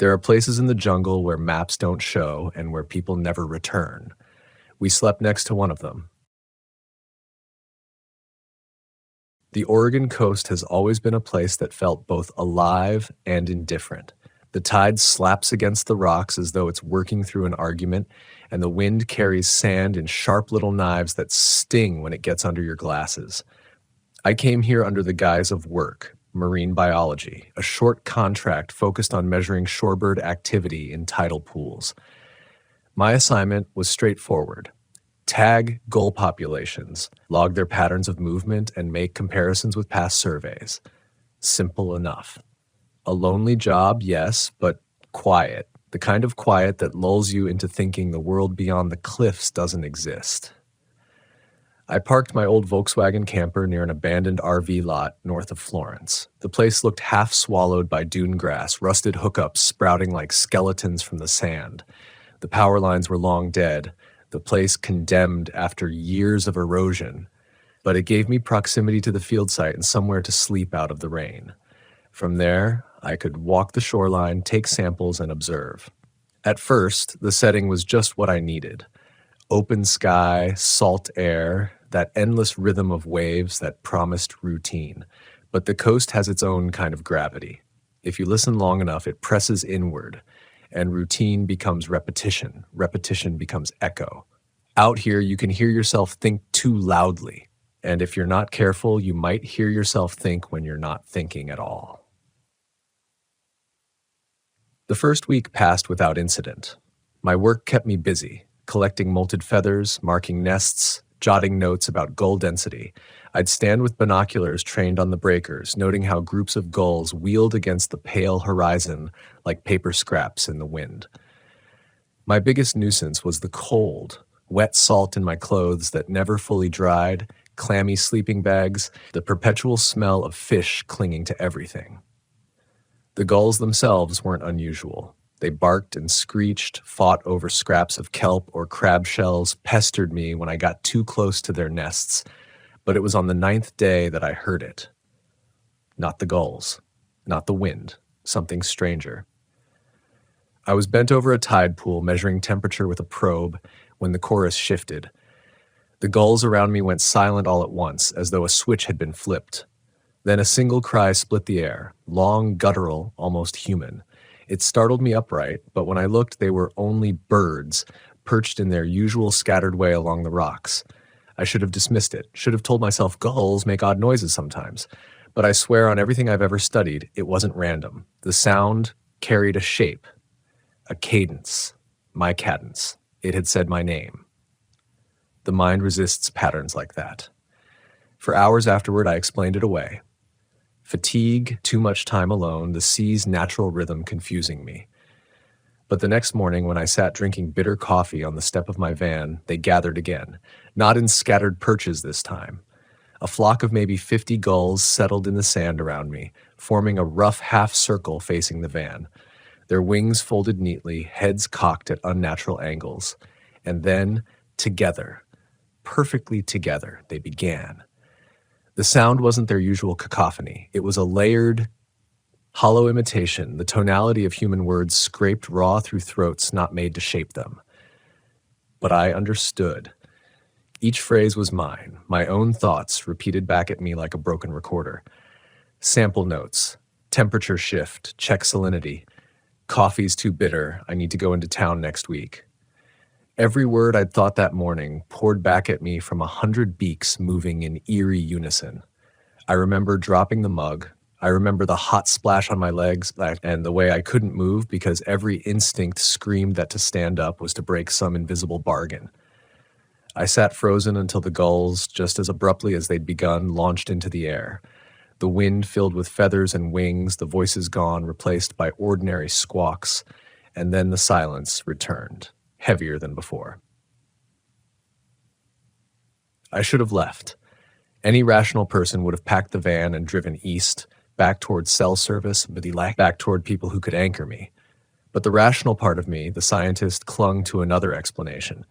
There are places in the jungle where maps don't show and where people never return. We slept next to one of them. The Oregon coast has always been a place that felt both alive and indifferent. The tide slaps against the rocks as though it's working through an argument, and the wind carries sand in sharp little knives that sting when it gets under your glasses. I came here under the guise of work, marine biology, a short contract focused on measuring shorebird activity in tidal pools. My assignment was straightforward. Tag gull populations, log their patterns of movement, and make comparisons with past surveys. Simple enough. A lonely job, yes, but quiet. The kind of quiet that lulls you into thinking the world beyond the cliffs doesn't exist. I parked my old Volkswagen camper near an abandoned RV lot north of Florence. The place looked half swallowed by dune grass, rusted hookups sprouting like skeletons from the sand. The power lines were long dead, the place condemned after years of erosion, but it gave me proximity to the field site and somewhere to sleep out of the rain. From there, I could walk the shoreline, take samples, and observe. At first, the setting was just what I needed. Open sky, salt air, that endless rhythm of waves that promised routine. But the coast has its own kind of gravity. If you listen long enough, it presses inward, and routine becomes repetition. Repetition becomes echo. Out here, you can hear yourself think too loudly, and if you're not careful, you might hear yourself think when you're not thinking at all. The first week passed without incident. My work kept me busy, collecting molted feathers, marking nests, jotting notes about gull density. I'd stand with binoculars trained on the breakers, noting how groups of gulls wheeled against the pale horizon like paper scraps in the wind. My biggest nuisance was the cold, wet salt in my clothes that never fully dried, clammy sleeping bags, the perpetual smell of fish clinging to everything. The gulls themselves weren't unusual. They barked and screeched, fought over scraps of kelp or crab shells, pestered me when I got too close to their nests. But it was on the 9th day that I heard it. Not the gulls, not the wind, something stranger. I was bent over a tide pool measuring temperature with a probe when the chorus shifted. The gulls around me went silent all at once, as though a switch had been flipped. Then a single cry split the air, long, guttural, almost human. It startled me upright, but when I looked, they were only birds, perched in their usual scattered way along the rocks. I should have dismissed it, should have told myself gulls make odd noises sometimes. But I swear on everything I've ever studied, it wasn't random. The sound carried a shape, a cadence, my cadence. It had said my name. The mind resists patterns like that. For hours afterward, I explained it away. Fatigue, too much time alone, the sea's natural rhythm confusing me. But the next morning, when I sat drinking bitter coffee on the step of my van, they gathered again, not in scattered perches this time. A flock of maybe 50 gulls settled in the sand around me, forming a rough half circle facing the van. Their wings folded neatly, heads cocked at unnatural angles. And then, together, perfectly together, they began. The sound wasn't their usual cacophony. It was a layered, hollow imitation, the tonality of human words scraped raw through throats not made to shape them. But I understood. Each phrase was mine, my own thoughts repeated back at me like a broken recorder. Sample notes, temperature shift, check salinity. Coffee's too bitter, I need to go into town next week. Every word I'd thought that morning poured back at me from 100 beaks moving in eerie unison. I remember dropping the mug. I remember the hot splash on my legs and the way I couldn't move because every instinct screamed that to stand up was to break some invisible bargain. I sat frozen until the gulls, just as abruptly as they'd begun, launched into the air. The wind filled with feathers and wings, the voices gone, replaced by ordinary squawks, and then the silence returned. Heavier than before. I should have left. Any rational person would have packed the van and driven east, back toward cell service, back toward people who could anchor me. But the rational part of me, the scientist, clung to another explanation.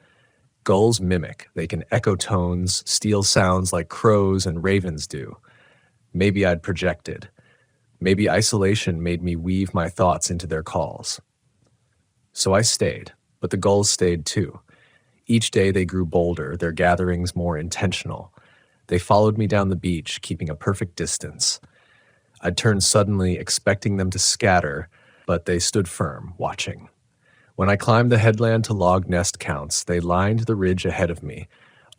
Gulls mimic. They can echo tones, steal sounds like crows and ravens do. Maybe I'd projected. Maybe isolation made me weave my thoughts into their calls. So I stayed, but the gulls stayed too. Each day they grew bolder, their gatherings more intentional. They followed me down the beach, keeping a perfect distance. I'd turn suddenly, expecting them to scatter, but they stood firm, watching. When I climbed the headland to log nest counts, they lined the ridge ahead of me,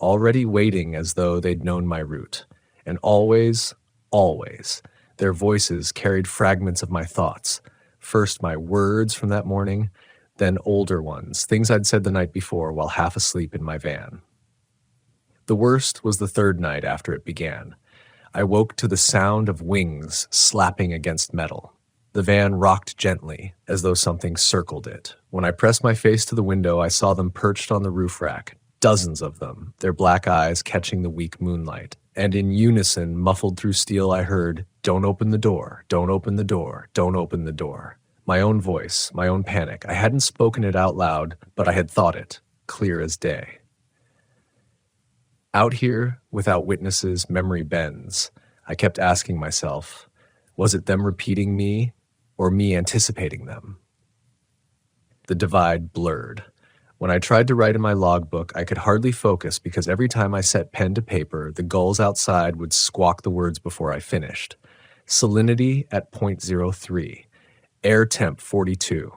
already waiting as though they'd known my route. And always, their voices carried fragments of my thoughts. First my words from that morning, then older ones, things I'd said the night before while half asleep in my van. The worst was the third night after it began. I woke to the sound of wings slapping against metal. The van rocked gently, as though something circled it. When I pressed my face to the window, I saw them perched on the roof rack, dozens of them, their black eyes catching the weak moonlight. And in unison, muffled through steel, I heard, "Don't open the door, don't open the door, don't open the door." My own voice, my own panic. I hadn't spoken it out loud, but I had thought it, clear as day. Out here, without witnesses, memory bends. I kept asking myself, was it them repeating me, or me anticipating them? The divide blurred. When I tried to write in my logbook, I could hardly focus because every time I set pen to paper, the gulls outside would squawk the words before I finished. Salinity at .03. Air temp 42.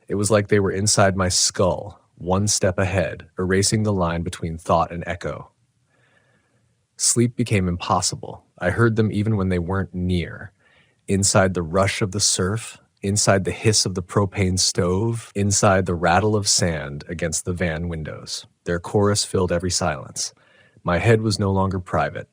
It was like they were inside my skull, one step ahead, erasing the line between thought and echo. Sleep became impossible. I heard them even when they weren't near. Inside the rush of the surf, inside the hiss of the propane stove, inside the rattle of sand against the van windows. Their chorus filled every silence. My head was no longer private.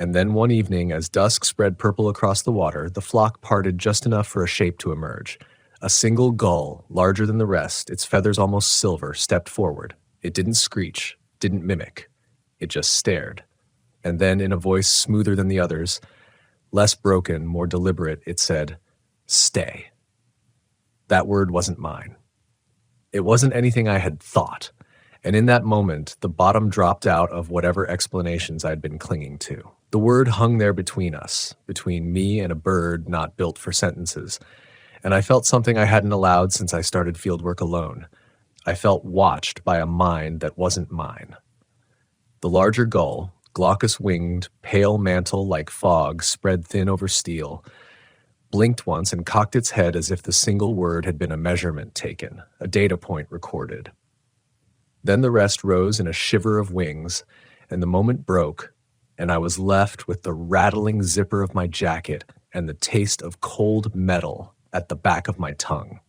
And then one evening, as dusk spread purple across the water, the flock parted just enough for a shape to emerge. A single gull, larger than the rest, its feathers almost silver, stepped forward. It didn't screech, didn't mimic. It just stared. And then, in a voice smoother than the others, less broken, more deliberate, it said, "Stay." That word wasn't mine. It wasn't anything I had thought. And in that moment, the bottom dropped out of whatever explanations I'd been clinging to. The word hung there between us, between me and a bird not built for sentences. And I felt something I hadn't allowed since I started fieldwork alone. I felt watched by a mind that wasn't mine. The larger gull, glaucous-winged, pale mantle like fog spread thin over steel, blinked once and cocked its head as if the single word had been a measurement taken, a data point recorded. Then the rest rose in a shiver of wings, and the moment broke, and I was left with the rattling zipper of my jacket and the taste of cold metal at the back of my tongue.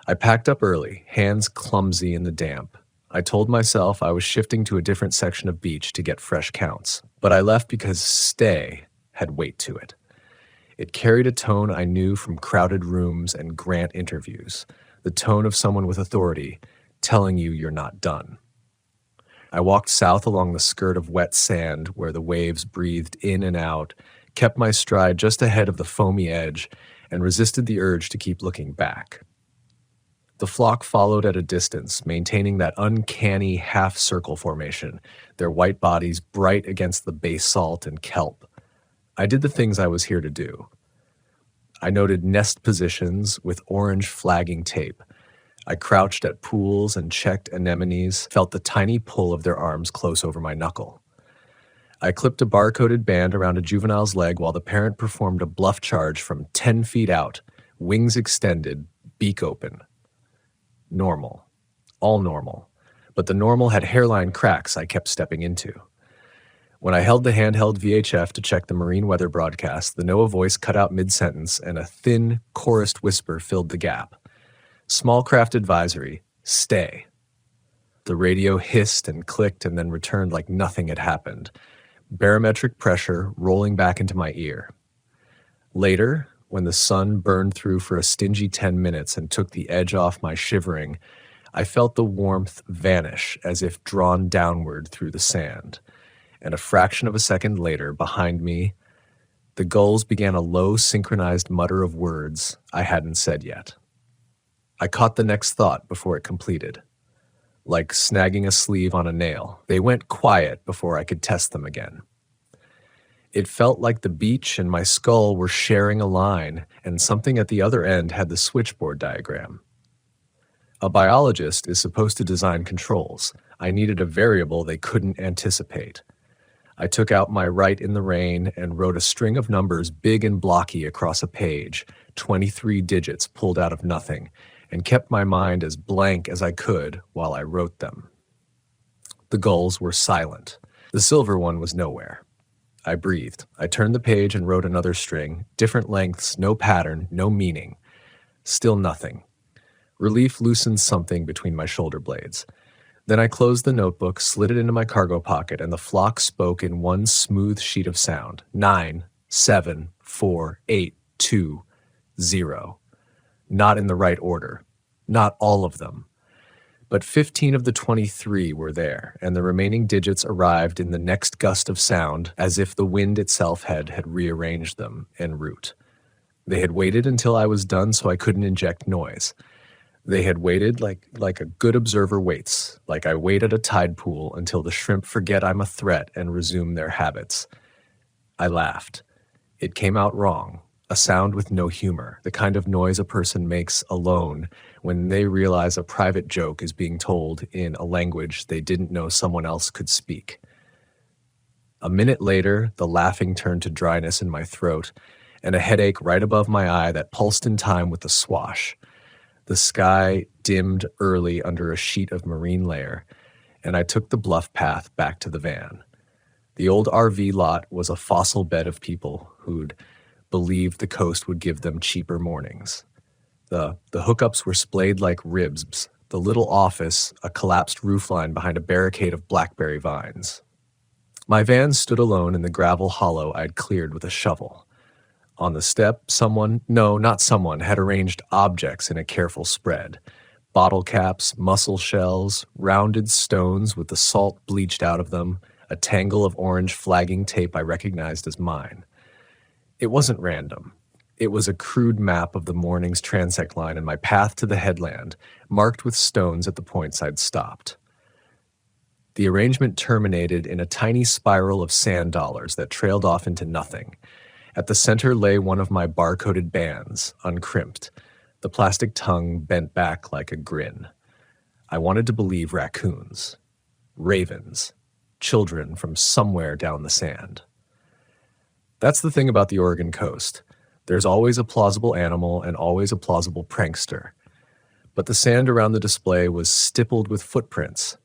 I packed up early, hands clumsy in the damp. I told myself I was shifting to a different section of beach to get fresh counts, but I left because stay had weight to it. It carried a tone I knew from crowded rooms and grant interviews, the tone of someone with authority telling you you're not done. I walked south along the skirt of wet sand where the waves breathed in and out, kept my stride just ahead of the foamy edge, and resisted the urge to keep looking back. The flock followed at a distance, maintaining that uncanny half-circle formation, their white bodies bright against the basalt and kelp. I did the things I was here to do. I noted nest positions with orange flagging tape. I crouched at pools and checked anemones, felt the tiny pull of their arms close over my knuckle. I clipped a barcoded band around a juvenile's leg while the parent performed a bluff charge from 10 feet out, wings extended, beak open. Normal. All normal. But the normal had hairline cracks I kept stepping into. When I held the handheld VHF to check the marine weather broadcast, the NOAA voice cut out mid-sentence and a thin, chorused whisper filled the gap. Small craft advisory, stay. The radio hissed and clicked and then returned like nothing had happened. Barometric pressure rolling back into my ear. Later, when the sun burned through for a stingy 10 minutes and took the edge off my shivering, I felt the warmth vanish as if drawn downward through the sand. And a fraction of a second later, behind me, the gulls began a low synchronized mutter of words I hadn't said yet. I caught the next thought before it completed. Like snagging a sleeve on a nail, they went quiet before I could test them again. It felt like the beach and my skull were sharing a line, and something at the other end had the switchboard diagram. A biologist is supposed to design controls. I needed a variable they couldn't anticipate. I took out my write in the rain and wrote a string of numbers big and blocky across a page, 23 digits pulled out of nothing, and kept my mind as blank as I could while I wrote them. The gulls were silent. The silver one was nowhere. I breathed. I turned the page and wrote another string, different lengths, no pattern, no meaning. Still nothing. Relief loosened something between my shoulder blades. Then I closed the notebook, slid it into my cargo pocket, and the flock spoke in one smooth sheet of sound. 9, 7, 4, 8, 2, 0. Not in the right order. Not all of them. But 15 of the 23 were there, and the remaining digits arrived in the next gust of sound, as if the wind itself had rearranged them en route. They had waited until I was done so I couldn't inject noise. They had waited like a good observer waits, like I wait at a tide pool until the shrimp forget I'm a threat and resume their habits. I laughed. It came out wrong, a sound with no humor, the kind of noise a person makes alone when they realize a private joke is being told in a language they didn't know someone else could speak. A minute later, the laughing turned to dryness in my throat and a headache right above my eye that pulsed in time with a swash. The sky dimmed early under a sheet of marine layer, and I took the bluff path back to the van. The old RV lot was a fossil bed of people who'd believed the coast would give them cheaper mornings. The hookups were splayed like ribs, the little office a collapsed roofline behind a barricade of blackberry vines. My van stood alone in the gravel hollow I'd cleared with a shovel. On the step, not someone, had arranged objects in a careful spread. Bottle caps, mussel shells, rounded stones with the salt bleached out of them, a tangle of orange flagging tape I recognized as mine. It wasn't random. It was a crude map of the morning's transect line and my path to the headland, marked with stones at the points I'd stopped. The arrangement terminated in a tiny spiral of sand dollars that trailed off into nothing. At the center lay one of my barcoded bands, uncrimped, the plastic tongue bent back like a grin. I wanted to believe raccoons, ravens, children from somewhere down the sand. That's the thing about the Oregon coast. There's always a plausible animal and always a plausible prankster. But the sand around the display was stippled with footprints.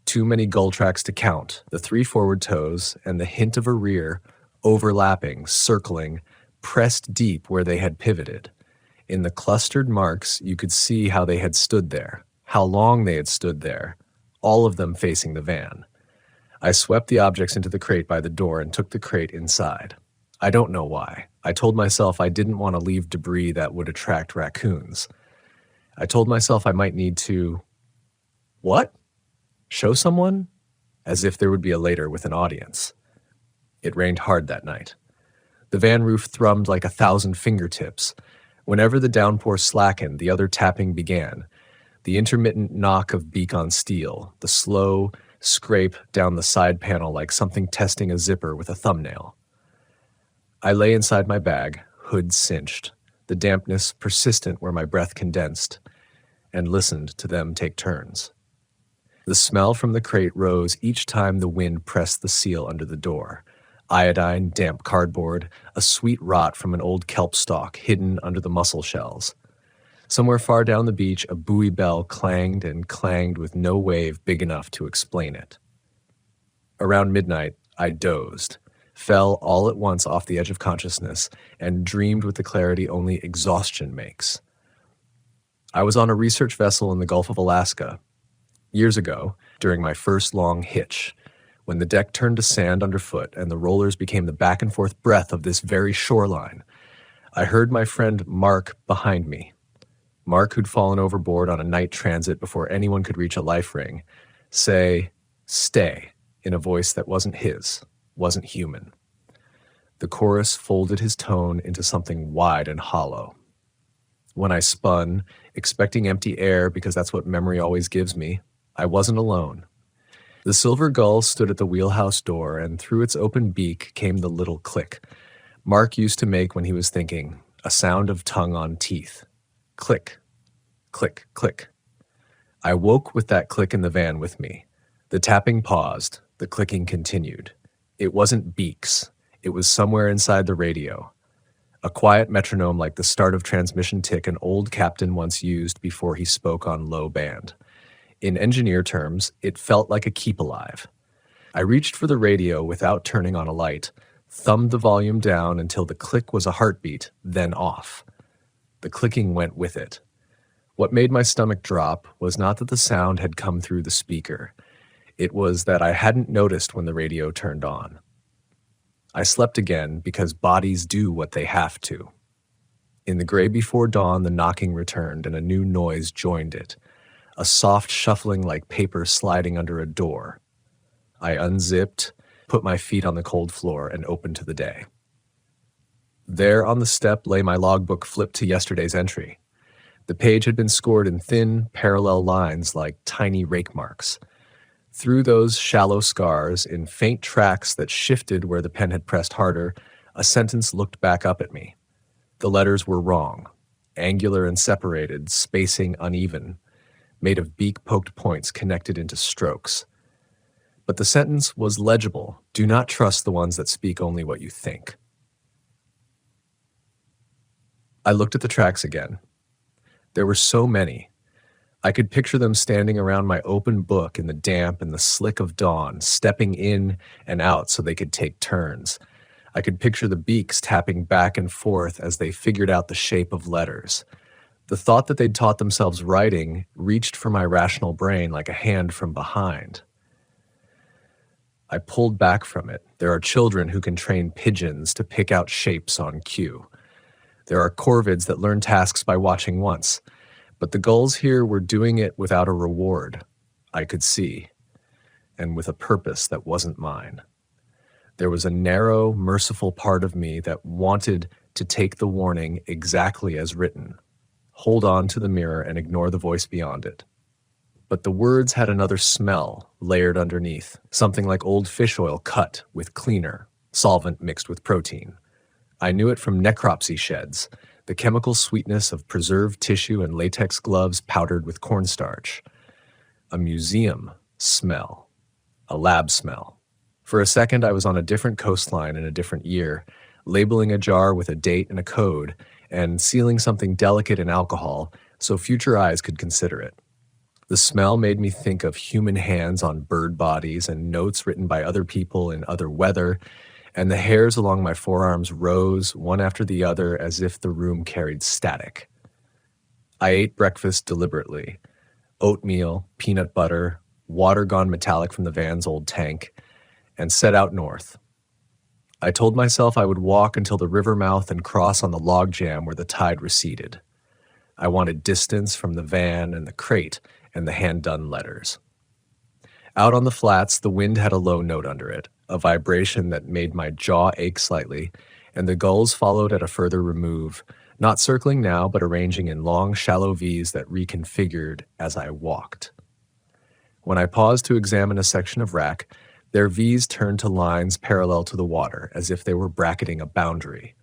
Too many gull tracks to count, the 3 forward toes and the hint of a rear overlapping, circling, pressed deep where they had pivoted. In the clustered marks, you could see how they had stood there, how long they had stood there, all of them facing the van. I swept the objects into the crate by the door and took the crate inside. I don't know why. I told myself I didn't want to leave debris that would attract raccoons. I told myself I might need to... What? Show someone? As if there would be a later with an audience. It rained hard that night. The van roof thrummed like 1,000 fingertips. Whenever the downpour slackened, the other tapping began. The intermittent knock of beak on steel, the slow scrape down the side panel like something testing a zipper with a thumbnail. I lay inside my bag, hood cinched, the dampness persistent where my breath condensed, and listened to them take turns. The smell from the crate rose each time the wind pressed the seal under the door. Iodine, damp cardboard, a sweet rot from an old kelp stalk hidden under the mussel shells. Somewhere far down the beach, a buoy bell clanged and clanged with no wave big enough to explain it. Around midnight, I dozed, fell all at once off the edge of consciousness, and dreamed with the clarity only exhaustion makes. I was on a research vessel in the Gulf of Alaska. Years ago, during my first long hitch, when the deck turned to sand underfoot and the rollers became the back-and-forth breath of this very shoreline, I heard my friend Mark behind me. Mark, who'd fallen overboard on a night transit before anyone could reach a life ring, say, "Stay," in a voice that wasn't his, wasn't human. The chorus folded his tone into something wide and hollow. When I spun, expecting empty air because that's what memory always gives me, I wasn't alone. The The silver gull stood at the wheelhouse door, and through its open beak came the little click Mark used to make when he was thinking, a sound of tongue on teeth. Click, click, click. I woke with that click in the van with me. The tapping paused, the clicking continued. It wasn't beaks. It was somewhere inside the radio. A quiet metronome like the start of transmission tick an old captain once used before he spoke on low band. In engineer terms, it felt like a keep alive. I reached for the radio without turning on a light, thumbed the volume down until the click was a heartbeat, then off. The clicking went with it. What made my stomach drop was not that the sound had come through the speaker. It was that I hadn't noticed when the radio turned on. I slept again because bodies do what they have to. In the gray before dawn, the knocking returned and a new noise joined it, a soft shuffling like paper sliding under a door. I unzipped, put my feet on the cold floor, and opened to the day. There on the step lay my logbook flipped to yesterday's entry. The page had been scored in thin, parallel lines like tiny rake marks. Through those shallow scars, in faint tracks that shifted where the pen had pressed harder, a sentence looked back up at me. The letters were wrong, angular and separated, spacing uneven, made of beak-poked points connected into strokes. But the sentence was legible. Do not trust the ones that speak only what you think. I looked at the tracks again. There were so many. I could picture them standing around my open book in the damp and the slick of dawn, stepping in and out so they could take turns. I could picture the beaks tapping back and forth as they figured out the shape of letters. The thought that they'd taught themselves writing reached for my rational brain like a hand from behind. I pulled back from it. There are children who can train pigeons to pick out shapes on cue. There are corvids that learn tasks by watching once. But the gulls here were doing it without a reward, I could see, and with a purpose that wasn't mine. There was a narrow, merciful part of me that wanted to take the warning exactly as written, hold on to the mirror and ignore the voice beyond it. But the words had another smell layered underneath, something like old fish oil cut with cleaner, solvent mixed with protein. I knew it from necropsy sheds, the chemical sweetness of preserved tissue and latex gloves powdered with cornstarch. A museum smell. A lab smell. For a second, I was on a different coastline in a different year, labeling a jar with a date and a code, and sealing something delicate in alcohol so future eyes could consider it. The smell made me think of human hands on bird bodies and notes written by other people in other weather, and the hairs along my forearms rose one after the other as if the room carried static. I ate breakfast deliberately. Oatmeal, peanut butter, water gone metallic from the van's old tank, and set out north. I told myself I would walk until the river mouth and cross on the log jam where the tide receded. I wanted distance from the van and the crate and the hand-done letters. Out on the flats, the wind had a low note under it, a vibration that made my jaw ache slightly, and the gulls followed at a further remove, not circling now, but arranging in long, shallow V's that reconfigured as I walked. When I paused to examine a section of wrack, their V's turned to lines parallel to the water, as if they were bracketing a boundary.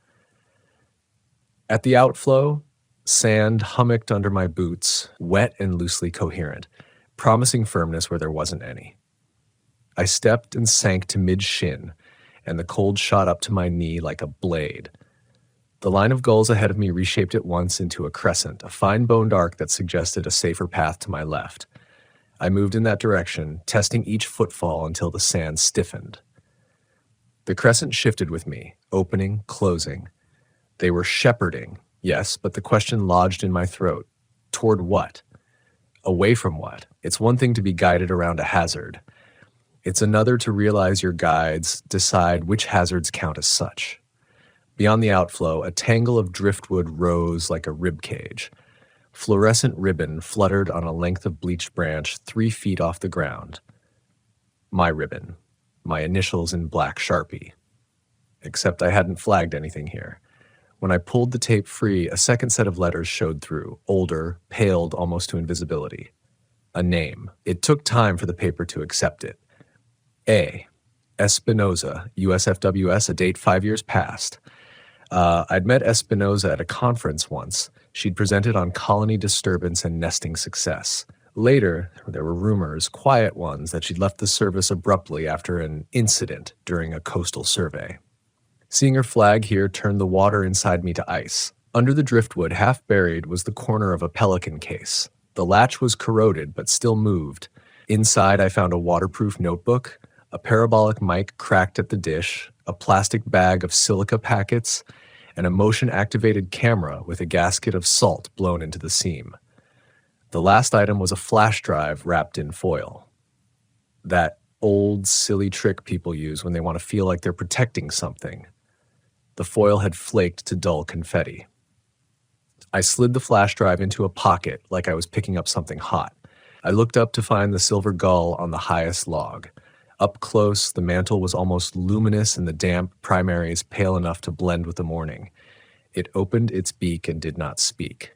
At the outflow, sand hummocked under my boots, wet and loosely coherent, promising firmness where there wasn't any. I stepped and sank to mid-shin, and the cold shot up to my knee like a blade. The line of gulls ahead of me reshaped at once into a crescent, a fine-boned arc that suggested a safer path to my left. I moved in that direction, testing each footfall until the sand stiffened. The crescent shifted with me, opening, closing. They were shepherding, yes, but the question lodged in my throat. Toward what? Away from what? It's one thing to be guided around a hazard. It's another to realize your guides decide which hazards count as such. Beyond the outflow, a tangle of driftwood rose like a rib cage. Fluorescent ribbon fluttered on a length of bleached branch 3 feet off the ground. My ribbon, my initials in black Sharpie. Except I hadn't flagged anything here. When I pulled the tape free, a second set of letters showed through, older, paled almost to invisibility. A name. It took time for the paper to accept it. A. Espinoza, USFWS, a date 5 years past. I'd met Espinoza at a conference once. She'd presented on colony disturbance and nesting success. Later, there were rumors, quiet ones, that she'd left the service abruptly after an incident during a coastal survey. Seeing her flag here turned the water inside me to ice. Under the driftwood, half buried, was the corner of a pelican case. The latch was corroded, but still moved. Inside, I found a waterproof notebook, a parabolic mic cracked at the dish, a plastic bag of silica packets, and a motion-activated camera with a gasket of salt blown into the seam. The last item was a flash drive wrapped in foil. That old, silly trick people use when they want to feel like they're protecting something. The foil had flaked to dull confetti. I slid the flash drive into a pocket like I was picking up something hot. I looked up to find the silver gull on the highest log. Up close, the mantle was almost luminous and the damp primaries pale enough to blend with the morning. It opened its beak and did not speak.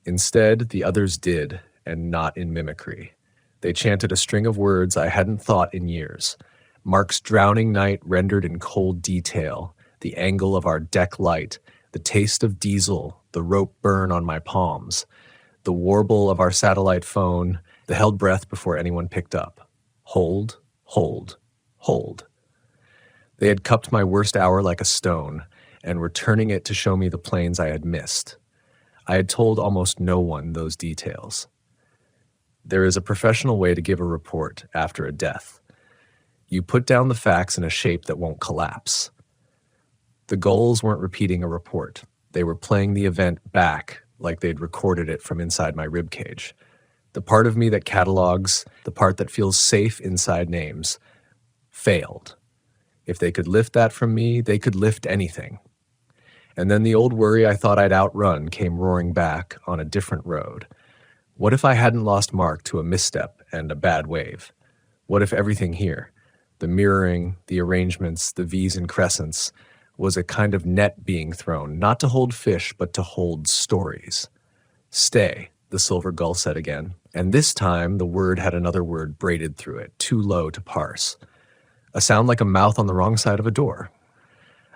Instead, the others did, and not in mimicry. They chanted a string of words I hadn't thought in years. Mark's drowning night rendered in cold detail, the angle of our deck light, the taste of diesel, the rope burn on my palms, the warble of our satellite phone, the held breath before anyone picked up. Hold, hold, hold. They had cupped my worst hour like a stone, and were turning it to show me the planes I had missed. I had told almost no one those details. There is a professional way to give a report after a death. You put down the facts in a shape that won't collapse. The gulls weren't repeating a report. They were playing the event back like they'd recorded it from inside my ribcage. The part of me that catalogs, the part that feels safe inside names, failed. If they could lift that from me, they could lift anything. And then the old worry I thought I'd outrun came roaring back on a different road. What if I hadn't lost Mark to a misstep and a bad wave? What if everything here, the mirroring, the arrangements, the V's and crescents, was a kind of net being thrown, not to hold fish, but to hold stories? Stay, the silver gull said again, and this time the word had another word braided through it, too low to parse. A sound like a mouth on the wrong side of a door.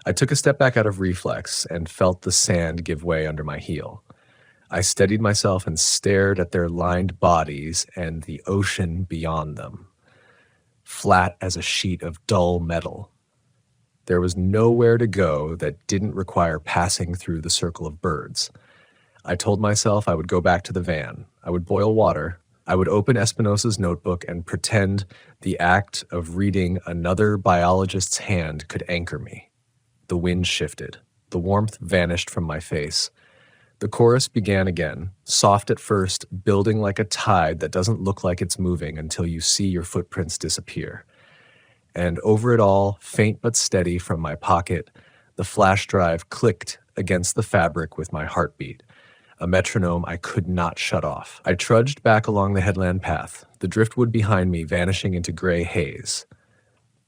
I took a step back out of reflex and felt the sand give way under my heel. I steadied myself and stared at their lined bodies and the ocean beyond them, flat as a sheet of dull metal. There was nowhere to go that didn't require passing through the circle of birds. I told myself I would go back to the van. I would boil water. I would open Espinosa's notebook and pretend the act of reading another biologist's hand could anchor me. The wind shifted. The warmth vanished from my face. The chorus began again, soft at first, building like a tide that doesn't look like it's moving until you see your footprints disappear. And over it all, faint but steady from my pocket, the flash drive clicked against the fabric with my heartbeat, a metronome I could not shut off. I trudged back along the headland path, the driftwood behind me vanishing into gray haze.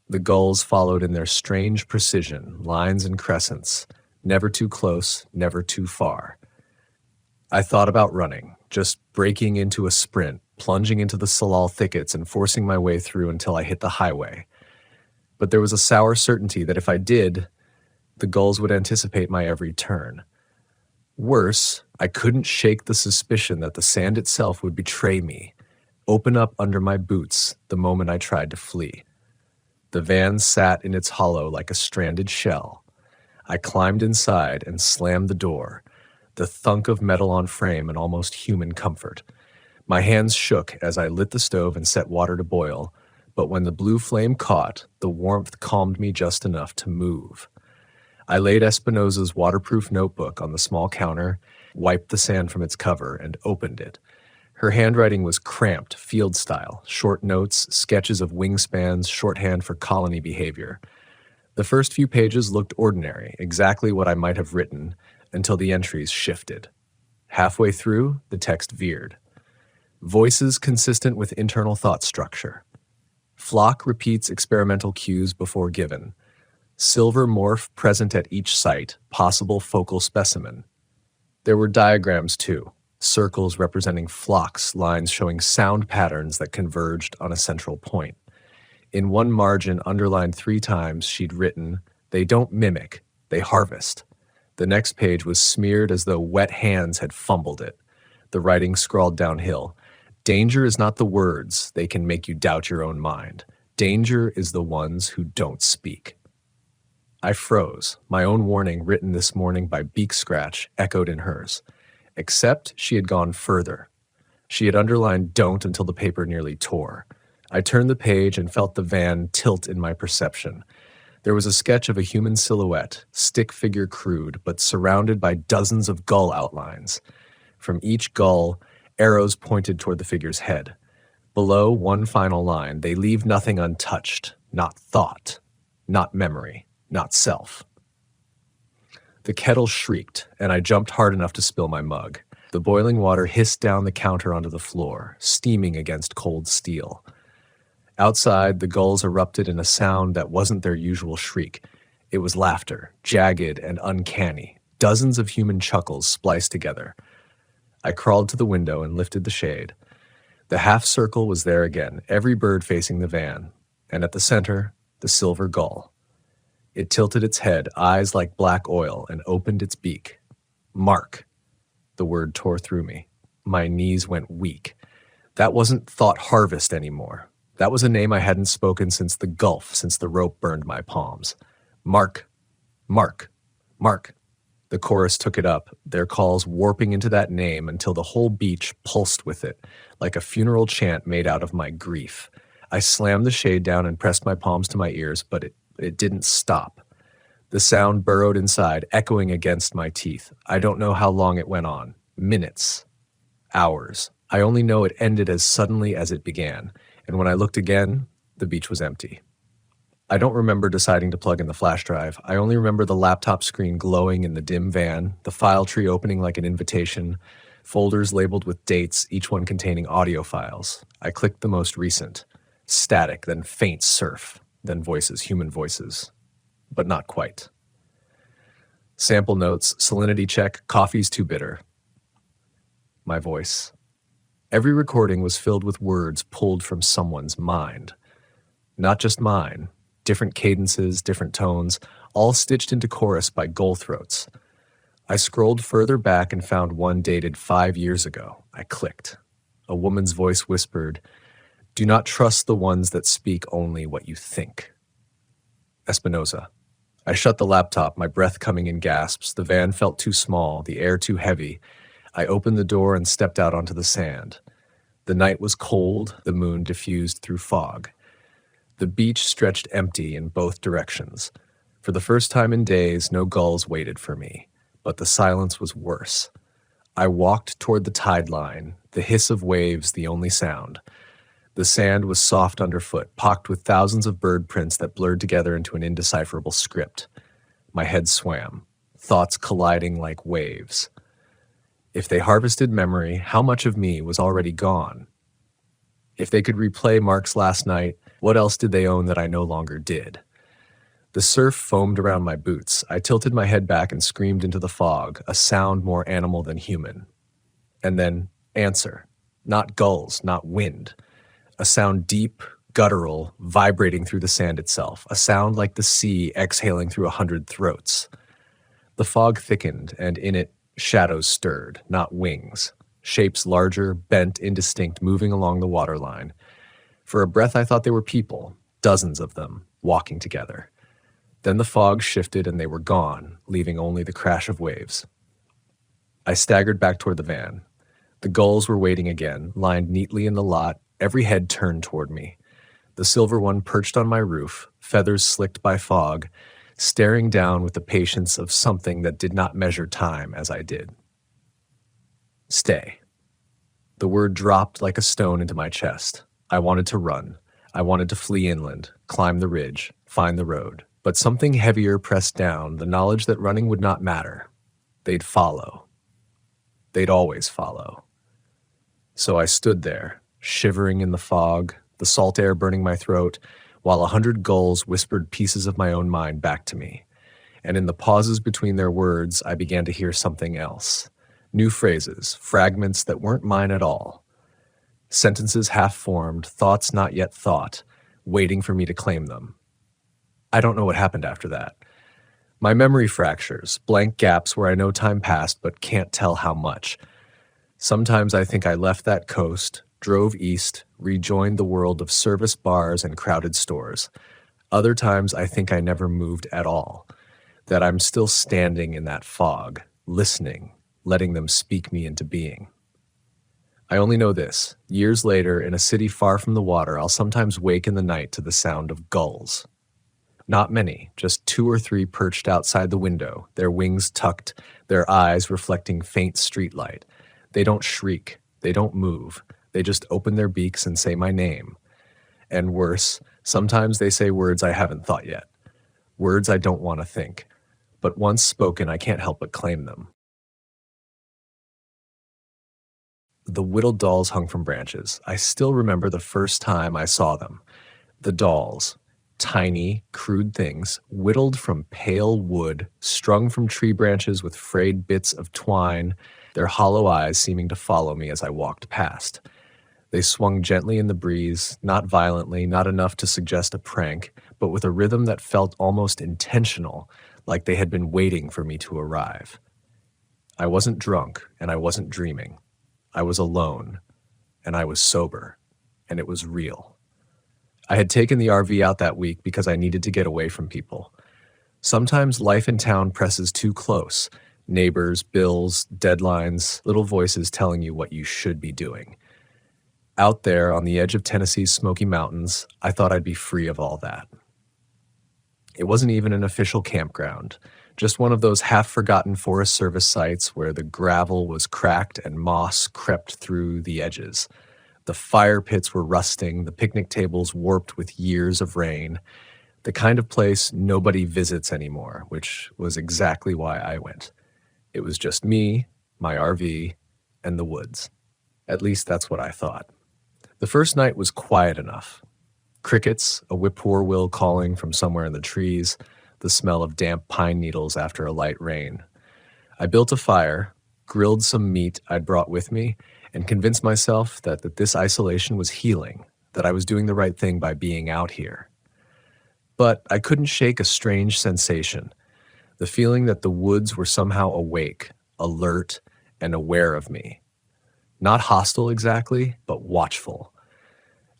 The gulls followed in their strange precision, lines and crescents, never too close, never too far. I thought about running, just breaking into a sprint, plunging into the salal thickets and forcing my way through until I hit the highway. But there was a sour certainty that if I did, the gulls would anticipate my every turn. Worse, I couldn't shake the suspicion that the sand itself would betray me, open up under my boots the moment I tried to flee. The van sat in its hollow like a stranded shell. I climbed inside and slammed the door, the thunk of metal on frame and almost human comfort. My hands shook as I lit the stove and set water to boil, but when the blue flame caught, the warmth calmed me just enough to move. I laid Espinosa's waterproof notebook on the small counter, wiped the sand from its cover, and opened it. Her handwriting was cramped, field style, short notes, sketches of wingspans, shorthand for colony behavior. The first few pages looked ordinary, exactly what I might have written, until the entries shifted. Halfway through, the text veered. Voices consistent with internal thought structure. Flock repeats experimental cues before given. Silver morph present at each site, possible focal specimen. There were diagrams too. Circles representing flocks, lines showing sound patterns that converged on a central point. In one margin, underlined 3 times, she'd written, "They don't mimic, they harvest." The next page was smeared as though wet hands had fumbled it. The writing scrawled downhill. "Danger is not the words, they can make you doubt your own mind. Danger is the ones who don't speak." I froze. My own warning, written this morning by Beak Scratch, echoed in hers. Except she had gone further. She had underlined "don't" until the paper nearly tore. I turned the page and felt the van tilt in my perception. There was a sketch of a human silhouette, stick figure crude, but surrounded by dozens of gull outlines. From each gull, arrows pointed toward the figure's head. Below, one final line: "They leave nothing untouched, not thought, not memory, not self." The kettle shrieked, and I jumped hard enough to spill my mug. The boiling water hissed down the counter onto the floor, steaming against cold steel. Outside, the gulls erupted in a sound that wasn't their usual shriek. It was laughter, jagged and uncanny, dozens of human chuckles spliced together. I crawled to the window and lifted the shade. The half circle was there again, every bird facing the van, and at the center, the silver gull. It tilted its head, eyes like black oil, and opened its beak. "Mark." The word tore through me. My knees went weak. That wasn't Thought Harvest anymore. That was a name I hadn't spoken since the Gulf, since the rope burned my palms. "Mark, Mark, Mark." The chorus took it up, their calls warping into that name until the whole beach pulsed with it, like a funeral chant made out of my grief. I slammed the shade down and pressed my palms to my ears, but it didn't stop. The sound burrowed inside, echoing against my teeth. I don't know how long it went on. Minutes. Hours. I only know it ended as suddenly as it began, and when I looked again, the beach was empty. I don't remember deciding to plug in the flash drive. I only remember the laptop screen glowing in the dim van, the file tree opening like an invitation, folders labeled with dates, each one containing audio files. I clicked the most recent. Static, then faint surf, then voices, human voices. But not quite. Sample notes, salinity check, coffee's too bitter. My voice. Every recording was filled with words pulled from someone's mind. Not just mine, different cadences, different tones, all stitched into chorus by gull throats. I scrolled further back and found one dated 5 years ago. I clicked. A woman's voice whispered, "Do not trust the ones that speak only what you think." Espinosa. I shut the laptop, my breath coming in gasps. The van felt too small, the air too heavy. I opened the door and stepped out onto the sand. The night was cold, the moon diffused through fog. The beach stretched empty in both directions. For the first time in days, no gulls waited for me, but the silence was worse. I walked toward the tide line, the hiss of waves the only sound. The sand was soft underfoot, pocked with thousands of bird prints that blurred together into an indecipherable script. My head swam, thoughts colliding like waves. If they harvested memory, how much of me was already gone? If they could replay Mark's last night, what else did they own that I no longer did? The surf foamed around my boots. I tilted my head back and screamed into the fog, a sound more animal than human. And then, answer. Not gulls, not wind. A sound deep, guttural, vibrating through the sand itself, a sound like the sea exhaling through 100 throats. The fog thickened, and in it, shadows stirred, not wings. Shapes larger, bent, indistinct, moving along the waterline. For a breath I thought they were people, dozens of them, walking together. Then the fog shifted and they were gone, leaving only the crash of waves. I staggered back toward the van. The gulls were waiting again, lined neatly in the lot, every head turned toward me. The silver one perched on my roof, feathers slicked by fog, staring down with the patience of something that did not measure time as I did. Stay. The word dropped like a stone into my chest. I wanted to run. I wanted to flee inland, climb the ridge, find the road. But something heavier pressed down, the knowledge that running would not matter. They'd follow. They'd always follow. So I stood there, shivering in the fog, the salt air burning my throat, while 100 gulls whispered pieces of my own mind back to me. And in the pauses between their words, I began to hear something else. New phrases, fragments that weren't mine at all. Sentences half-formed, thoughts not yet thought, waiting for me to claim them. I don't know what happened after that. My memory fractures, blank gaps where I know time passed but can't tell how much. Sometimes I think I left that coast, drove east, rejoined the world of service bars and crowded stores. Other times I think I never moved at all, that I'm still standing in that fog, listening, letting them speak me into being. I only know this. Years later, in a city far from the water, I'll sometimes wake in the night to the sound of gulls. Not many, just 2 or 3 perched outside the window, their wings tucked, their eyes reflecting faint streetlight. They don't shriek, they don't move, they just open their beaks and say my name. And worse, sometimes they say words I haven't thought yet, words I don't want to think, but once spoken I can't help but claim them. The whittled dolls hung from branches. I still remember the first time I saw them. The dolls, tiny, crude things, whittled from pale wood, strung from tree branches with frayed bits of twine, their hollow eyes seeming to follow me as I walked past. They swung gently in the breeze, not violently, not enough to suggest a prank, but with a rhythm that felt almost intentional, like they had been waiting for me to arrive. I wasn't drunk, and I wasn't dreaming. I was alone, and I was sober, and it was real. I had taken the RV out that week because I needed to get away from people. Sometimes life in town presses too close. Neighbors, bills, deadlines, little voices telling you what you should be doing. Out there on the edge of Tennessee's Smoky Mountains, I thought I'd be free of all that. It wasn't even an official campground, just one of those half-forgotten Forest Service sites where the gravel was cracked and moss crept through the edges. The fire pits were rusting, the picnic tables warped with years of rain, the kind of place nobody visits anymore, which was exactly why I went. It was just me, my RV, and the woods. At least that's what I thought. The first night was quiet enough. Crickets, a whippoorwill calling from somewhere in the trees, the smell of damp pine needles after a light rain. I built a fire, grilled some meat I'd brought with me, and convinced myself that this isolation was healing, that I was doing the right thing by being out here. But I couldn't shake a strange sensation, the feeling that the woods were somehow awake, alert, and aware of me. Not hostile exactly, but watchful,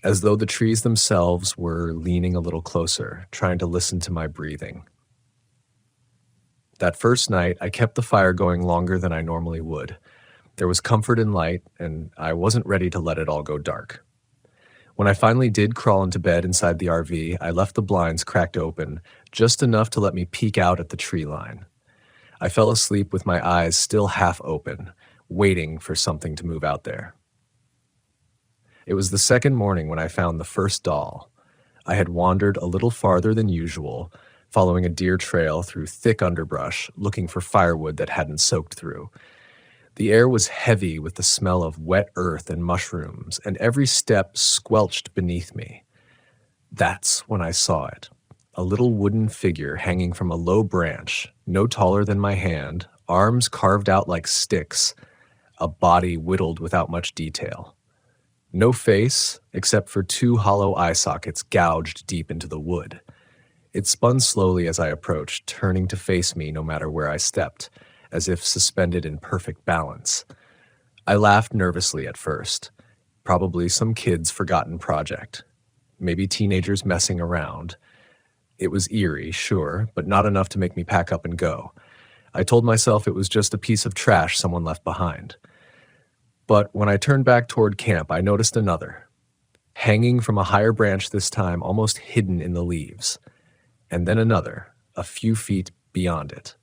as though the trees themselves were leaning a little closer, trying to listen to my breathing. That first night, I kept the fire going longer than I normally would. There was comfort in light, and I wasn't ready to let it all go dark. When I finally did crawl into bed inside the RV, I left the blinds cracked open, just enough to let me peek out at the tree line. I fell asleep with my eyes still half open, waiting for something to move out there. It was the second morning when I found the first doll. I had wandered a little farther than usual, following a deer trail through thick underbrush, looking for firewood that hadn't soaked through. The air was heavy with the smell of wet earth and mushrooms, and every step squelched beneath me. That's when I saw it. A little wooden figure hanging from a low branch, no taller than my hand, arms carved out like sticks, a body whittled without much detail. No face, except for 2 hollow eye sockets gouged deep into the wood. It spun slowly as I approached, turning to face me no matter where I stepped, as if suspended in perfect balance. I laughed nervously at first. Probably some kid's forgotten project. Maybe teenagers messing around. It was eerie, sure, but not enough to make me pack up and go. I told myself it was just a piece of trash someone left behind. But when I turned back toward camp, I noticed another. Hanging from a higher branch this time, almost hidden in the leaves. And then another, a few feet beyond it.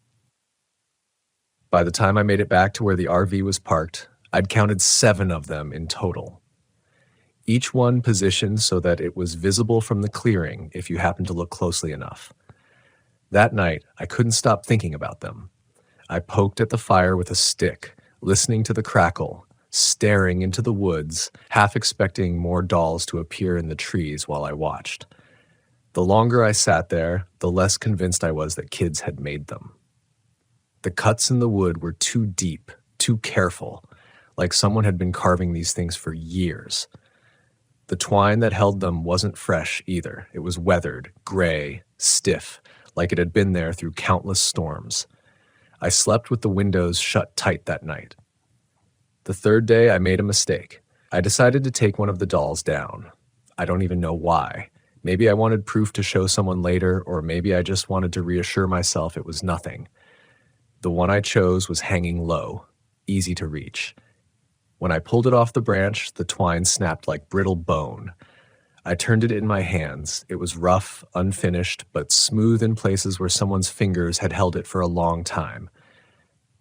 By the time I made it back to where the RV was parked, I'd counted 7 of them in total. Each one positioned so that it was visible from the clearing if you happened to look closely enough. That night, I couldn't stop thinking about them. I poked at the fire with a stick, listening to the crackle, staring into the woods, half expecting more dolls to appear in the trees while I watched. The longer I sat there, the less convinced I was that kids had made them. The cuts in the wood were too deep, too careful, like someone had been carving these things for years. The twine that held them wasn't fresh either. It was weathered, gray, stiff, like it had been there through countless storms. I slept with the windows shut tight that night. The third day, I made a mistake. I decided to take one of the dolls down. I don't even know why. Maybe I wanted proof to show someone later, or maybe I just wanted to reassure myself it was nothing. The one I chose was hanging low, easy to reach. When I pulled it off the branch, the twine snapped like brittle bone. I turned it in my hands. It was rough, unfinished, but smooth in places where someone's fingers had held it for a long time.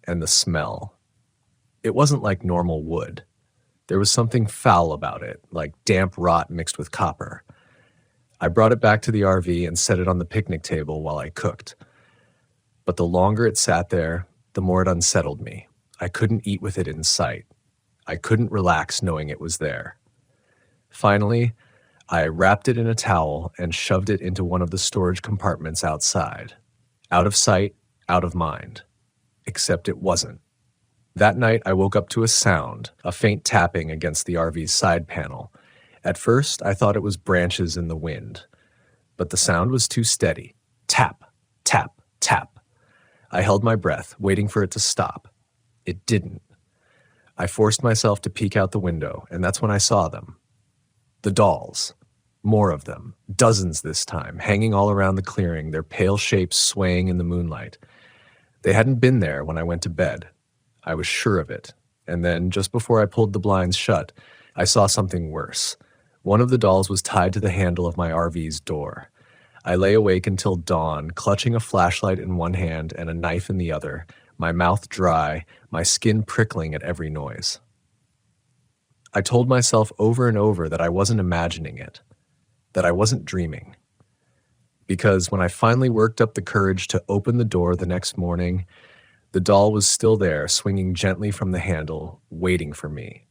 And the smell. It wasn't like normal wood. There was something foul about it, like damp rot mixed with copper. I brought it back to the RV and set it on the picnic table while I cooked. But the longer it sat there, the more it unsettled me. I couldn't eat with it in sight. I couldn't relax knowing it was there. Finally, I wrapped it in a towel and shoved it into one of the storage compartments outside. Out of sight, out of mind. Except it wasn't. That night, I woke up to a sound, a faint tapping against the RV's side panel. At first, I thought it was branches in the wind. But the sound was too steady. Tap, tap, tap. I held my breath, waiting for it to stop. It didn't. I forced myself to peek out the window, and that's when I saw them. The dolls. More of them, dozens this time, hanging all around the clearing, their pale shapes swaying in the moonlight. They hadn't been there when I went to bed. I was sure of it. And then, just before I pulled the blinds shut, I saw something worse. One of the dolls was tied to the handle of my RV's door. I lay awake until dawn, clutching a flashlight in one hand and a knife in the other, my mouth dry, my skin prickling at every noise. I told myself over and over that I wasn't imagining it, that I wasn't dreaming. Because when I finally worked up the courage to open the door the next morning, the doll was still there, swinging gently from the handle, waiting for me.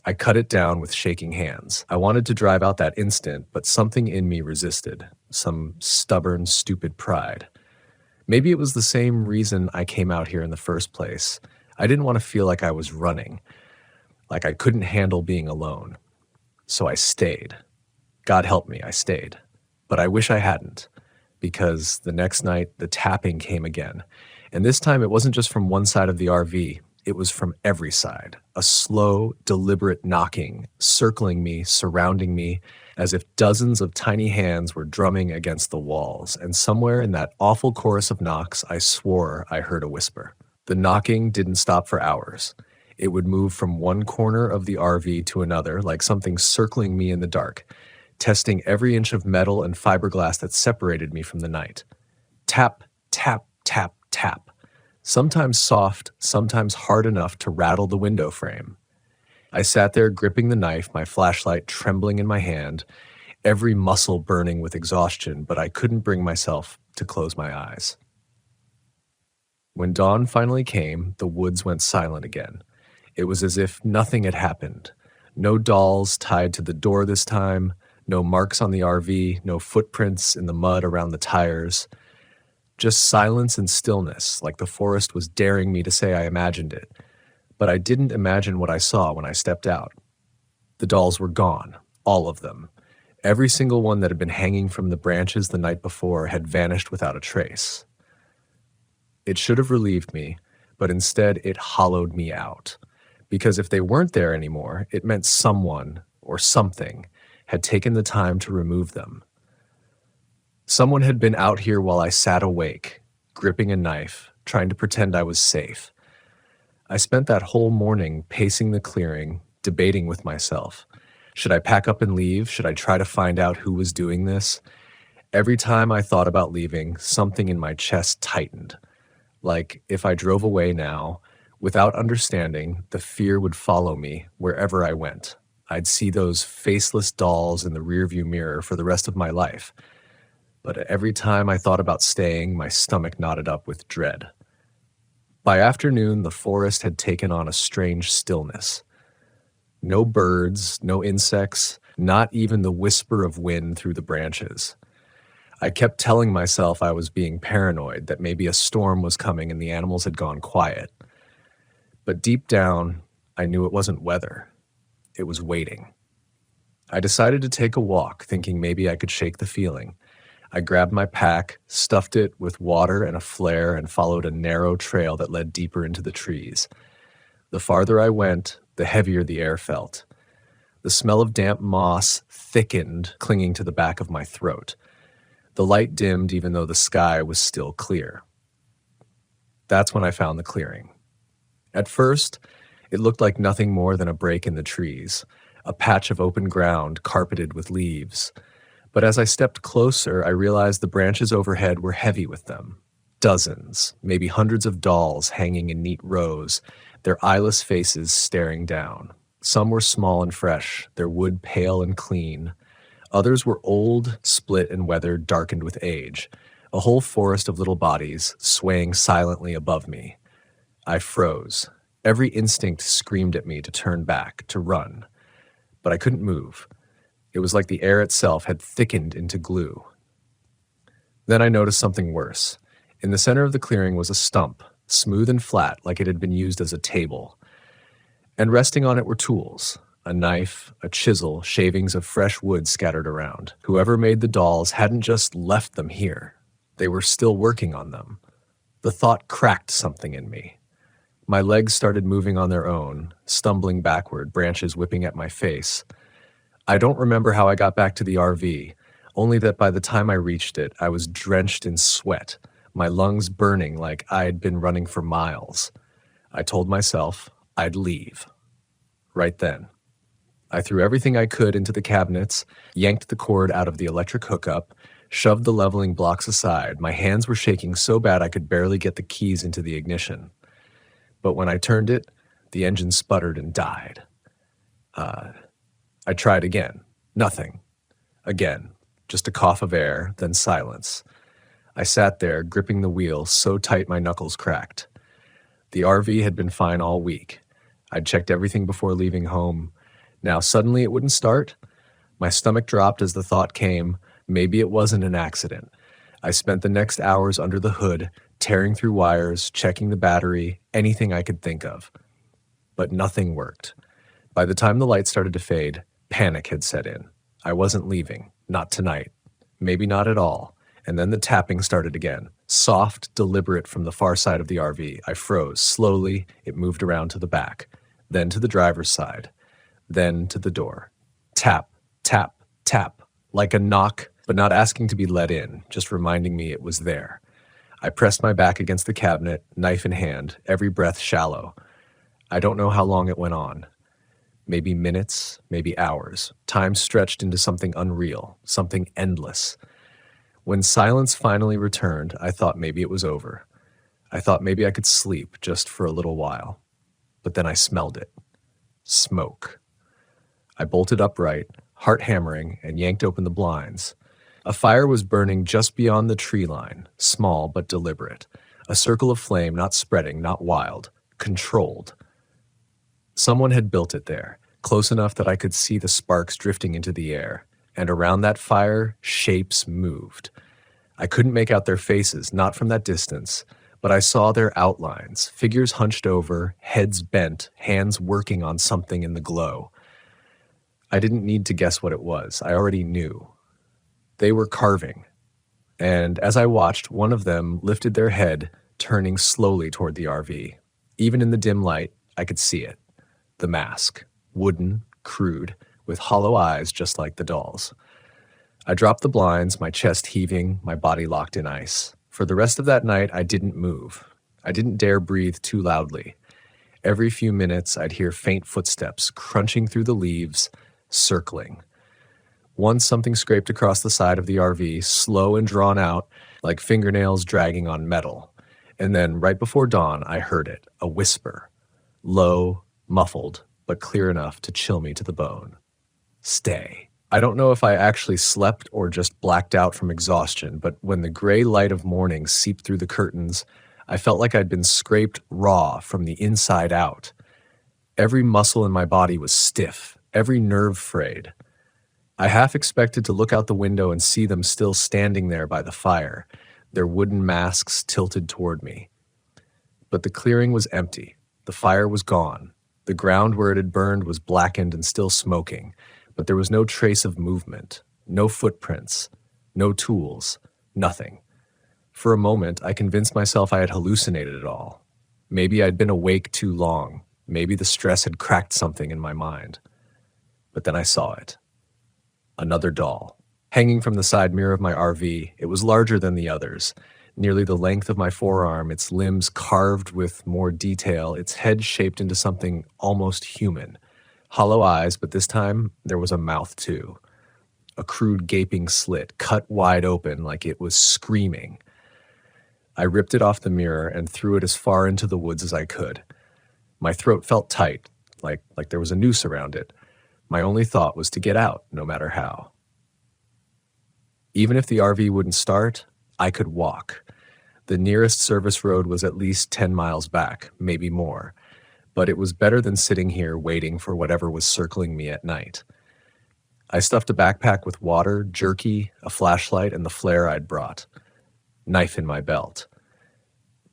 I cut it down with shaking hands. I wanted to drive out that instant, but something in me resisted, some stubborn, stupid pride. Maybe it was the same reason I came out here in the first place. I didn't want to feel like I was running, like I couldn't handle being alone. So I stayed. God help me, I stayed. But I wish I hadn't, because the next night the tapping came again. And this time it wasn't just from one side of the RV. It was from every side, a slow, deliberate knocking, circling me, surrounding me, as if dozens of tiny hands were drumming against the walls. And somewhere in that awful chorus of knocks, I swore I heard a whisper. The knocking didn't stop for hours. It would move from one corner of the RV to another, like something circling me in the dark, testing every inch of metal and fiberglass that separated me from the night. Tap, tap, tap, tap. Sometimes soft, sometimes hard enough to rattle the window frame. I sat there gripping the knife, my flashlight trembling in my hand, every muscle burning with exhaustion, but I couldn't bring myself to close my eyes. When dawn finally came, the woods went silent again. It was as if nothing had happened. No dolls tied to the door this time, no marks on the RV, no footprints in the mud around the tires. Just silence and stillness, like the forest was daring me to say I imagined it. But I didn't imagine what I saw when I stepped out. The dolls were gone, all of them. Every single one that had been hanging from the branches the night before had vanished without a trace. It should have relieved me, but instead it hollowed me out. Because if they weren't there anymore, it meant someone, or something, had taken the time to remove them. Someone had been out here while I sat awake, gripping a knife, trying to pretend I was safe. I spent that whole morning pacing the clearing, debating with myself. Should I pack up and leave? Should I try to find out who was doing this? Every time I thought about leaving, something in my chest tightened. Like, if I drove away now, without understanding, the fear would follow me wherever I went. I'd see those faceless dolls in the rearview mirror for the rest of my life. But every time I thought about staying, my stomach knotted up with dread. By afternoon, the forest had taken on a strange stillness. No birds, no insects, not even the whisper of wind through the branches. I kept telling myself I was being paranoid, that maybe a storm was coming and the animals had gone quiet. But deep down, I knew it wasn't weather. It was waiting. I decided to take a walk, thinking maybe I could shake the feeling. I grabbed my pack, stuffed it with water and a flare, and followed a narrow trail that led deeper into the trees. The farther I went, the heavier the air felt. The smell of damp moss thickened, clinging to the back of my throat. The light dimmed even though the sky was still clear. That's when I found the clearing. At first, it looked like nothing more than a break in the trees, a patch of open ground carpeted with leaves. But as I stepped closer, I realized the branches overhead were heavy with them. Dozens, maybe hundreds of dolls hanging in neat rows, their eyeless faces staring down. Some were small and fresh, their wood pale and clean. Others were old, split and weathered, darkened with age. A whole forest of little bodies swaying silently above me. I froze. Every instinct screamed at me to turn back, to run. But I couldn't move. It was like the air itself had thickened into glue. Then I noticed something worse. In the center of the clearing was a stump, smooth and flat like it had been used as a table. And resting on it were tools, a knife, a chisel, shavings of fresh wood scattered around. Whoever made the dolls hadn't just left them here. They were still working on them. The thought cracked something in me. My legs started moving on their own, stumbling backward, branches whipping at my face. I don't remember how I got back to the RV, only that by the time I reached it, I was drenched in sweat, my lungs burning like I'd been running for miles. I told myself I'd leave. Right then. I threw everything I could into the cabinets, yanked the cord out of the electric hookup, shoved the leveling blocks aside. My hands were shaking so bad I could barely get the keys into the ignition. But when I turned it, the engine sputtered and died. I tried again. Nothing. Again. Just a cough of air, then silence. I sat there, gripping the wheel so tight my knuckles cracked. The RV had been fine all week. I'd checked everything before leaving home. Now suddenly it wouldn't start? My stomach dropped as the thought came, maybe it wasn't an accident. I spent the next hours under the hood, tearing through wires, checking the battery, anything I could think of. But nothing worked. By the time the light started to fade, panic had set in. I wasn't leaving. Not tonight. Maybe not at all. And then the tapping started again. Soft, deliberate from the far side of the RV. I froze. Slowly, it moved around to the back. Then to the driver's side. Then to the door. Tap, tap, tap. Like a knock, but not asking to be let in, just reminding me it was there. I pressed my back against the cabinet, knife in hand, every breath shallow. I don't know how long it went on. Maybe minutes, maybe hours. Time stretched into something unreal, something endless. When silence finally returned, I thought maybe it was over. I thought maybe I could sleep just for a little while. But then I smelled it. Smoke. I bolted upright, heart hammering, and yanked open the blinds. A fire was burning just beyond the tree line, small but deliberate. A circle of flame, not spreading, not wild, controlled. Someone had built it there, close enough that I could see the sparks drifting into the air, and around that fire, shapes moved. I couldn't make out their faces, not from that distance, but I saw their outlines, figures hunched over, heads bent, hands working on something in the glow. I didn't need to guess what it was. I already knew. They were carving. And as I watched, one of them lifted their head, turning slowly toward the RV. Even in the dim light, I could see it. The mask, wooden, crude, with hollow eyes just like the dolls. I dropped the blinds, my chest heaving, my body locked in ice. For the rest of that night, I didn't move. I didn't dare breathe too loudly. Every few minutes, I'd hear faint footsteps crunching through the leaves, circling. Once something scraped across the side of the RV, slow and drawn out, like fingernails dragging on metal. And then, right before dawn, I heard it, a whisper. Low, muffled, but clear enough to chill me to the bone. Stay. I don't know if I actually slept or just blacked out from exhaustion, but when the gray light of morning seeped through the curtains, I felt like I'd been scraped raw from the inside out. Every muscle in my body was stiff, every nerve frayed. I half expected to look out the window and see them still standing there by the fire, their wooden masks tilted toward me. But the clearing was empty. The fire was gone. The ground where it had burned was blackened and still smoking, but there was no trace of movement, no footprints, no tools, nothing. For a moment, I convinced myself I had hallucinated it all. Maybe I'd been awake too long. Maybe the stress had cracked something in my mind. But then I saw it. Another doll. Hanging from the side mirror of my RV, it was larger than the others. Nearly the length of my forearm, its limbs carved with more detail, its head shaped into something almost human. Hollow eyes, but this time there was a mouth too. A crude gaping slit, cut wide open like it was screaming. I ripped it off the mirror and threw it as far into the woods as I could. My throat felt tight, like there was a noose around it. My only thought was to get out, no matter how. Even if the RV wouldn't start, I could walk. The nearest service road was at least 10 miles back, maybe more. But it was better than sitting here waiting for whatever was circling me at night. I stuffed a backpack with water, jerky, a flashlight, and the flare I'd brought. Knife in my belt.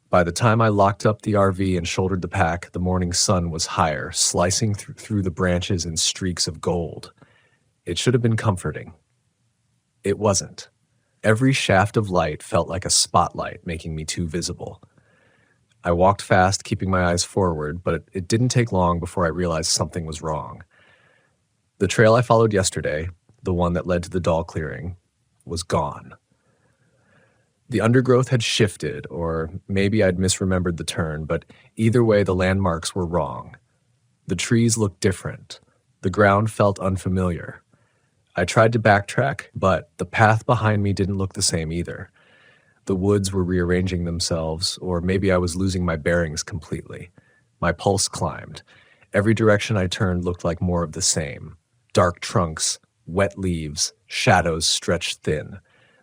By the time I locked up the RV and shouldered the pack, the morning sun was higher, slicing through the branches in streaks of gold. It should have been comforting. It wasn't. Every shaft of light felt like a spotlight, making me too visible. I walked fast, keeping my eyes forward, but it didn't take long before I realized something was wrong. The trail I followed yesterday, the one that led to the doll clearing, was gone. The undergrowth had shifted, or maybe I'd misremembered the turn, but either way the landmarks were wrong. The trees looked different. The ground felt unfamiliar. I tried to backtrack, but the path behind me didn't look the same either. The woods were rearranging themselves, or maybe I was losing my bearings completely. My pulse climbed. Every direction I turned looked like more of the same. Dark trunks, wet leaves, shadows stretched thin.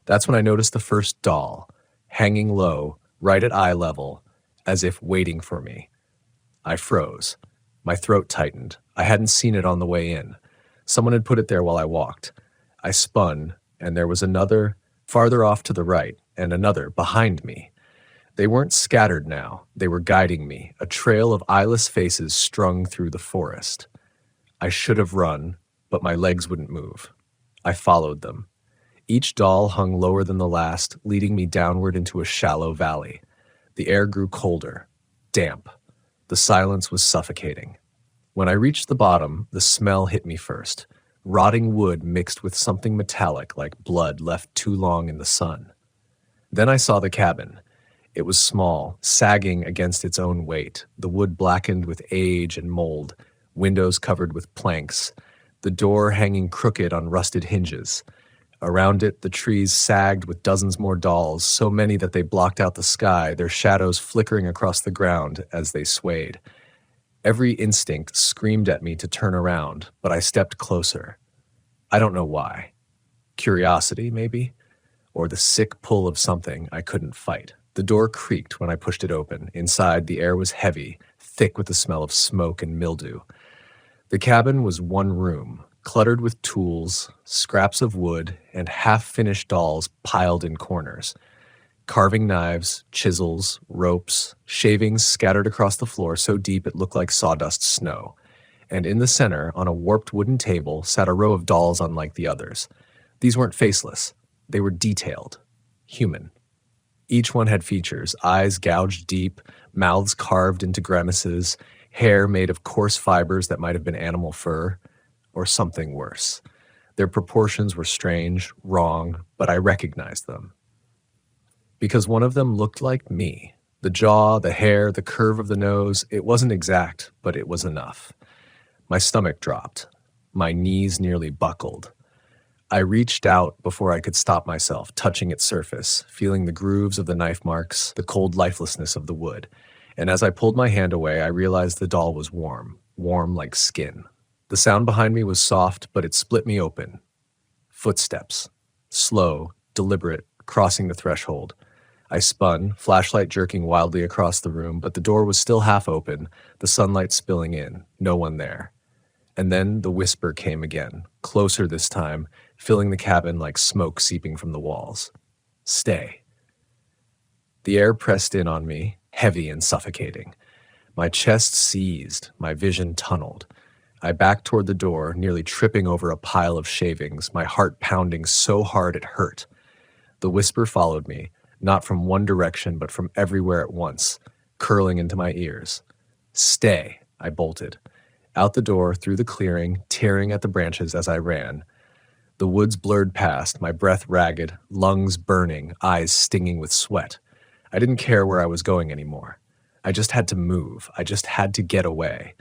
That's when I noticed the first doll, hanging low, right at eye level, as if waiting for me. I froze. My throat tightened. I hadn't seen it on the way in. Someone had put it there while I walked. I spun, and there was another, farther off to the right, and another behind me. They weren't scattered now. They were guiding me, a trail of eyeless faces strung through the forest. I should have run, but my legs wouldn't move. I followed them. Each doll hung lower than the last, leading me downward into a shallow valley. The air grew colder, damp. The silence was suffocating. When I reached the bottom, the smell hit me first. Rotting wood mixed with something metallic like blood left too long in the sun. Then I saw the cabin. It was small, sagging against its own weight, the wood blackened with age and mold, windows covered with planks, the door hanging crooked on rusted hinges. Around it, the trees sagged with dozens more dolls, so many that they blocked out the sky, their shadows flickering across the ground as they swayed. Every instinct screamed at me to turn around, but I stepped closer. I don't know why. Curiosity, maybe? Or the sick pull of something I couldn't fight. The door creaked when I pushed it open. Inside, the air was heavy, thick with the smell of smoke and mildew. The cabin was one room, cluttered with tools, scraps of wood, and half-finished dolls piled in corners. Carving knives, chisels, ropes, shavings scattered across the floor so deep it looked like sawdust snow. And in the center, on a warped wooden table, sat a row of dolls unlike the others. These weren't faceless. They were detailed, human. Each one had features, eyes gouged deep, mouths carved into grimaces, hair made of coarse fibers that might have been animal fur, or something worse. Their proportions were strange, wrong, but I recognized them. Because one of them looked like me. The jaw, the hair, the curve of the nose, it wasn't exact, but it was enough. My stomach dropped. My knees nearly buckled. I reached out before I could stop myself, touching its surface, feeling the grooves of the knife marks, the cold lifelessness of the wood. And as I pulled my hand away, I realized the doll was warm like skin. The sound behind me was soft, but it split me open. Footsteps. Slow, deliberate, crossing the threshold. I spun, flashlight jerking wildly across the room, but the door was still half open, the sunlight spilling in, no one there. And then the whisper came again, closer this time, filling the cabin like smoke seeping from the walls. Stay. The air pressed in on me, heavy and suffocating. My chest seized, my vision tunneled. I backed toward the door, nearly tripping over a pile of shavings, my heart pounding so hard it hurt. The whisper followed me, not from one direction but from everywhere at once, curling into my ears. "Stay," I bolted. Out the door, through the clearing, tearing at the branches as I ran. The woods blurred past, my breath ragged, lungs burning, eyes stinging with sweat. I didn't care where I was going anymore. I just had to move. I just had to get away.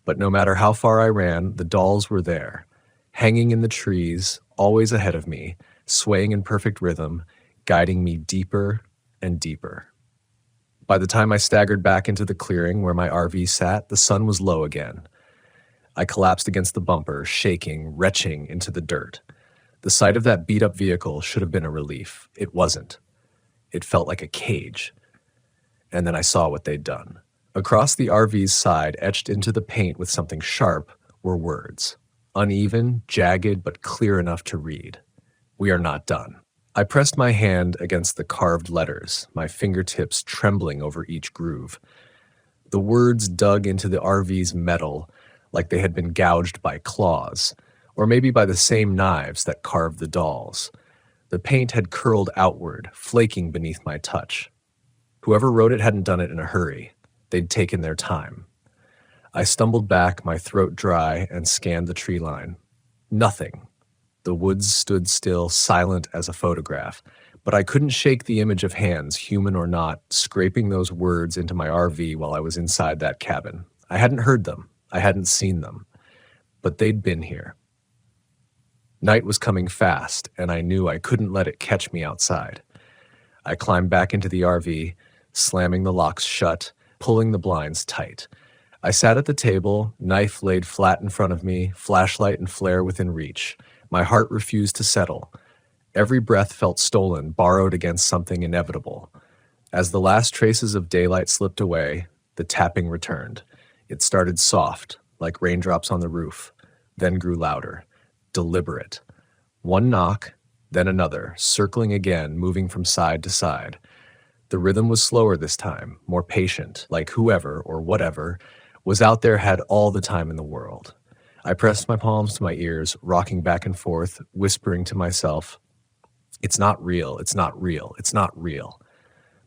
But no matter how far I ran, the dolls were there, hanging in the trees, always ahead of me, swaying in perfect rhythm, guiding me deeper and deeper. By the time I staggered back into the clearing where my RV sat, the sun was low again. I collapsed against the bumper, shaking, retching into the dirt. The sight of that beat-up vehicle should have been a relief. It wasn't. It felt like a cage. And then I saw what they'd done. Across the RV's side, etched into the paint with something sharp, were words. Uneven, jagged, but clear enough to read. "We are not done." I pressed my hand against the carved letters, my fingertips trembling over each groove. The words dug into the RV's metal like they had been gouged by claws, or maybe by the same knives that carved the dolls. The paint had curled outward, flaking beneath my touch. Whoever wrote it hadn't done it in a hurry. They'd taken their time. I stumbled back, my throat dry, and scanned the tree line. Nothing. The woods stood still, silent as a photograph, but I couldn't shake the image of hands, human or not, scraping those words into my RV while I was inside that cabin. I hadn't heard them. I hadn't seen them. But they'd been here. Night was coming fast, and I knew I couldn't let it catch me outside. I climbed back into the RV, slamming the locks shut, pulling the blinds tight. I sat at the table, knife laid flat in front of me, flashlight and flare within reach. My heart refused to settle. Every breath felt stolen, borrowed against something inevitable. As the last traces of daylight slipped away, the tapping returned. It started soft, like raindrops on the roof, then grew louder, deliberate. One knock, then another, circling again, moving from side to side. The rhythm was slower this time, more patient, like whoever, or whatever, was out there had all the time in the world. I pressed my palms to my ears, rocking back and forth, whispering to myself, "It's not real, it's not real, it's not real."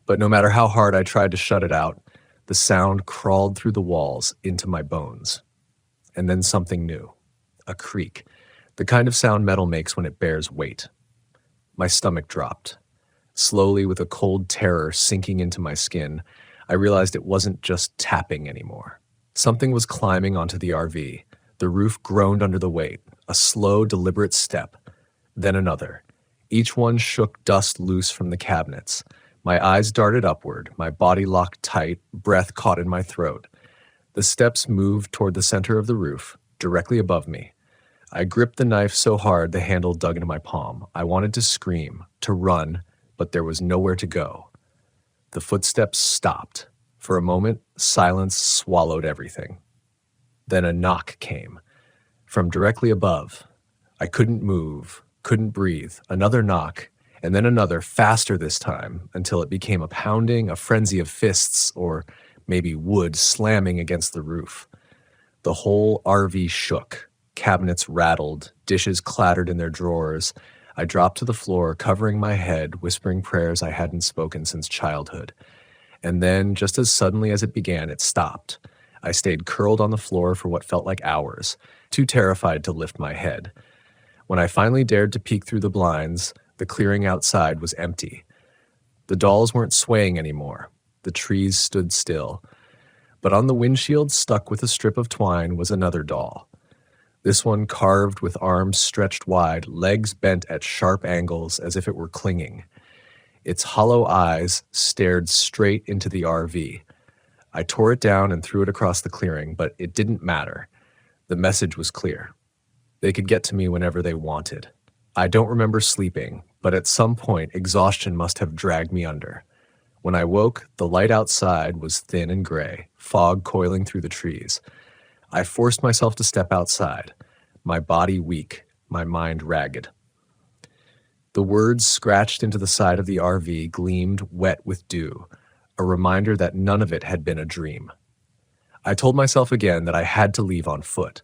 But no matter how hard I tried to shut it out, the sound crawled through the walls into my bones. And then something new, a creak, the kind of sound metal makes when it bears weight. My stomach dropped. Slowly, with a cold terror sinking into my skin, I realized it wasn't just tapping anymore. Something was climbing onto the RV. The roof groaned under the weight, a slow, deliberate step, then another. Each one shook dust loose from the cabinets. My eyes darted upward, my body locked tight, breath caught in my throat. The steps moved toward the center of the roof, directly above me. I gripped the knife so hard the handle dug into my palm. I wanted to scream, to run, but there was nowhere to go. The footsteps stopped. For a moment, silence swallowed everything. Then a knock came. From directly above. I couldn't move, couldn't breathe. Another knock, and then another, faster this time, until it became a pounding, a frenzy of fists, or maybe wood slamming against the roof. The whole RV shook. Cabinets rattled, dishes clattered in their drawers. I dropped to the floor, covering my head, whispering prayers I hadn't spoken since childhood. And then, just as suddenly as it began, it stopped. I stayed curled on the floor for what felt like hours, too terrified to lift my head. When I finally dared to peek through the blinds, the clearing outside was empty. The dolls weren't swaying anymore. The trees stood still. But on the windshield, stuck with a strip of twine, was another doll. This one carved with arms stretched wide, legs bent at sharp angles as if it were clinging. Its hollow eyes stared straight into the RV. I tore it down and threw it across the clearing, but it didn't matter. The message was clear. They could get to me whenever they wanted. I don't remember sleeping, but at some point exhaustion must have dragged me under. When I woke, the light outside was thin and gray, fog coiling through the trees. I forced myself to step outside, my body weak, my mind ragged. The words scratched into the side of the RV gleamed wet with dew, a reminder that none of it had been a dream. I told myself again that I had to leave on foot.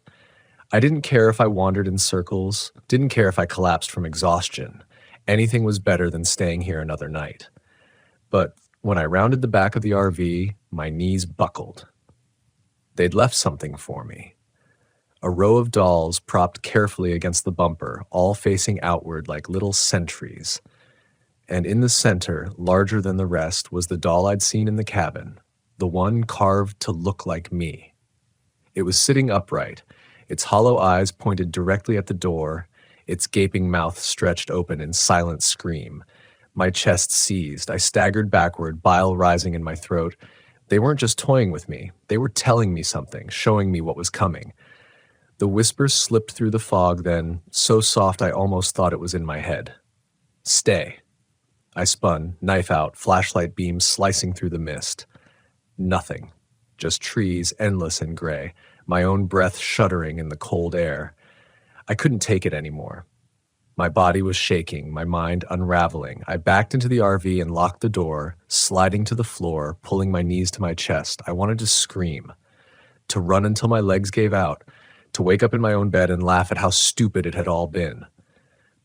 I didn't care if I wandered in circles, didn't care if I collapsed from exhaustion. Anything was better than staying here another night. But when I rounded the back of the RV, my knees buckled. They'd left something for me. A row of dolls propped carefully against the bumper, all facing outward like little sentries. And in the center, larger than the rest, was the doll I'd seen in the cabin, the one carved to look like me. It was sitting upright, its hollow eyes pointed directly at the door, its gaping mouth stretched open in silent scream. My chest seized. I staggered backward, bile rising in my throat. They weren't just toying with me. They were telling me something, showing me what was coming. The whispers slipped through the fog then, so soft I almost thought it was in my head. Stay. I spun, knife out, flashlight beams slicing through the mist. Nothing. Just trees, endless and gray, my own breath shuddering in the cold air. I couldn't take it anymore. My body was shaking, my mind unraveling. I backed into the RV and locked the door, sliding to the floor, pulling my knees to my chest. I wanted to scream, to run until my legs gave out, to wake up in my own bed and laugh at how stupid it had all been.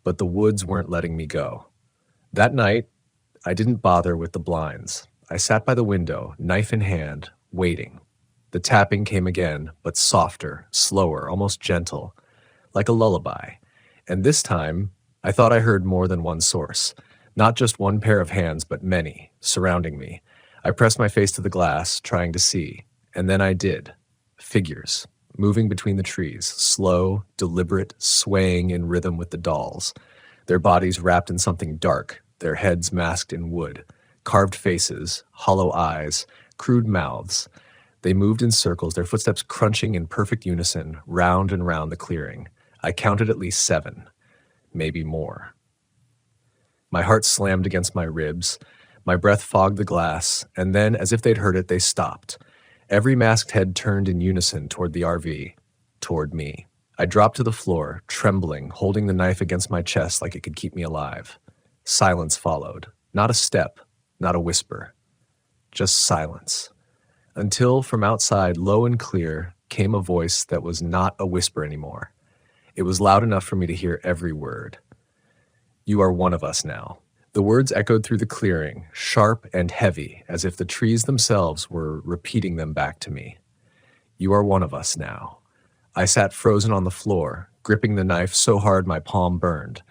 But the woods weren't letting me go. That night, I didn't bother with the blinds. I sat by the window, knife in hand, waiting. The tapping came again, but softer, slower, almost gentle, like a lullaby. And this time, I thought I heard more than one source. Not just one pair of hands, but many, surrounding me. I pressed my face to the glass, trying to see. And then I did. Figures, moving between the trees, slow, deliberate, swaying in rhythm with the dolls. Their bodies wrapped in something dark, their heads masked in wood. Carved faces, hollow eyes, crude mouths. They moved in circles, their footsteps crunching in perfect unison, round and round the clearing. I counted at least 7, maybe more. My heart slammed against my ribs. My breath fogged the glass, and then, as if they'd heard it, they stopped. Every masked head turned in unison toward the RV, toward me. I dropped to the floor, trembling, holding the knife against my chest like it could keep me alive. Silence followed. Not a step, not a whisper. Just silence. Until, from outside, low and clear, came a voice that was not a whisper anymore. It was loud enough for me to hear every word. You are one of us now. The words echoed through the clearing, sharp and heavy, as if the trees themselves were repeating them back to me. You are one of us now. I sat frozen on the floor, gripping the knife so hard my palm burned.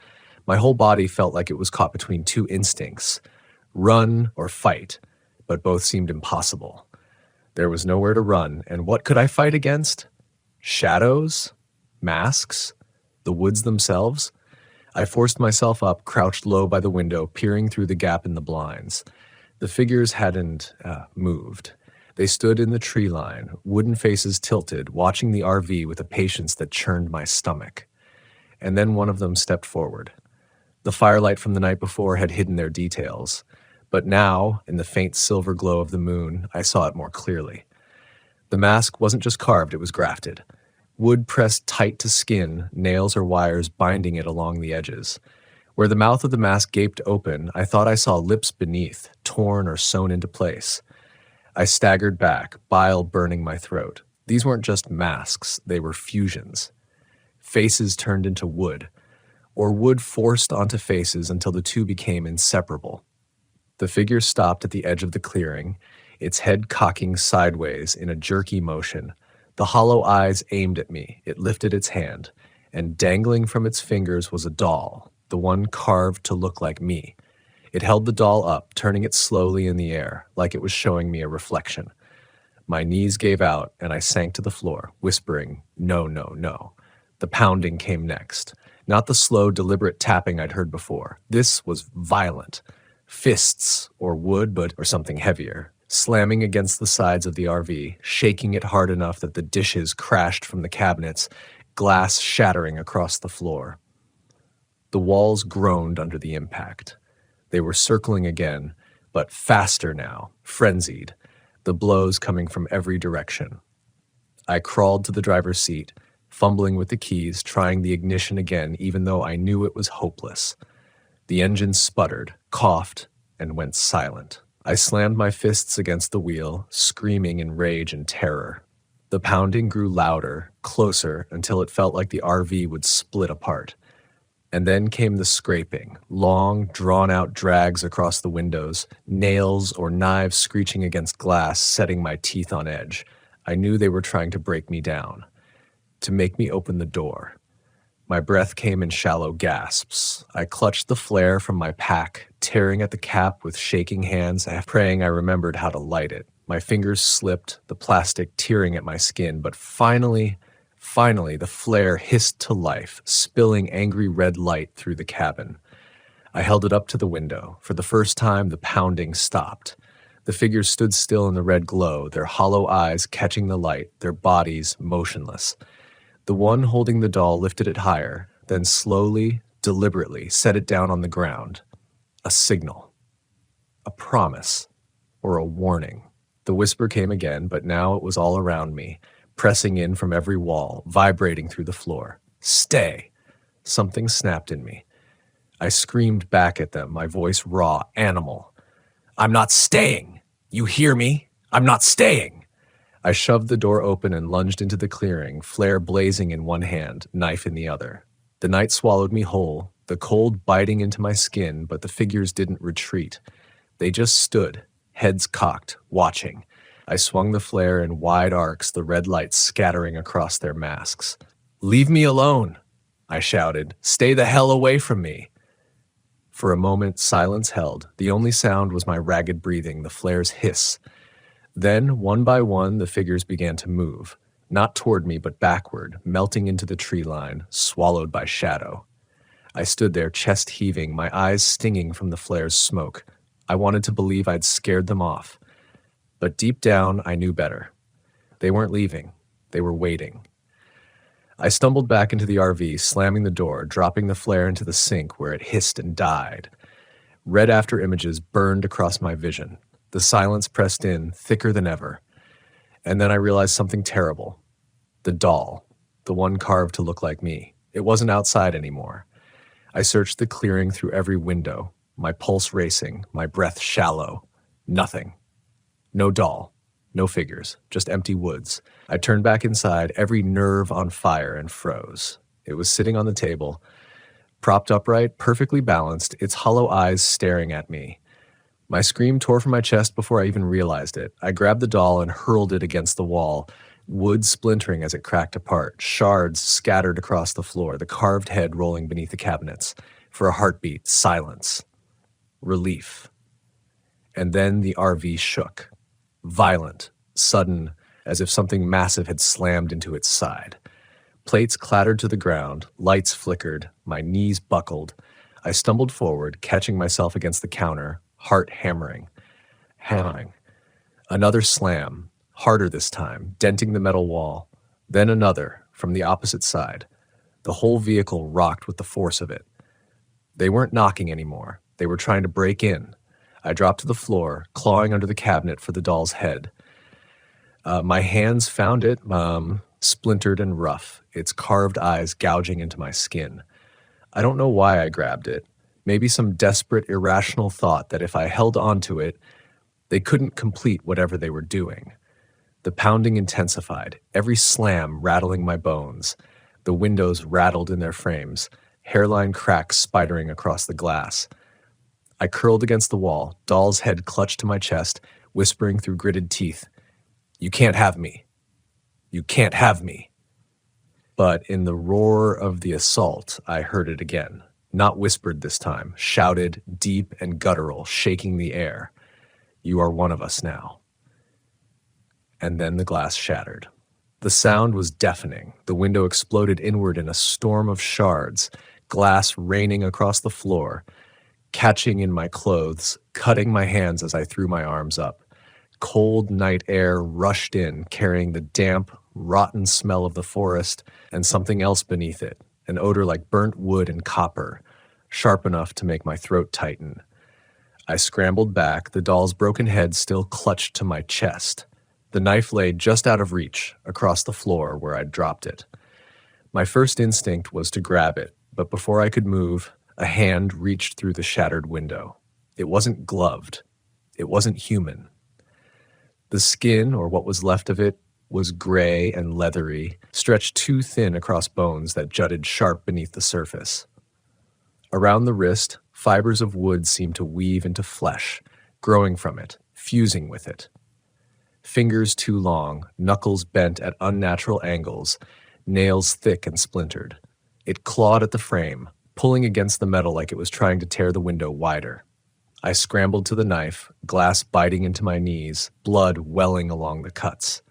My whole body felt like it was caught between two instincts, run or fight, but both seemed impossible. There was nowhere to run, and what could I fight against? Shadows? Masks? The woods themselves? I forced myself up, crouched low by the window, peering through the gap in the blinds. The figures hadn't moved. They stood in the tree line, wooden faces tilted, watching the RV with a patience that churned my stomach. And then one of them stepped forward. The firelight from the night before had hidden their details, but now, in the faint silver glow of the moon, I saw it more clearly. The mask wasn't just carved, it was grafted. Wood pressed tight to skin, nails or wires binding it along the edges. Where the mouth of the mask gaped open, I thought I saw lips beneath, torn or sewn into place. I staggered back, bile burning my throat. These weren't just masks, they were fusions. Faces turned into wood, or wood forced onto faces until the two became inseparable. The figure stopped at the edge of the clearing, its head cocking sideways in a jerky motion. The hollow eyes aimed at me. It lifted its hand, and dangling from its fingers was a doll, the one carved to look like me. It held the doll up, turning it slowly in the air, like it was showing me a reflection. My knees gave out, and I sank to the floor, whispering, "No, no, no." The pounding came next. Not the slow, deliberate tapping I'd heard before. This was violent. Fists, or wood, or something heavier, slamming against the sides of the RV, shaking it hard enough that the dishes crashed from the cabinets, glass shattering across the floor. The walls groaned under the impact. They were circling again, but faster now, frenzied, the blows coming from every direction. I crawled to the driver's seat, fumbling with the keys, trying the ignition again, even though I knew it was hopeless. The engine sputtered, coughed, and went silent. I slammed my fists against the wheel, screaming in rage and terror. The pounding grew louder, closer, until it felt like the RV would split apart. And then came the scraping, long, drawn-out drags across the windows, nails or knives screeching against glass, setting my teeth on edge. I knew they were trying to break me down, to make me open the door. My breath came in shallow gasps. I clutched the flare from my pack, tearing at the cap with shaking hands, praying I remembered how to light it. My fingers slipped, the plastic tearing at my skin, but finally, the flare hissed to life, spilling angry red light through the cabin. I held it up to the window. For the first time, the pounding stopped. The figures stood still in the red glow, their hollow eyes catching the light, their bodies motionless. The one holding the doll lifted it higher, then slowly, deliberately set it down on the ground. A signal. A promise. Or a warning. The whisper came again, but now it was all around me, pressing in from every wall, vibrating through the floor. Stay! Something snapped in me. I screamed back at them, my voice raw, animal. I'm not staying! You hear me? I'm not staying! I shoved the door open and lunged into the clearing, flare blazing in one hand, knife in the other. The night swallowed me whole, the cold biting into my skin, but the figures didn't retreat. They just stood, heads cocked, watching. I swung the flare in wide arcs, the red light scattering across their masks. Leave me alone, I shouted. Stay the hell away from me. For a moment, silence held. The only sound was my ragged breathing, the flare's hiss. Then, one by one, the figures began to move, not toward me, but backward, melting into the tree line, swallowed by shadow. I stood there, chest heaving, my eyes stinging from the flare's smoke. I wanted to believe I'd scared them off. But deep down, I knew better. They weren't leaving. They were waiting. I stumbled back into the RV, slamming the door, dropping the flare into the sink where it hissed and died. Red after images burned across my vision. The silence pressed in, thicker than ever. And then I realized something terrible. The doll, the one carved to look like me. It wasn't outside anymore. I searched the clearing through every window, my pulse racing, my breath shallow. Nothing. No doll. No figures. Just empty woods. I turned back inside, every nerve on fire, and froze. It was sitting on the table, propped upright, perfectly balanced, its hollow eyes staring at me. My scream tore from my chest before I even realized it. I grabbed the doll and hurled it against the wall, wood splintering as it cracked apart, shards scattered across the floor, the carved head rolling beneath the cabinets. For a heartbeat, silence. Relief. And then the RV shook. Violent, sudden, as if something massive had slammed into its side. Plates clattered to the ground, lights flickered, my knees buckled. I stumbled forward, catching myself against the counter, heart hammering. Another slam, harder this time, denting the metal wall. Then another, from the opposite side. The whole vehicle rocked with the force of it. They weren't knocking anymore. They were trying to break in. I dropped to the floor, clawing under the cabinet for the doll's head. My hands found it, splintered and rough, its carved eyes gouging into my skin. I don't know why I grabbed it. Maybe some desperate, irrational thought that if I held onto it, they couldn't complete whatever they were doing. The pounding intensified, every slam rattling my bones. The windows rattled in their frames, hairline cracks spidering across the glass. I curled against the wall, doll's head clutched to my chest, whispering through gritted teeth, "You can't have me. You can't have me." But in the roar of the assault, I heard it again. Not whispered this time, shouted, deep and guttural, shaking the air. "You are one of us now." And then the glass shattered. The sound was deafening. The window exploded inward in a storm of shards, glass raining across the floor, catching in my clothes, cutting my hands as I threw my arms up. Cold night air rushed in, carrying the damp, rotten smell of the forest and something else beneath it, an odor like burnt wood and copper, sharp enough to make my throat tighten. I scrambled back, the doll's broken head still clutched to my chest. The knife lay just out of reach, across the floor where I'd dropped it. My first instinct was to grab it, but before I could move, a hand reached through the shattered window. It wasn't gloved. It wasn't human. The skin, or what was left of it, was gray and leathery, stretched too thin across bones that jutted sharp beneath the surface. Around the wrist, fibers of wood seemed to weave into flesh, growing from it, fusing with it. Fingers too long, knuckles bent at unnatural angles, nails thick and splintered. It clawed at the frame, pulling against the metal like it was trying to tear the window wider. I scrambled to the knife, glass biting into my knees, blood welling along the cuts.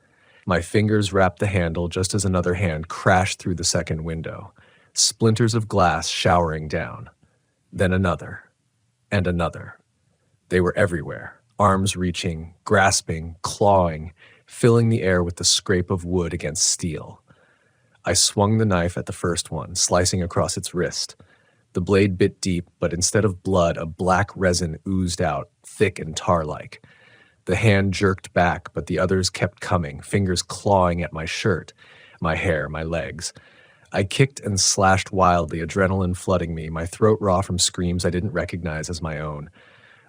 My fingers wrapped the handle just as another hand crashed through the second window, splinters of glass showering down. Then another, and another. They were everywhere, arms reaching, grasping, clawing, filling the air with the scrape of wood against steel. I swung the knife at the first one, slicing across its wrist. The blade bit deep, but instead of blood, a black resin oozed out, thick and tar-like. The hand jerked back, but the others kept coming, fingers clawing at my shirt, my hair, my legs. I kicked and slashed wildly, adrenaline flooding me, my throat raw from screams I didn't recognize as my own.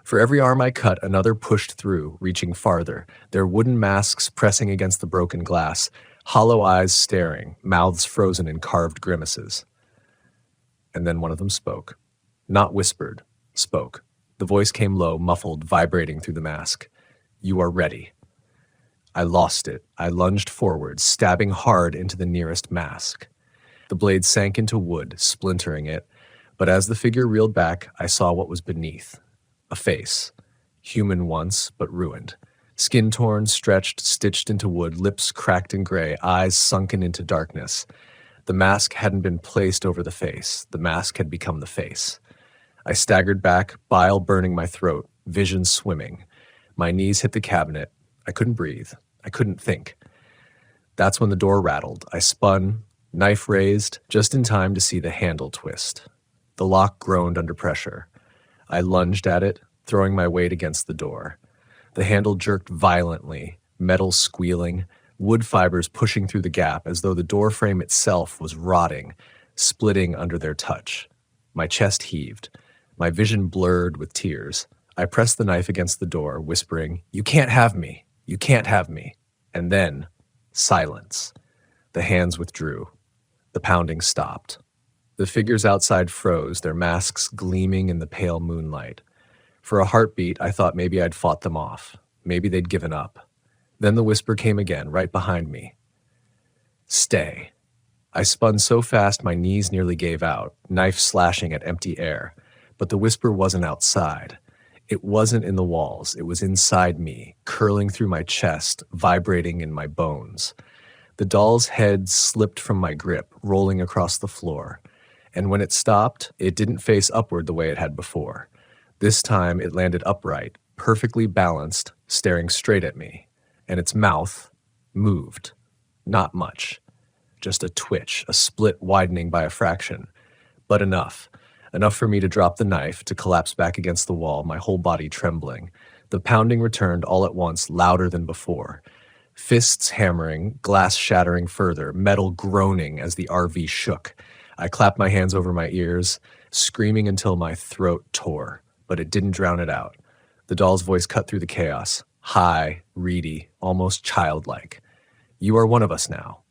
For every arm I cut, another pushed through, reaching farther, their wooden masks pressing against the broken glass, hollow eyes staring, mouths frozen in carved grimaces. And then one of them spoke. Not whispered, spoke. The voice came low, muffled, vibrating through the mask. "You are ready." I lost it. I lunged forward, stabbing hard into the nearest mask. The blade sank into wood, splintering it, but as the figure reeled back, I saw what was beneath. A face. Human once, but ruined. Skin torn, stretched, stitched into wood, lips cracked and gray, eyes sunken into darkness. The mask hadn't been placed over the face. The mask had become the face. I staggered back, bile burning my throat, vision swimming. My knees hit the cabinet. I couldn't breathe. I couldn't think. That's when the door rattled. I spun, knife raised, just in time to see the handle twist. The lock groaned under pressure. I lunged at it, throwing my weight against the door. The handle jerked violently, metal squealing, wood fibers pushing through the gap as though the door frame itself was rotting, splitting under their touch. My chest heaved. My vision blurred with tears. I pressed the knife against the door, whispering, "You can't have me. You can't have me." And then, silence. The hands withdrew. The pounding stopped. The figures outside froze, their masks gleaming in the pale moonlight. For a heartbeat, I thought maybe I'd fought them off. Maybe they'd given up. Then the whisper came again, right behind me. "Stay." I spun so fast my knees nearly gave out, knife slashing at empty air. But the whisper wasn't outside. It wasn't in the walls. It was inside me, curling through my chest, vibrating in my bones. The doll's head slipped from my grip, rolling across the floor. And when it stopped, it didn't face upward the way it had before. This time it landed upright, perfectly balanced, staring straight at me. And its mouth moved. Not much. Just a twitch, a split widening by a fraction. But enough. Enough for me to drop the knife, to collapse back against the wall, my whole body trembling. The pounding returned all at once, louder than before. Fists hammering, glass shattering further, metal groaning as the RV shook. I clapped my hands over my ears, screaming until my throat tore, but it didn't drown it out. The doll's voice cut through the chaos, high, reedy, almost childlike. "You are one of us now."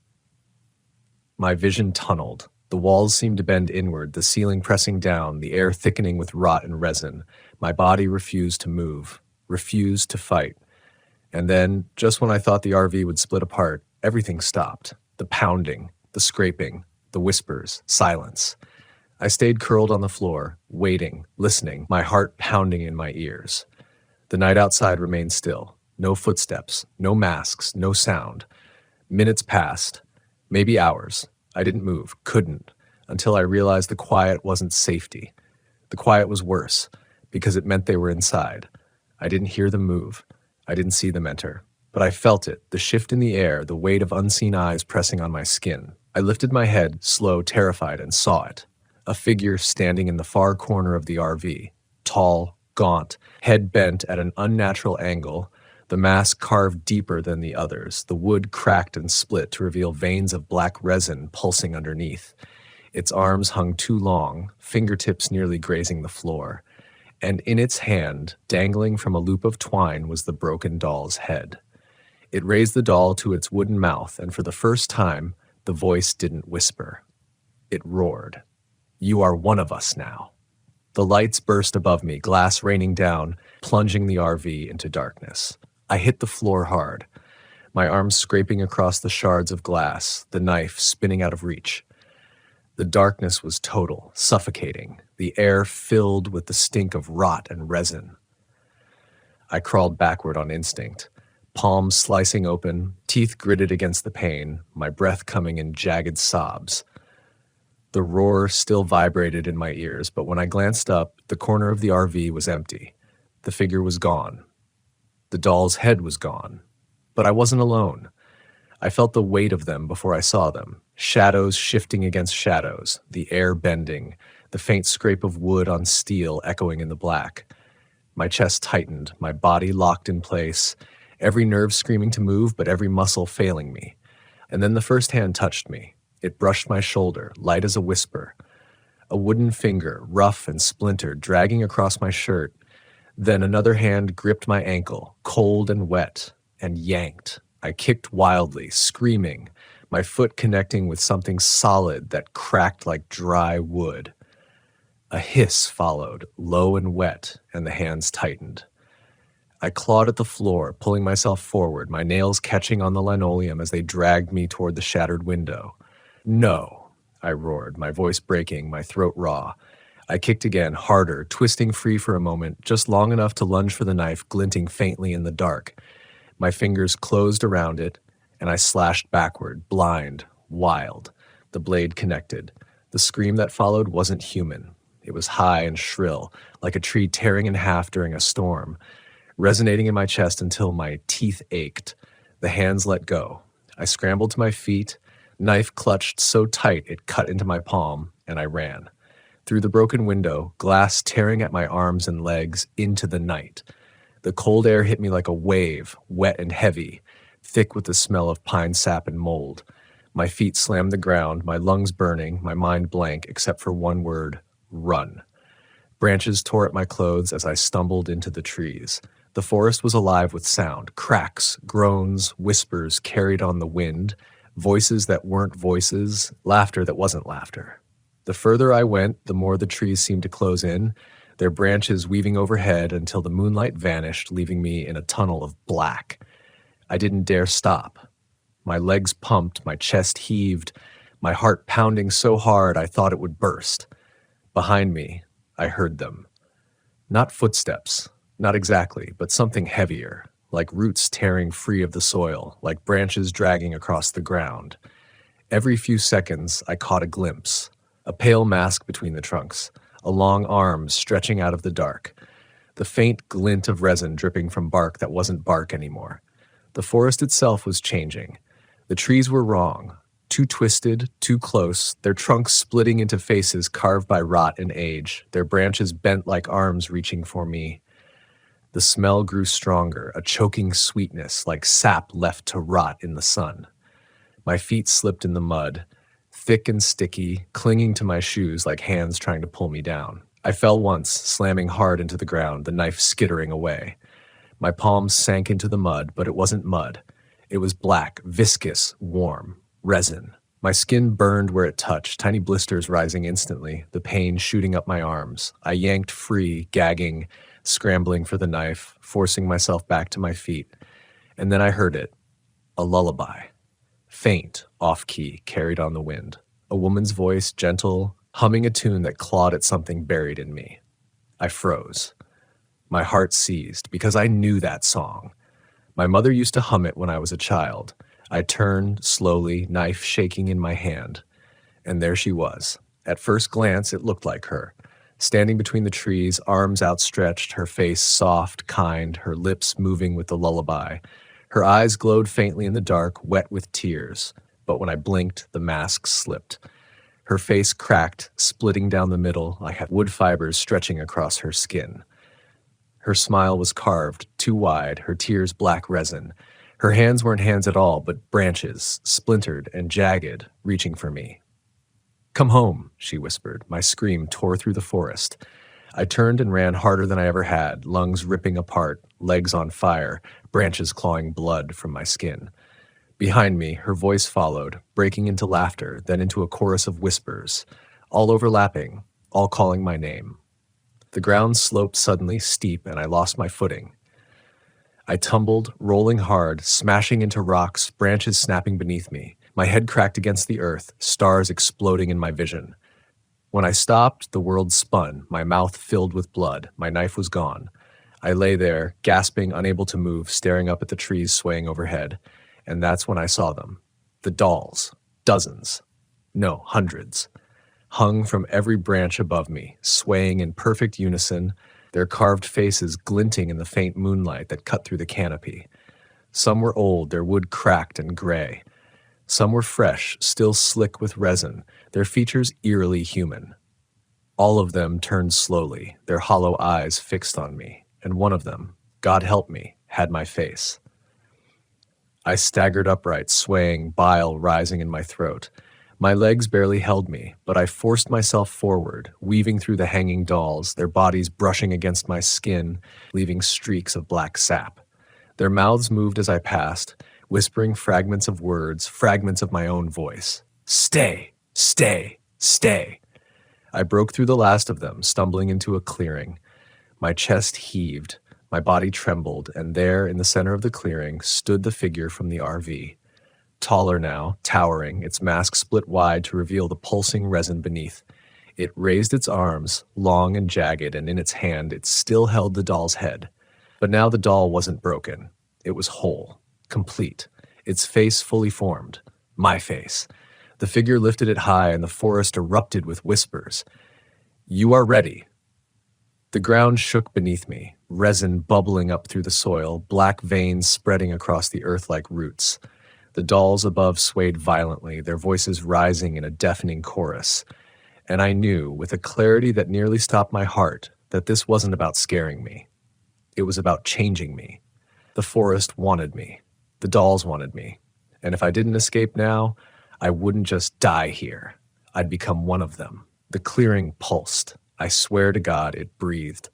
My vision tunneled. The walls seemed to bend inward, the ceiling pressing down, the air thickening with rot and resin. My body refused to move, refused to fight. And then, just when I thought the RV would split apart, everything stopped. The pounding, the scraping, the whispers, silence. I stayed curled on the floor, waiting, listening, my heart pounding in my ears. The night outside remained still. No footsteps, no masks, no sound. Minutes passed, maybe hours. I didn't move, couldn't, until I realized the quiet wasn't safety. The quiet was worse, because it meant they were inside. I didn't hear them move. I didn't see them enter. But I felt it, the shift in the air, the weight of unseen eyes pressing on my skin. I lifted my head, slow, terrified, and saw it. A figure standing in the far corner of the RV. Tall, gaunt, head bent at an unnatural angle, the mask carved deeper than the others, the wood cracked and split to reveal veins of black resin pulsing underneath. Its arms hung too long, fingertips nearly grazing the floor. And in its hand, dangling from a loop of twine, was the broken doll's head. It raised the doll to its wooden mouth, and for the first time, the voice didn't whisper. It roared. "You are one of us now." The lights burst above me, glass raining down, plunging the RV into darkness. I hit the floor hard, my arms scraping across the shards of glass, the knife spinning out of reach. The darkness was total, suffocating, the air filled with the stink of rot and resin. I crawled backward on instinct, palms slicing open, teeth gritted against the pain, my breath coming in jagged sobs. The roar still vibrated in my ears, but when I glanced up, the corner of the RV was empty. The figure was gone. The doll's head was gone. But I wasn't alone. I felt the weight of them before I saw them. Shadows shifting against shadows, the air bending, the faint scrape of wood on steel echoing in the black. My chest tightened, my body locked in place, every nerve screaming to move, but every muscle failing me. And then the first hand touched me. It brushed my shoulder, light as a whisper. A wooden finger, rough and splintered, dragging across my shirt. Then another hand gripped my ankle, cold and wet, and yanked. I kicked wildly, screaming, my foot connecting with something solid that cracked like dry wood. A hiss followed, low and wet, and the hands tightened. I clawed at the floor, pulling myself forward, my nails catching on the linoleum as they dragged me toward the shattered window. "No," I roared, my voice breaking, my throat raw. I kicked again, harder, twisting free for a moment, just long enough to lunge for the knife glinting faintly in the dark. My fingers closed around it, and I slashed backward, blind, wild. The blade connected. The scream that followed wasn't human. It was high and shrill, like a tree tearing in half during a storm, resonating in my chest until my teeth ached. The hands let go. I scrambled to my feet, knife clutched so tight it cut into my palm, and I ran. Through the broken window, glass tearing at my arms and legs, into the night. The cold air hit me like a wave, wet and heavy, thick with the smell of pine sap and mold. My feet slammed the ground, my lungs burning, my mind blank except for one word: run. Branches tore at my clothes as I stumbled into the trees. The forest was alive with sound, cracks, groans, whispers carried on the wind, voices that weren't voices, laughter that wasn't laughter. The further I went, the more the trees seemed to close in, their branches weaving overhead until the moonlight vanished, leaving me in a tunnel of black. I didn't dare stop. My legs pumped, my chest heaved, my heart pounding so hard I thought it would burst. Behind me, I heard them. Not footsteps, not exactly, but something heavier, like roots tearing free of the soil, like branches dragging across the ground. Every few seconds, I caught a glimpse, a pale mask between the trunks, a long arm stretching out of the dark, the faint glint of resin dripping from bark that wasn't bark anymore. The forest itself was changing. The trees were wrong, too twisted, too close, their trunks splitting into faces carved by rot and age, their branches bent like arms reaching for me. The smell grew stronger, a choking sweetness like sap left to rot in the sun. My feet slipped in the mud, thick and sticky, clinging to my shoes like hands trying to pull me down. I fell once, slamming hard into the ground, the knife skittering away. My palms sank into the mud, but it wasn't mud. It was black, viscous, warm, resin. My skin burned where it touched, tiny blisters rising instantly, the pain shooting up my arms. I yanked free, gagging, scrambling for the knife, forcing myself back to my feet. And then I heard it, a lullaby. Faint, off-key, carried on the wind. A woman's voice, gentle, humming a tune that clawed at something buried in me. I froze. My heart seized, because I knew that song. My mother used to hum it when I was a child. I turned, slowly, knife shaking in my hand. And there she was. At first glance, it looked like her. Standing between the trees, arms outstretched, her face soft, kind, her lips moving with the lullaby. Her eyes glowed faintly in the dark, wet with tears. But when I blinked, the mask slipped. Her face cracked, splitting down the middle, like wood fibers stretching across her skin. Her smile was carved, too wide, her tears black resin. Her hands weren't hands at all, but branches, splintered and jagged, reaching for me. "Come home," she whispered. My scream tore through the forest. I turned and ran harder than I ever had, lungs ripping apart, legs on fire, branches clawing blood from my skin. Behind me, her voice followed, breaking into laughter, then into a chorus of whispers, all overlapping, all calling my name. The ground sloped suddenly steep, and I lost my footing. I tumbled, rolling hard, smashing into rocks, branches snapping beneath me. My head cracked against the earth, stars exploding in my vision. When I stopped, the world spun, my mouth filled with blood. My knife was gone. I lay there, gasping, unable to move, staring up at the trees swaying overhead. And that's when I saw them. The dolls. Dozens. No, hundreds. Hung from every branch above me, swaying in perfect unison, their carved faces glinting in the faint moonlight that cut through the canopy. Some were old, their wood cracked and gray. Some were fresh, still slick with resin, their features eerily human. All of them turned slowly, their hollow eyes fixed on me, and one of them, God help me, had my face. I staggered upright, swaying, bile rising in my throat. My legs barely held me, but I forced myself forward, weaving through the hanging dolls, their bodies brushing against my skin, leaving streaks of black sap. Their mouths moved as I passed, whispering fragments of words, fragments of my own voice. Stay, stay, stay. I broke through the last of them, stumbling into a clearing. My chest heaved, my body trembled, and there, in the center of the clearing, stood the figure from the RV. Taller now, towering, its mask split wide to reveal the pulsing resin beneath. It raised its arms, long and jagged, and in its hand it still held the doll's head. But now the doll wasn't broken. It was whole, complete, its face fully formed. My face. The figure lifted it high, and the forest erupted with whispers. You are ready. The ground shook beneath me, resin bubbling up through the soil, black veins spreading across the earth like roots. The dolls above swayed violently, their voices rising in a deafening chorus. And I knew, with a clarity that nearly stopped my heart, that this wasn't about scaring me. It was about changing me. The forest wanted me. The dolls wanted me. And if I didn't escape now, I wouldn't just die here. I'd become one of them. The clearing pulsed. I swear to God, it breathed.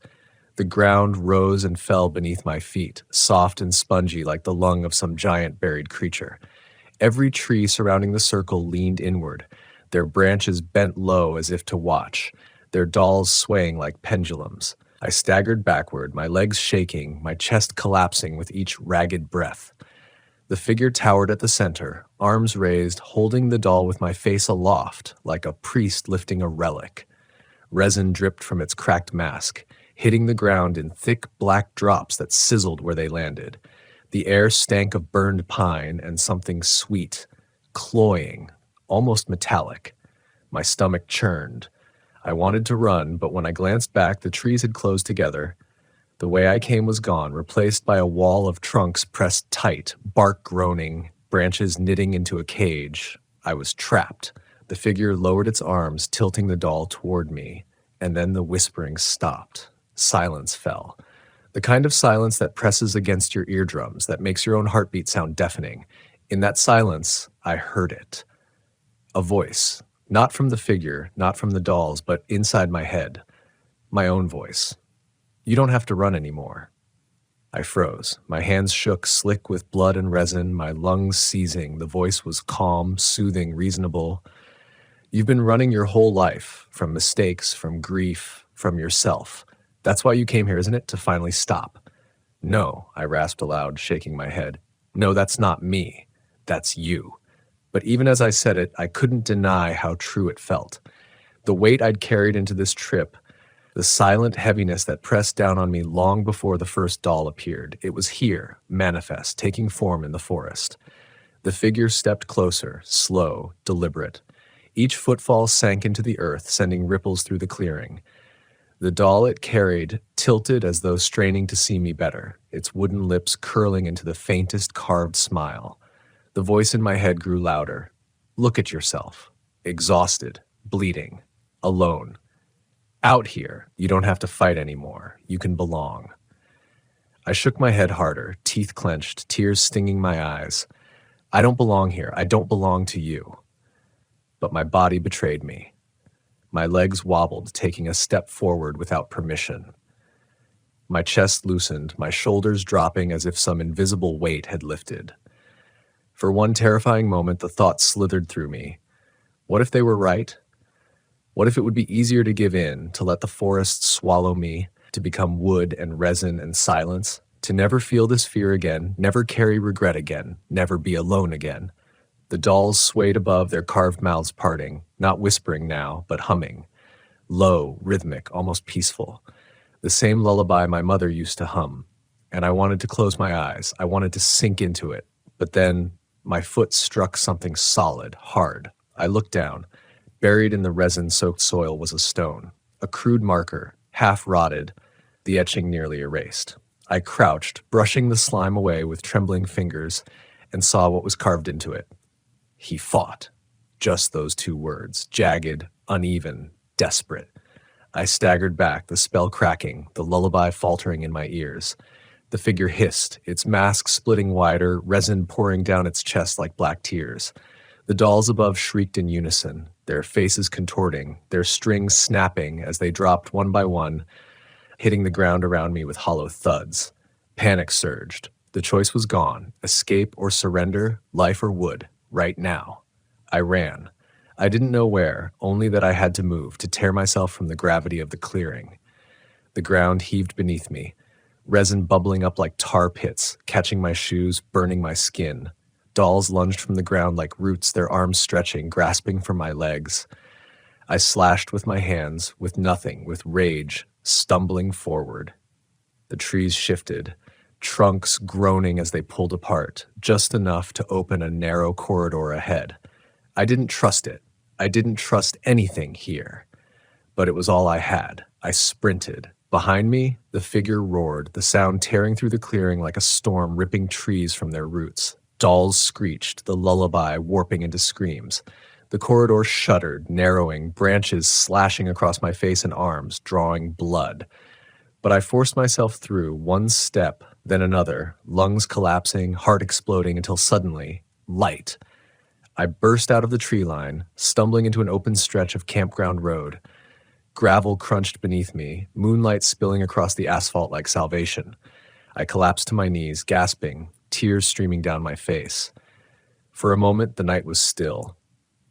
The ground rose and fell beneath my feet, soft and spongy like the lung of some giant buried creature. Every tree surrounding the circle leaned inward, their branches bent low as if to watch, their dolls swaying like pendulums. I staggered backward, my legs shaking, my chest collapsing with each ragged breath. The figure towered at the center, arms raised, holding the doll with my face aloft, like a priest lifting a relic. Resin dripped from its cracked mask, hitting the ground in thick black drops that sizzled where they landed. The air stank of burned pine and something sweet, cloying, almost metallic. My stomach churned. I wanted to run, but when I glanced back, the trees had closed together. The way I came was gone, replaced by a wall of trunks pressed tight, bark groaning, branches knitting into a cage. I was trapped. The figure lowered its arms, tilting the doll toward me, and then the whispering stopped. Silence fell. The kind of silence that presses against your eardrums, that makes your own heartbeat sound deafening. In that silence, I heard it. A voice, not from the figure, not from the dolls, but inside my head. My own voice. You don't have to run anymore. I froze. My hands shook, slick with blood and resin, my lungs seizing. The voice was calm, soothing, reasonable. You've been running your whole life, from mistakes, from grief, from yourself. That's why you came here, isn't it? To finally stop. No, I rasped aloud, shaking my head. No, that's not me. That's you. But even as I said it, I couldn't deny how true it felt. The weight I'd carried into this trip, the silent heaviness that pressed down on me long before the first doll appeared. It was here, manifest, taking form in the forest. The figure stepped closer, slow, deliberate. Each footfall sank into the earth, sending ripples through the clearing. The doll it carried tilted as though straining to see me better, its wooden lips curling into the faintest carved smile. The voice in my head grew louder. Look at yourself. Exhausted, bleeding, alone. Out here, you don't have to fight anymore. You can belong. I shook my head harder, teeth clenched, tears stinging my eyes. I don't belong here. I don't belong to you. But my body betrayed me. My legs wobbled, taking a step forward without permission. My chest loosened, my shoulders dropping as if some invisible weight had lifted. For one terrifying moment, the thought slithered through me. What if they were right? What if it would be easier to give in, to let the forest swallow me, to become wood and resin and silence, to never feel this fear again, never carry regret again, never be alone again? The dolls swayed above, their carved mouths parting, not whispering now, but humming. Low, rhythmic, almost peaceful. The same lullaby my mother used to hum. And I wanted to close my eyes. I wanted to sink into it. But then my foot struck something solid, hard. I looked down. Buried in the resin-soaked soil was a stone, a crude marker, half rotted, the etching nearly erased. I crouched, brushing the slime away with trembling fingers, and saw what was carved into it. He fought. Just those two words, jagged, uneven, desperate. I staggered back, the spell cracking, the lullaby faltering in my ears. The figure hissed, its mask splitting wider, resin pouring down its chest like black tears. The dolls above shrieked in unison, their faces contorting, their strings snapping as they dropped one by one, hitting the ground around me with hollow thuds. Panic surged. The choice was gone, escape or surrender, life or wood, right now. I ran. I didn't know where, only that I had to move, to tear myself from the gravity of the clearing. The ground heaved beneath me, resin bubbling up like tar pits, catching my shoes, burning my skin. Dolls lunged from the ground like roots, their arms stretching, grasping for my legs. I slashed with my hands, with nothing, with rage, stumbling forward. The trees shifted, trunks groaning as they pulled apart, just enough to open a narrow corridor ahead. I didn't trust it. I didn't trust anything here. But it was all I had. I sprinted. Behind me, the figure roared, the sound tearing through the clearing like a storm ripping trees from their roots. Dolls screeched, the lullaby warping into screams. The corridor shuddered, narrowing, branches slashing across my face and arms, drawing blood. But I forced myself through, one step, then another, lungs collapsing, heart exploding until suddenly, light. I burst out of the tree line, stumbling into an open stretch of campground road. Gravel crunched beneath me, moonlight spilling across the asphalt like salvation. I collapsed to my knees, gasping, tears streaming down my face. For a moment, the night was still.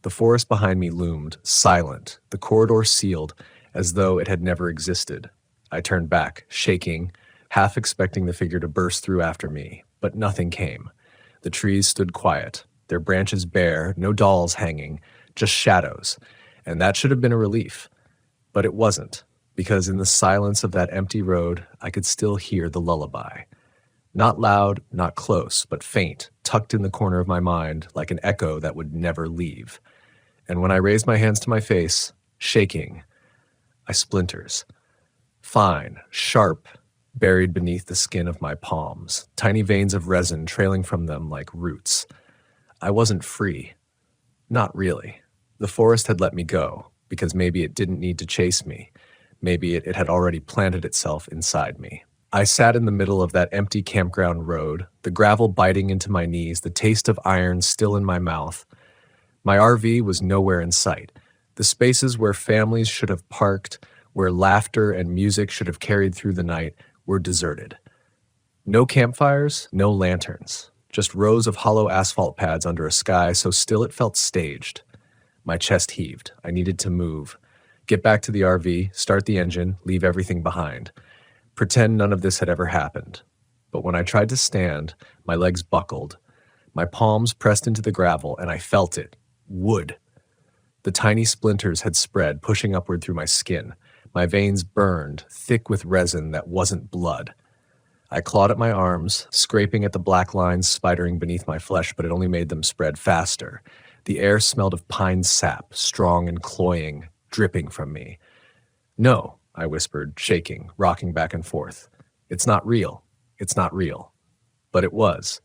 The forest behind me loomed, silent, the corridor sealed, as though it had never existed. I turned back, shaking, half expecting the figure to burst through after me, but nothing came. The trees stood quiet, their branches bare, no dolls hanging, just shadows, and that should have been a relief. But it wasn't, because in the silence of that empty road, I could still hear the lullaby. Not loud, not close, but faint, tucked in the corner of my mind like an echo that would never leave. And when I raised my hands to my face, shaking, splinters. Fine, sharp, buried beneath the skin of my palms, tiny veins of resin trailing from them like roots. I wasn't free. Not really. The forest had let me go, because maybe it didn't need to chase me. Maybe it had already planted itself inside me. I sat in the middle of that empty campground road, the gravel biting into my knees, the taste of iron still in my mouth. My RV was nowhere in sight. The spaces where families should have parked, where laughter and music should have carried through the night, were deserted. No campfires, no lanterns, just rows of hollow asphalt pads under a sky so still it felt staged. My chest heaved. I needed to move. Get back to the RV, start the engine, leave everything behind. Pretend none of this had ever happened. But when I tried to stand, my legs buckled. My palms pressed into the gravel, and I felt it. Wood. The tiny splinters had spread, pushing upward through my skin. My veins burned, thick with resin that wasn't blood. I clawed at my arms, scraping at the black lines spidering beneath my flesh, but it only made them spread faster. The air smelled of pine sap, strong and cloying, dripping from me. No, I whispered, shaking, rocking back and forth. It's not real. It's not real. But it was.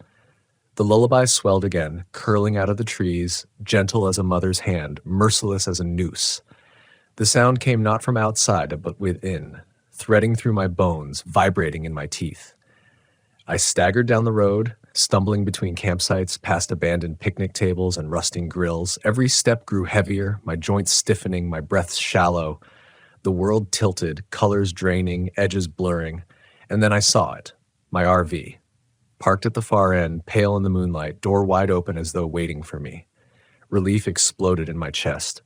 The lullaby swelled again, curling out of the trees, gentle as a mother's hand, merciless as a noose. The sound came not from outside, but within, threading through my bones, vibrating in my teeth. I staggered down the road, Stumbling between campsites, past abandoned picnic tables and rusting grills, every step grew heavier, my joints stiffening, my breath shallow. The world tilted, colors draining, edges blurring. And then I saw it, my RV. Parked at the far end, pale in the moonlight, door wide open as though waiting for me. Relief exploded in my chest.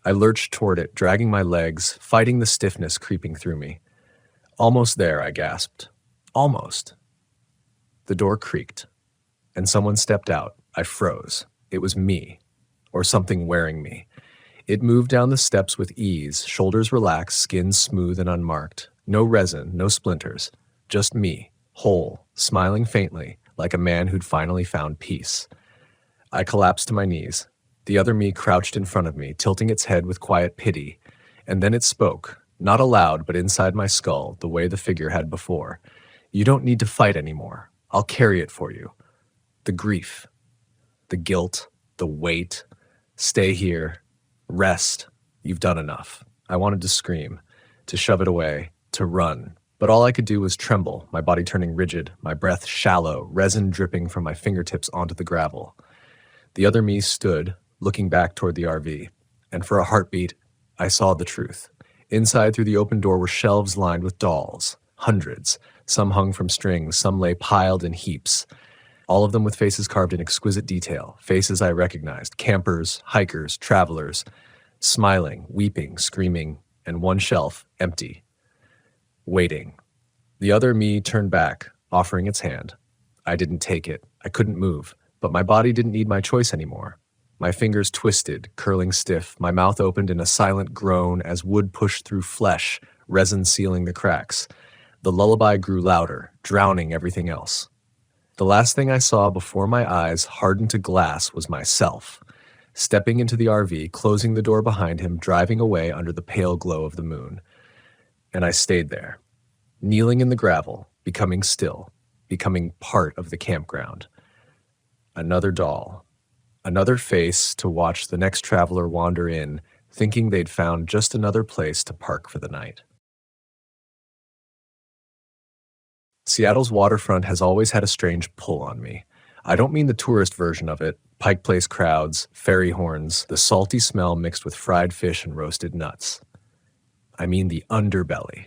I lurched toward it, dragging my legs, fighting the stiffness creeping through me. Almost there, I gasped. Almost. The door creaked, and someone stepped out. I froze. It was me, or something wearing me. It moved down the steps with ease, shoulders relaxed, skin smooth and unmarked. No resin, no splinters. Just me, whole, smiling faintly, like a man who'd finally found peace. I collapsed to my knees. The other me crouched in front of me, tilting its head with quiet pity. And then it spoke, not aloud, but inside my skull, the way the figure had before. You don't need to fight anymore. I'll carry it for you. The grief, the guilt, the weight. Stay here. Rest. You've done enough. I wanted to scream, to shove it away, to run. But all I could do was tremble, my body turning rigid, my breath shallow, resin dripping from my fingertips onto the gravel. The other me stood, looking back toward the RV, and for a heartbeat, I saw the truth. Inside through the open door were shelves lined with dolls, hundreds. Some hung from strings, some lay piled in heaps. All of them with faces carved in exquisite detail, faces I recognized, campers, hikers, travelers, smiling, weeping, screaming, and one shelf empty. Waiting. The other me turned back, offering its hand. I didn't take it. I couldn't move, but my body didn't need my choice anymore. My fingers twisted, curling stiff, my mouth opened in a silent groan as wood pushed through flesh, resin sealing the cracks. The lullaby grew louder, drowning everything else. The last thing I saw before my eyes hardened to glass was myself, stepping into the RV, closing the door behind him, driving away under the pale glow of the moon. And I stayed there, kneeling in the gravel, becoming still, becoming part of the campground. Another doll, another face to watch the next traveler wander in, thinking they'd found just another place to park for the night. Seattle's waterfront has always had a strange pull on me. I don't mean the tourist version of it, Pike Place crowds, ferry horns, the salty smell mixed with fried fish and roasted nuts. I mean the underbelly,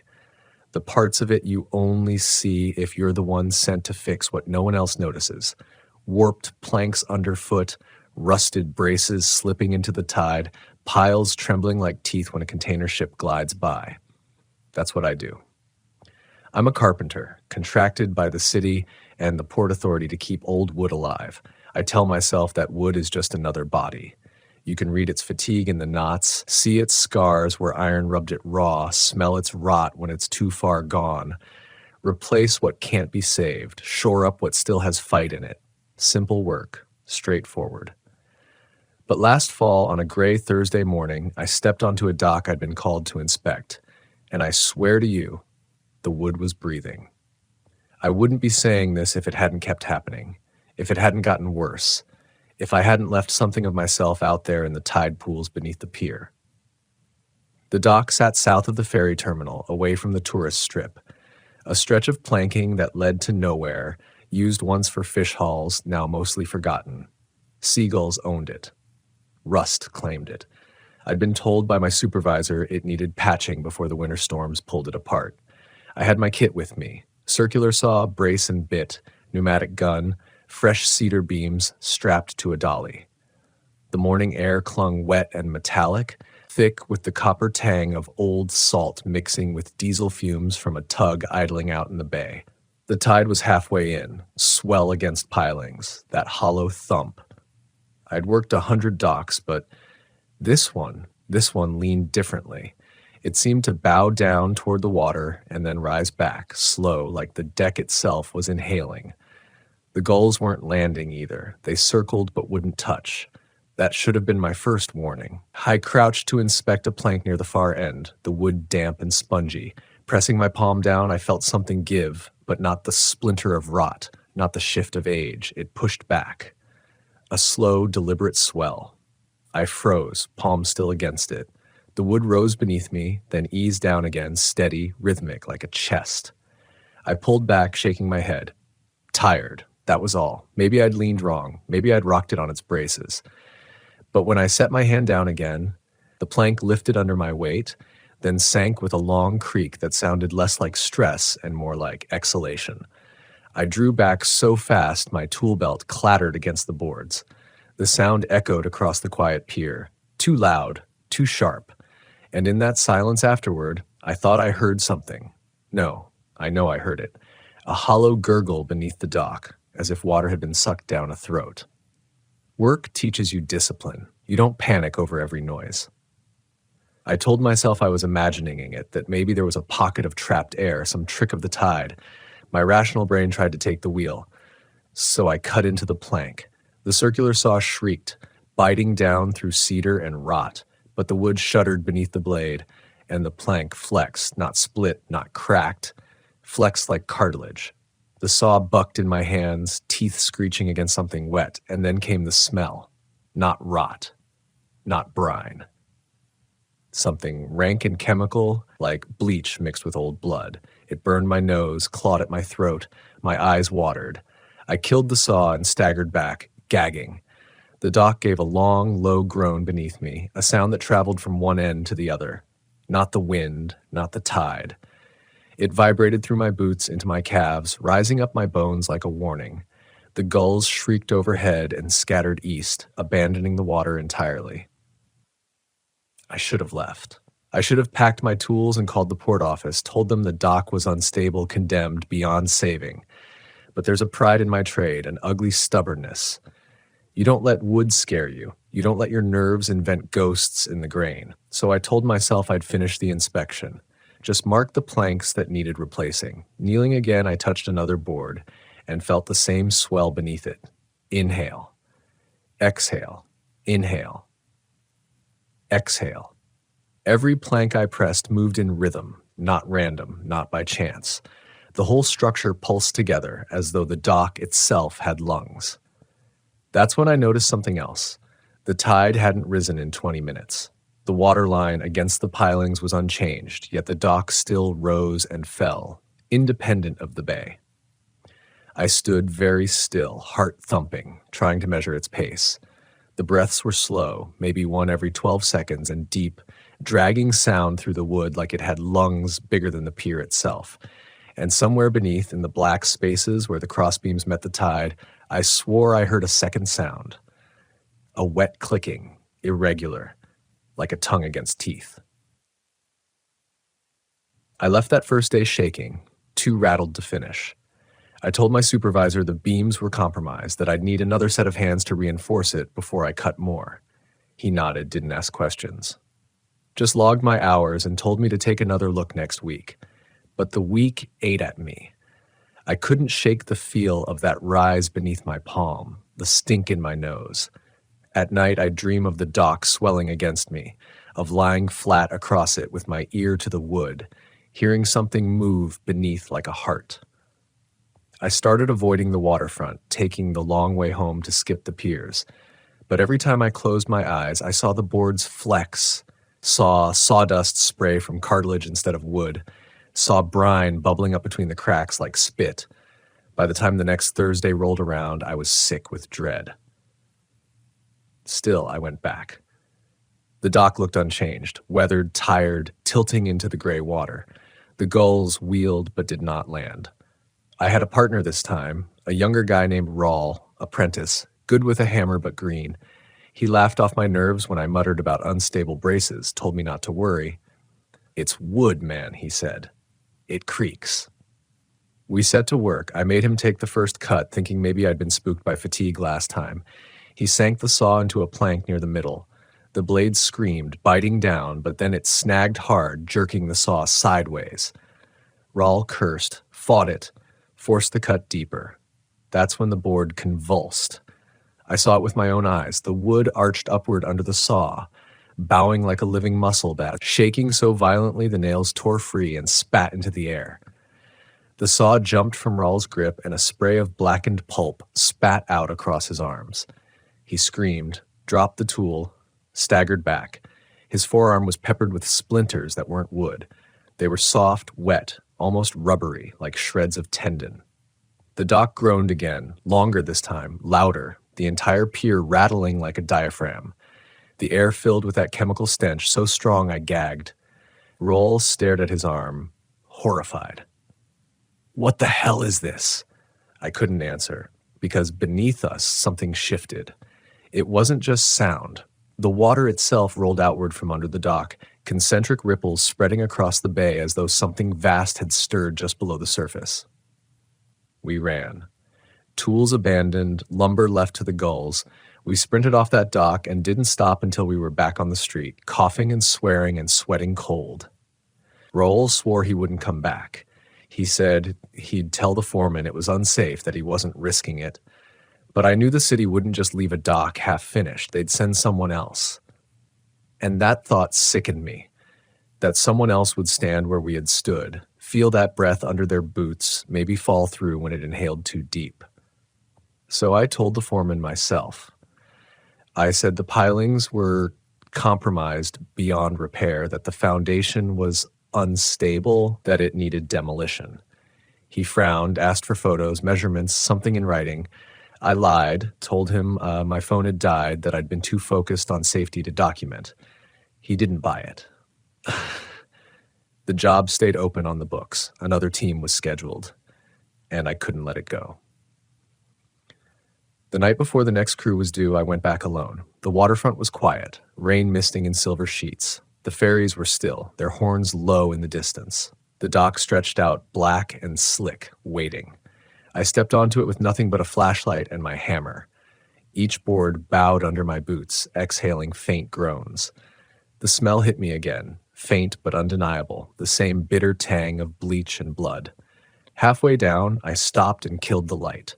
the parts of it you only see if you're the one sent to fix what no one else notices. Warped planks underfoot, rusted braces slipping into the tide, piles trembling like teeth when a container ship glides by. That's what I do. I'm a carpenter, contracted by the city and the Port Authority to keep old wood alive. I tell myself that wood is just another body. You can read its fatigue in the knots, see its scars where iron rubbed it raw, smell its rot when it's too far gone. Replace what can't be saved, shore up what still has fight in it. Simple work, straightforward. But last fall, on a gray Thursday morning, I stepped onto a dock I'd been called to inspect, and I swear to you, the wood was breathing. I wouldn't be saying this if it hadn't kept happening, if it hadn't gotten worse, if I hadn't left something of myself out there in the tide pools beneath the pier. The dock sat south of the ferry terminal, away from the tourist strip, a stretch of planking that led to nowhere, used once for fish hauls, now mostly forgotten. Seagulls owned it. Rust claimed it. I'd been told by my supervisor it needed patching before the winter storms pulled it apart. I had my kit with me, circular saw, brace and bit, pneumatic gun, fresh cedar beams strapped to a dolly. The morning air clung wet and metallic, thick with the copper tang of old salt mixing with diesel fumes from a tug idling out in the bay. The tide was halfway in, swell against pilings, that hollow thump. I'd worked 100 docks, but this one leaned differently. It seemed to bow down toward the water and then rise back, slow, like the deck itself was inhaling. The gulls weren't landing either. They circled but wouldn't touch. That should have been my first warning. I crouched to inspect a plank near the far end, the wood damp and spongy. Pressing my palm down, I felt something give, but not the splinter of rot, not the shift of age. It pushed back. A slow, deliberate swell. I froze, palm still against it. The wood rose beneath me, then eased down again, steady, rhythmic, like a chest. I pulled back, shaking my head. Tired. That was all. Maybe I'd leaned wrong. Maybe I'd rocked it on its braces. But when I set my hand down again, the plank lifted under my weight, then sank with a long creak that sounded less like stress and more like exhalation. I drew back so fast my tool belt clattered against the boards. The sound echoed across the quiet pier, too loud, too sharp. And in that silence afterward, I thought I heard something. No, I know I heard it. A hollow gurgle beneath the dock, as if water had been sucked down a throat. Work teaches you discipline. You don't panic over every noise. I told myself I was imagining it, that maybe there was a pocket of trapped air, some trick of the tide. My rational brain tried to take the wheel. So I cut into the plank. The circular saw shrieked, biting down through cedar and rot, but the wood shuddered beneath the blade, and the plank flexed, not split, not cracked, flexed like cartilage. The saw bucked in my hands, teeth screeching against something wet, and then came the smell. Not rot, not brine. Something rank and chemical, like bleach mixed with old blood. It burned my nose, clawed at my throat. My eyes watered. I killed the saw and staggered back, gagging. The dock gave a long, low groan beneath me, a sound that traveled from one end to the other. Not the wind, not the tide. It vibrated through my boots into my calves, rising up my bones like a warning. The gulls shrieked overhead and scattered east, abandoning the water entirely. I should have left. I should have packed my tools and called the port office, told them the dock was unstable, condemned, beyond saving. But there's a pride in my trade, an ugly stubbornness. You don't let wood scare you. You don't let your nerves invent ghosts in the grain. So I told myself I'd finish the inspection. Just mark the planks that needed replacing. Kneeling again, I touched another board and felt the same swell beneath it. Inhale. Exhale. Inhale. Exhale. Every plank I pressed moved in rhythm, not random, not by chance. The whole structure pulsed together as though the dock itself had lungs. That's when I noticed something else. The tide hadn't risen in 20 minutes. The water line against the pilings was unchanged, yet the dock still rose and fell, independent of the bay. I stood very still, heart thumping, trying to measure its pace. The breaths were slow, maybe one every 12 seconds, and deep, dragging sound through the wood like it had lungs bigger than the pier itself. And somewhere beneath, in the black spaces where the crossbeams met the tide, I swore I heard a second sound. A wet clicking, irregular, like a tongue against teeth. I left that first day shaking, too rattled to finish. I told my supervisor the beams were compromised, that I'd need another set of hands to reinforce it before I cut more. He nodded, didn't ask questions. Just logged my hours and told me to take another look next week. But the week ate at me. I couldn't shake the feel of that rise beneath my palm, the stink in my nose. At night, I'd dream of the dock swelling against me, of lying flat across it with my ear to the wood, hearing something move beneath like a heart. I started avoiding the waterfront, taking the long way home to skip the piers. But every time I closed my eyes, I saw the boards flex, saw sawdust spray from cartilage instead of wood, saw brine bubbling up between the cracks like spit. By the time the next Thursday rolled around, I was sick with dread. Still, I went back. The dock looked unchanged, weathered, tired, tilting into the gray water. The gulls wheeled but did not land. I had a partner this time, a younger guy named Rawl, apprentice, good with a hammer but green. He laughed off my nerves when I muttered about unstable braces, told me not to worry. "It's wood, man," he said. "It creaks." We set to work. I made him take the first cut, thinking maybe I'd been spooked by fatigue last time. He sank the saw into a plank near the middle. The blade screamed, biting down, but then it snagged hard, jerking the saw sideways. Rawl cursed, fought it, forced the cut deeper. That's when the board convulsed. I saw it with my own eyes. The wood arched upward under the saw, bowing like a living muscle bat, shaking so violently the nails tore free and spat into the air. The saw jumped from Rawl's grip, and a spray of blackened pulp spat out across his arms. He screamed, dropped the tool, staggered back. His forearm was peppered with splinters that weren't wood. They were soft, wet, almost rubbery, like shreds of tendon. The dock groaned again, longer this time, louder, the entire pier rattling like a diaphragm. The air filled with that chemical stench so strong I gagged. Roll stared at his arm, horrified. "What the hell is this?" I couldn't answer, because beneath us something shifted. It wasn't just sound. The water itself rolled outward from under the dock, concentric ripples spreading across the bay as though something vast had stirred just below the surface. We ran. Tools abandoned, lumber left to the gulls. We sprinted off that dock and didn't stop until we were back on the street, coughing and swearing and sweating cold. Roll swore he wouldn't come back. He said he'd tell the foreman it was unsafe, that he wasn't risking it. But I knew the city wouldn't just leave a dock half-finished. They'd send someone else. And that thought sickened me, that someone else would stand where we had stood, feel that breath under their boots, maybe fall through when it inhaled too deep. So I told the foreman myself. I said the pilings were compromised beyond repair, that the foundation was unstable, that it needed demolition. He frowned, asked for photos, measurements, something in writing. I lied, told him my phone had died, that I'd been too focused on safety to document. He didn't buy it. The job stayed open on the books. Another team was scheduled, and I couldn't let it go. The night before the next crew was due, I went back alone. The waterfront was quiet, rain misting in silver sheets. The ferries were still, their horns low in the distance. The dock stretched out, black and slick, waiting. I stepped onto it with nothing but a flashlight and my hammer. Each board bowed under my boots, exhaling faint groans. The smell hit me again, faint but undeniable, the same bitter tang of bleach and blood. Halfway down, I stopped and killed the light.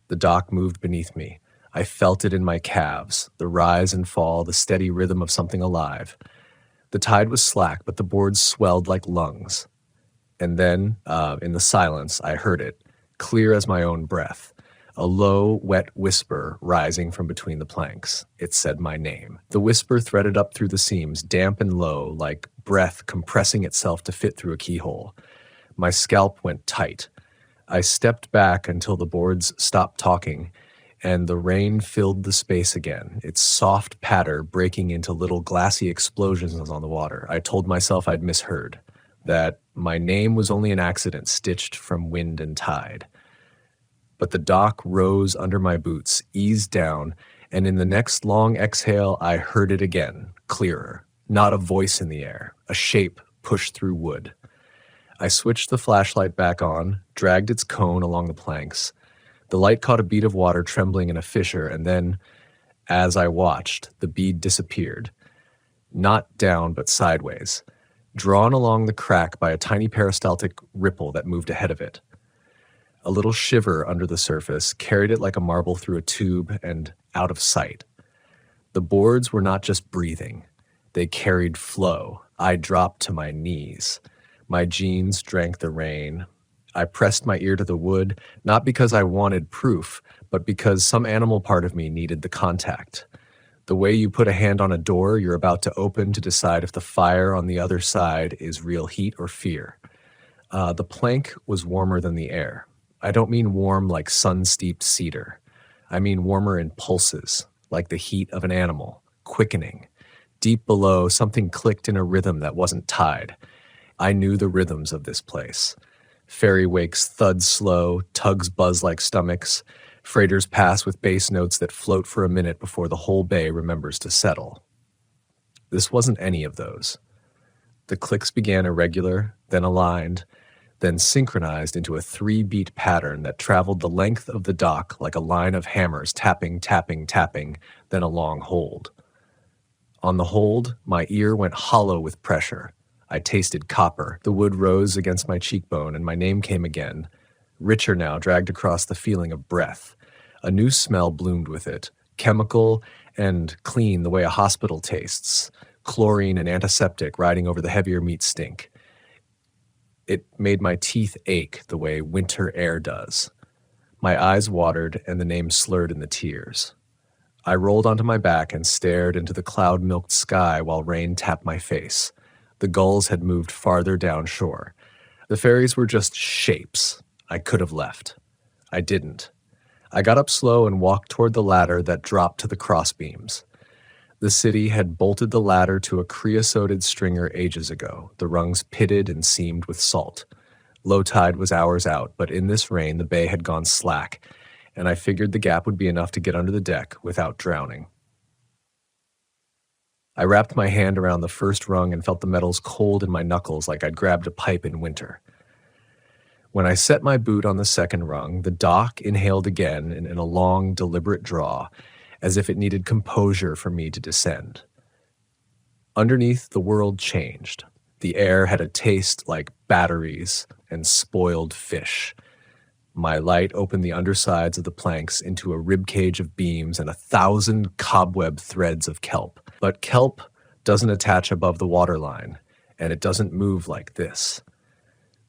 The dock moved beneath me. I felt it in my calves, the rise and fall, the steady rhythm of something alive. The tide was slack, but the boards swelled like lungs. And then, in the silence, I heard it, clear as my own breath. A low, wet whisper rising from between the planks. It said my name. The whisper threaded up through the seams, damp and low, like breath compressing itself to fit through a keyhole. My scalp went tight. I stepped back until the boards stopped talking, and the rain filled the space again, its soft patter breaking into little glassy explosions on the water. I told myself I'd misheard, that my name was only an accident stitched from wind and tide. But the dock rose under my boots, eased down, and in the next long exhale, I heard it again, clearer. Not a voice in the air, a shape pushed through wood. I switched the flashlight back on, dragged its cone along the planks. The light caught a bead of water trembling in a fissure, and then, as I watched, the bead disappeared. Not down, but sideways, drawn along the crack by a tiny peristaltic ripple that moved ahead of it. A little shiver under the surface carried it like a marble through a tube and out of sight. The boards were not just breathing. They carried flow. I dropped to my knees. My jeans drank the rain. I pressed my ear to the wood, not because I wanted proof, but because some animal part of me needed the contact. The way you put a hand on a door you're about to open to decide if the fire on the other side is real heat or fear. The plank was warmer than the air. I don't mean warm like sun-steeped cedar. I mean warmer in pulses, like the heat of an animal, quickening. Deep below, something clicked in a rhythm that wasn't tied. I knew the rhythms of this place. Ferry wakes thud slow, tugs buzz like stomachs, freighters pass with bass notes that float for a minute before the whole bay remembers to settle. This wasn't any of those. The clicks began irregular, then aligned, then synchronized into a 3-beat pattern that traveled the length of the dock like a line of hammers tapping, tapping, tapping, then a long hold. On the hold, my ear went hollow with pressure. I tasted copper. The wood rose against my cheekbone, and my name came again, richer now, dragged across the feeling of breath. A new smell bloomed with it, chemical and clean the way a hospital tastes, chlorine and antiseptic riding over the heavier meat stink. It made my teeth ache the way winter air does. My eyes watered, and the name slurred in the tears. I rolled onto my back and stared into the cloud-milked sky while rain tapped my face. The gulls had moved farther down shore. The ferries were just shapes. I could have left. I didn't. I got up slow and walked toward the ladder that dropped to the crossbeams. The city had bolted the ladder to a creosoted stringer ages ago, the rungs pitted and seamed with salt. Low tide was hours out, but in this rain the bay had gone slack, and I figured the gap would be enough to get under the deck without drowning. I wrapped my hand around the first rung and felt the metals cold in my knuckles like I'd grabbed a pipe in winter. When I set my boot on the second rung, the dock inhaled again in a long, deliberate draw, as if it needed composure for me to descend. Underneath, the world changed. The air had a taste like batteries and spoiled fish. My light opened the undersides of the planks into a ribcage of beams and 1,000 cobweb threads of kelp. But kelp doesn't attach above the waterline, and it doesn't move like this.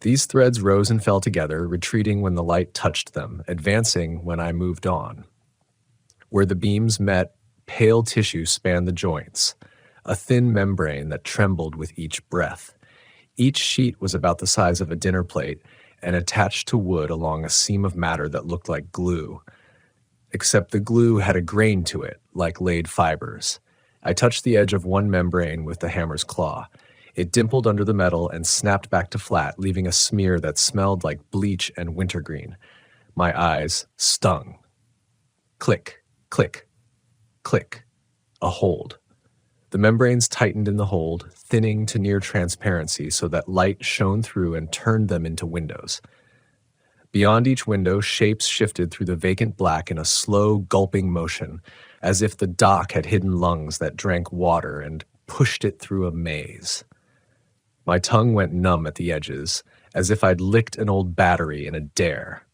These threads rose and fell together, retreating when the light touched them, advancing when I moved on. Where the beams met, pale tissue spanned the joints, a thin membrane that trembled with each breath. Each sheet was about the size of a dinner plate and attached to wood along a seam of matter that looked like glue. Except the glue had a grain to it, like laid fibers. I touched the edge of one membrane with the hammer's claw. It dimpled under the metal and snapped back to flat, leaving a smear that smelled like bleach and wintergreen. My eyes stung. Click, click, click. A hold. The membranes tightened in the hold, thinning to near transparency so that light shone through and turned them into windows. Beyond each window, shapes shifted through the vacant black in a slow, gulping motion, as if the dock had hidden lungs that drank water and pushed it through a maze. My tongue went numb at the edges, as if I'd licked an old battery in a dare.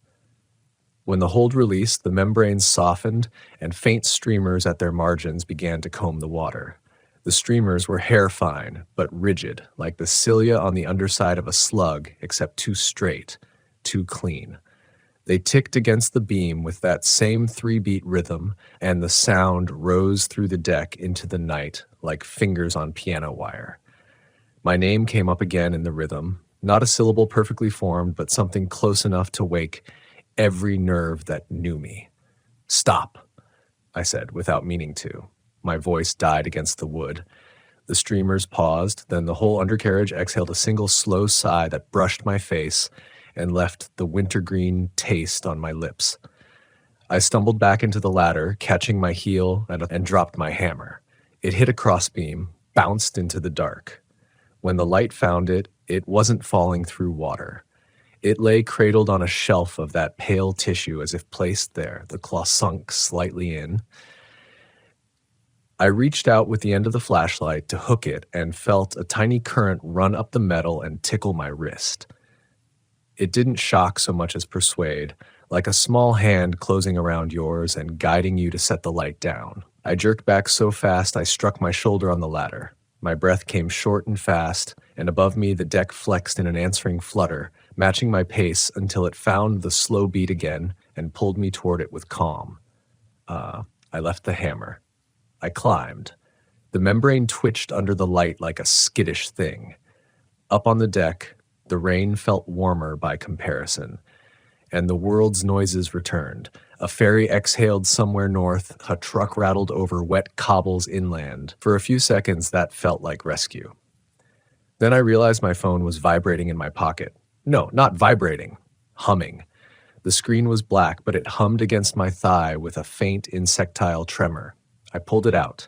When the hold released, the membranes softened, and faint streamers at their margins began to comb the water. The streamers were hair-fine, but rigid, like the cilia on the underside of a slug, except too straight, too clean. They ticked against the beam with that same 3-beat rhythm, and the sound rose through the deck into the night like fingers on piano wire. My name came up again in the rhythm, not a syllable perfectly formed, but something close enough to wake every nerve that knew me. "Stop," I said without meaning to. My voice died against the wood. The streamers paused, then the whole undercarriage exhaled a single slow sigh that brushed my face and left the wintergreen taste on my lips. I stumbled back into the ladder, catching my heel and dropped my hammer. It hit a crossbeam, bounced into the dark. When the light found it, it wasn't falling through water. It lay cradled on a shelf of that pale tissue as if placed there, the claw sunk slightly in. I reached out with the end of the flashlight to hook it and felt a tiny current run up the metal and tickle my wrist. It didn't shock so much as persuade, like a small hand closing around yours and guiding you to set the light down. I jerked back so fast I struck my shoulder on the ladder. My breath came short and fast, and above me the deck flexed in an answering flutter, matching my pace until it found the slow beat again and pulled me toward it with calm. I left the hammer. I climbed. The membrane twitched under the light like a skittish thing. Up on the deck, the rain felt warmer by comparison, and the world's noises returned. A ferry exhaled somewhere north, a truck rattled over wet cobbles inland. For a few seconds, that felt like rescue. Then I realized my phone was vibrating in my pocket. No, not vibrating, humming. The screen was black, but it hummed against my thigh with a faint insectile tremor. I pulled it out.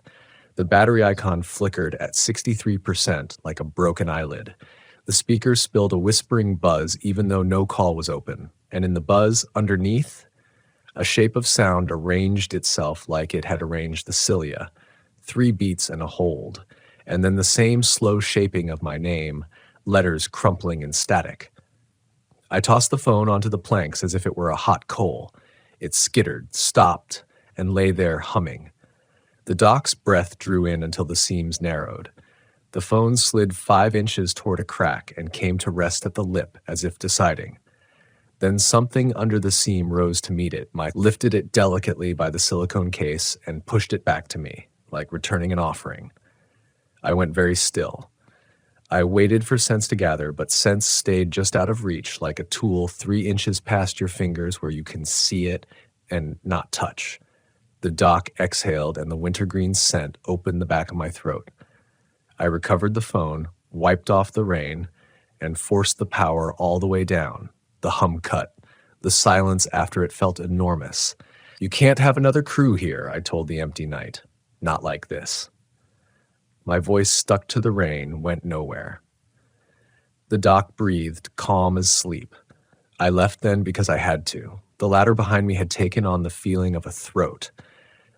The battery icon flickered at 63%, like a broken eyelid. The speaker spilled a whispering buzz even though no call was open. And in the buzz, underneath, a shape of sound arranged itself like it had arranged the cilia. 3 beats and a hold. And then the same slow shaping of my name, letters crumpling in static. I tossed the phone onto the planks as if it were a hot coal. It skittered, stopped, and lay there humming. The dock's breath drew in until the seams narrowed. The phone slid 5 inches toward a crack and came to rest at the lip as if deciding. Then something under the seam rose to meet it. Mike lifted it delicately by the silicone case and pushed it back to me, like returning an offering. I went very still. I waited for sense to gather, but sense stayed just out of reach, like a tool 3 inches past your fingers where you can see it and not touch. The dock exhaled, and the wintergreen scent opened the back of my throat. I recovered the phone, wiped off the rain, and forced the power all the way down. The hum cut. The silence after it felt enormous. "You can't have another crew here," I told the empty night. "Not like this." My voice stuck to the rain, went nowhere. The dock breathed, calm as sleep. I left then because I had to. The ladder behind me had taken on the feeling of a throat,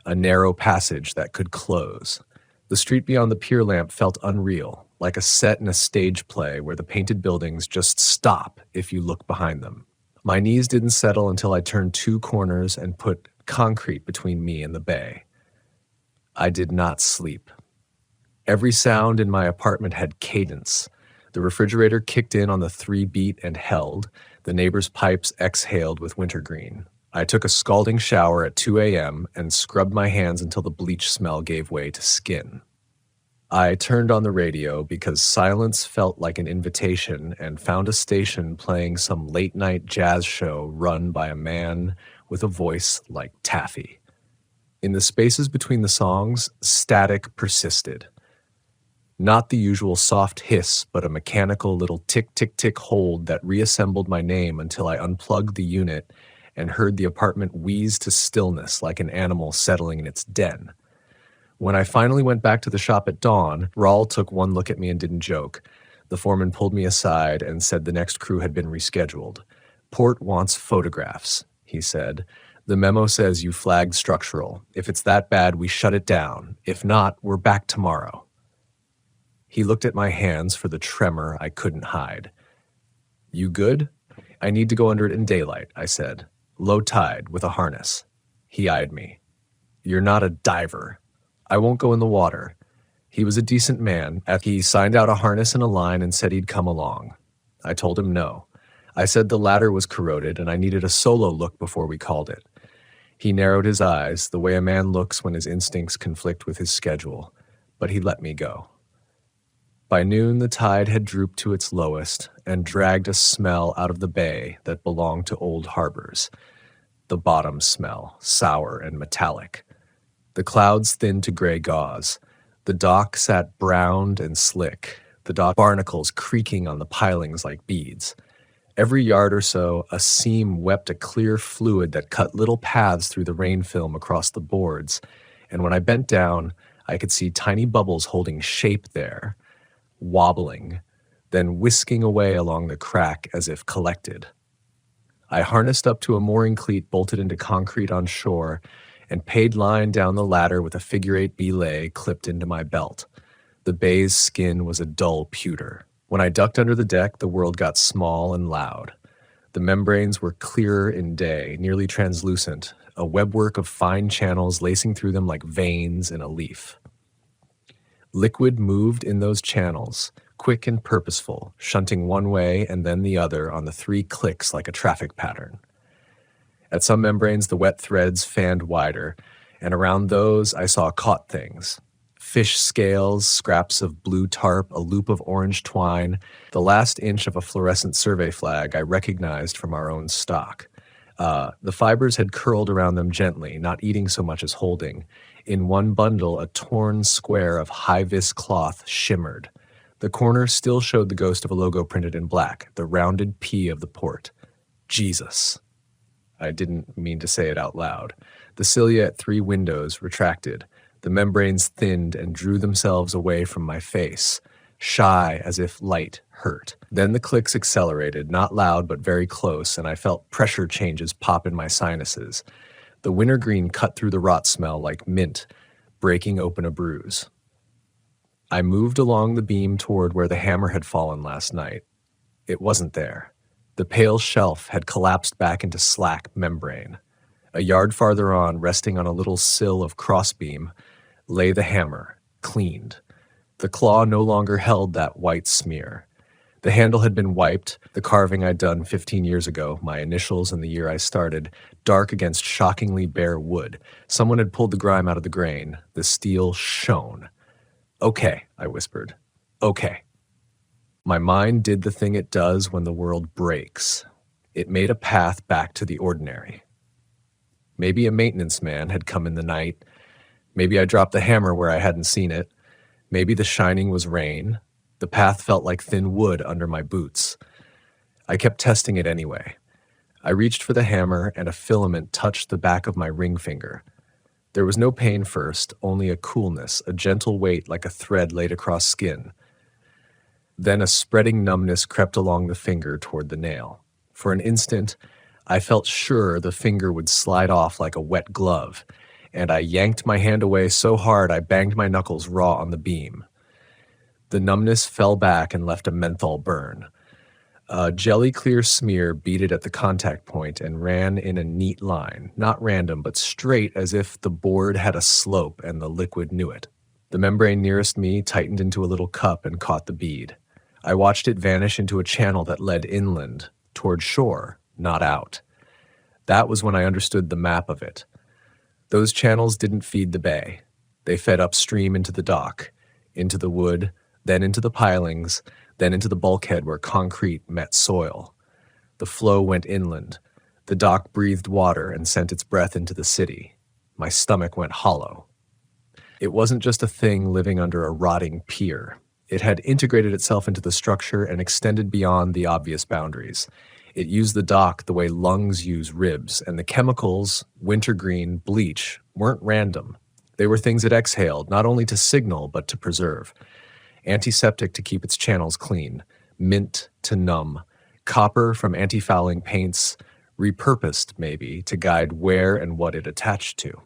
a narrow passage that could close. The street beyond the pier lamp felt unreal, like a set in a stage play where the painted buildings just stop if you look behind them. My knees didn't settle until I turned 2 corners and put concrete between me and the bay. I did not sleep. Every sound in my apartment had cadence. The refrigerator kicked in on the 3-beat and held. The neighbor's pipes exhaled with wintergreen. I took a scalding shower at 2 a.m. and scrubbed my hands until the bleach smell gave way to skin. I turned on the radio because silence felt like an invitation and found a station playing some late-night jazz show run by a man with a voice like taffy. In the spaces between the songs, static persisted. Not the usual soft hiss, but a mechanical little tick-tick-tick hold that reassembled my name until I unplugged the unit and heard the apartment wheeze to stillness like an animal settling in its den. When I finally went back to the shop at dawn, Raul took one look at me and didn't joke. The foreman pulled me aside and said the next crew had been rescheduled. "Port wants photographs," he said. "The memo says you flagged structural. If it's that bad, we shut it down. If not, we're back tomorrow." He looked at my hands for the tremor I couldn't hide. "You good?" "I need to go under it in daylight," I said. "Low tide, with a harness." He eyed me. "You're not a diver." "I won't go in the water." He was a decent man. He signed out a harness and a line and said he'd come along. I told him no. I said the ladder was corroded and I needed a solo look before we called it. He narrowed his eyes, the way a man looks when his instincts conflict with his schedule, but he let me go. By noon, the tide had drooped to its lowest and dragged a smell out of the bay that belonged to old harbors. The bottom smell, sour and metallic. The clouds thinned to gray gauze. The dock sat browned and slick, the dock barnacles creaking on the pilings like beads. Every yard or so, a seam wept a clear fluid that cut little paths through the rain film across the boards, and when I bent down, I could see tiny bubbles holding shape there, wobbling, then whisking away along the crack as if collected. I harnessed up to a mooring cleat bolted into concrete on shore and paid line down the ladder with a figure-8 belay clipped into my belt. The bay's skin was a dull pewter. When I ducked under the deck, the world got small and loud. The membranes were clearer in day, nearly translucent, a webwork of fine channels lacing through them like veins in a leaf. Liquid moved in those channels, quick and purposeful, shunting one way and then the other on the 3 clicks like a traffic pattern. At some membranes, the wet threads fanned wider, and around those I saw caught things. Fish scales, scraps of blue tarp, a loop of orange twine, the last inch of a fluorescent survey flag I recognized from our own stock. The fibers had curled around them gently, not eating so much as holding. In one bundle, a torn square of high-vis cloth shimmered. The corner still showed the ghost of a logo printed in black, the rounded P of the port. Jesus. I didn't mean to say it out loud. The cilia at 3 windows retracted. The membranes thinned and drew themselves away from my face, shy as if light hurt. Then the clicks accelerated, not loud but very close, and I felt pressure changes pop in my sinuses. The wintergreen cut through the rot smell like mint, breaking open a bruise. I moved along the beam toward where the hammer had fallen last night. It wasn't there. The pale shelf had collapsed back into slack membrane. A yard farther on, resting on a little sill of crossbeam, lay the hammer, cleaned. The claw no longer held that white smear. The handle had been wiped, the carving I'd done 15 years ago, my initials and the year I started, dark against shockingly bare wood. Someone had pulled the grime out of the grain. The steel shone. "Okay," I whispered. "Okay." My mind did the thing it does when the world breaks. It made a path back to the ordinary. Maybe a maintenance man had come in the night. Maybe I dropped the hammer where I hadn't seen it. Maybe the shining was rain. The path felt like thin wood under my boots. I kept testing it anyway. I reached for the hammer and a filament touched the back of my ring finger. There was no pain first, only a coolness, a gentle weight like a thread laid across skin. Then a spreading numbness crept along the finger toward the nail. For an instant, I felt sure the finger would slide off like a wet glove, and I yanked my hand away so hard I banged my knuckles raw on the beam. The numbness fell back and left a menthol burn. A jelly-clear smear beaded at the contact point and ran in a neat line, not random, but straight as if the board had a slope and the liquid knew it. The membrane nearest me tightened into a little cup and caught the bead. I watched it vanish into a channel that led inland, toward shore, not out. That was when I understood the map of it. Those channels didn't feed the bay. They fed upstream into the dock, into the wood, then into the pilings, then into the bulkhead where concrete met soil. The flow went inland. The dock breathed water and sent its breath into the city. My stomach went hollow. It wasn't just a thing living under a rotting pier. It had integrated itself into the structure and extended beyond the obvious boundaries. It used the dock the way lungs use ribs, and the chemicals, wintergreen, bleach, weren't random. They were things it exhaled, not only to signal, but to preserve. Antiseptic to keep its channels clean, mint to numb, copper from anti-fouling paints, repurposed, maybe, to guide where and what it attached to.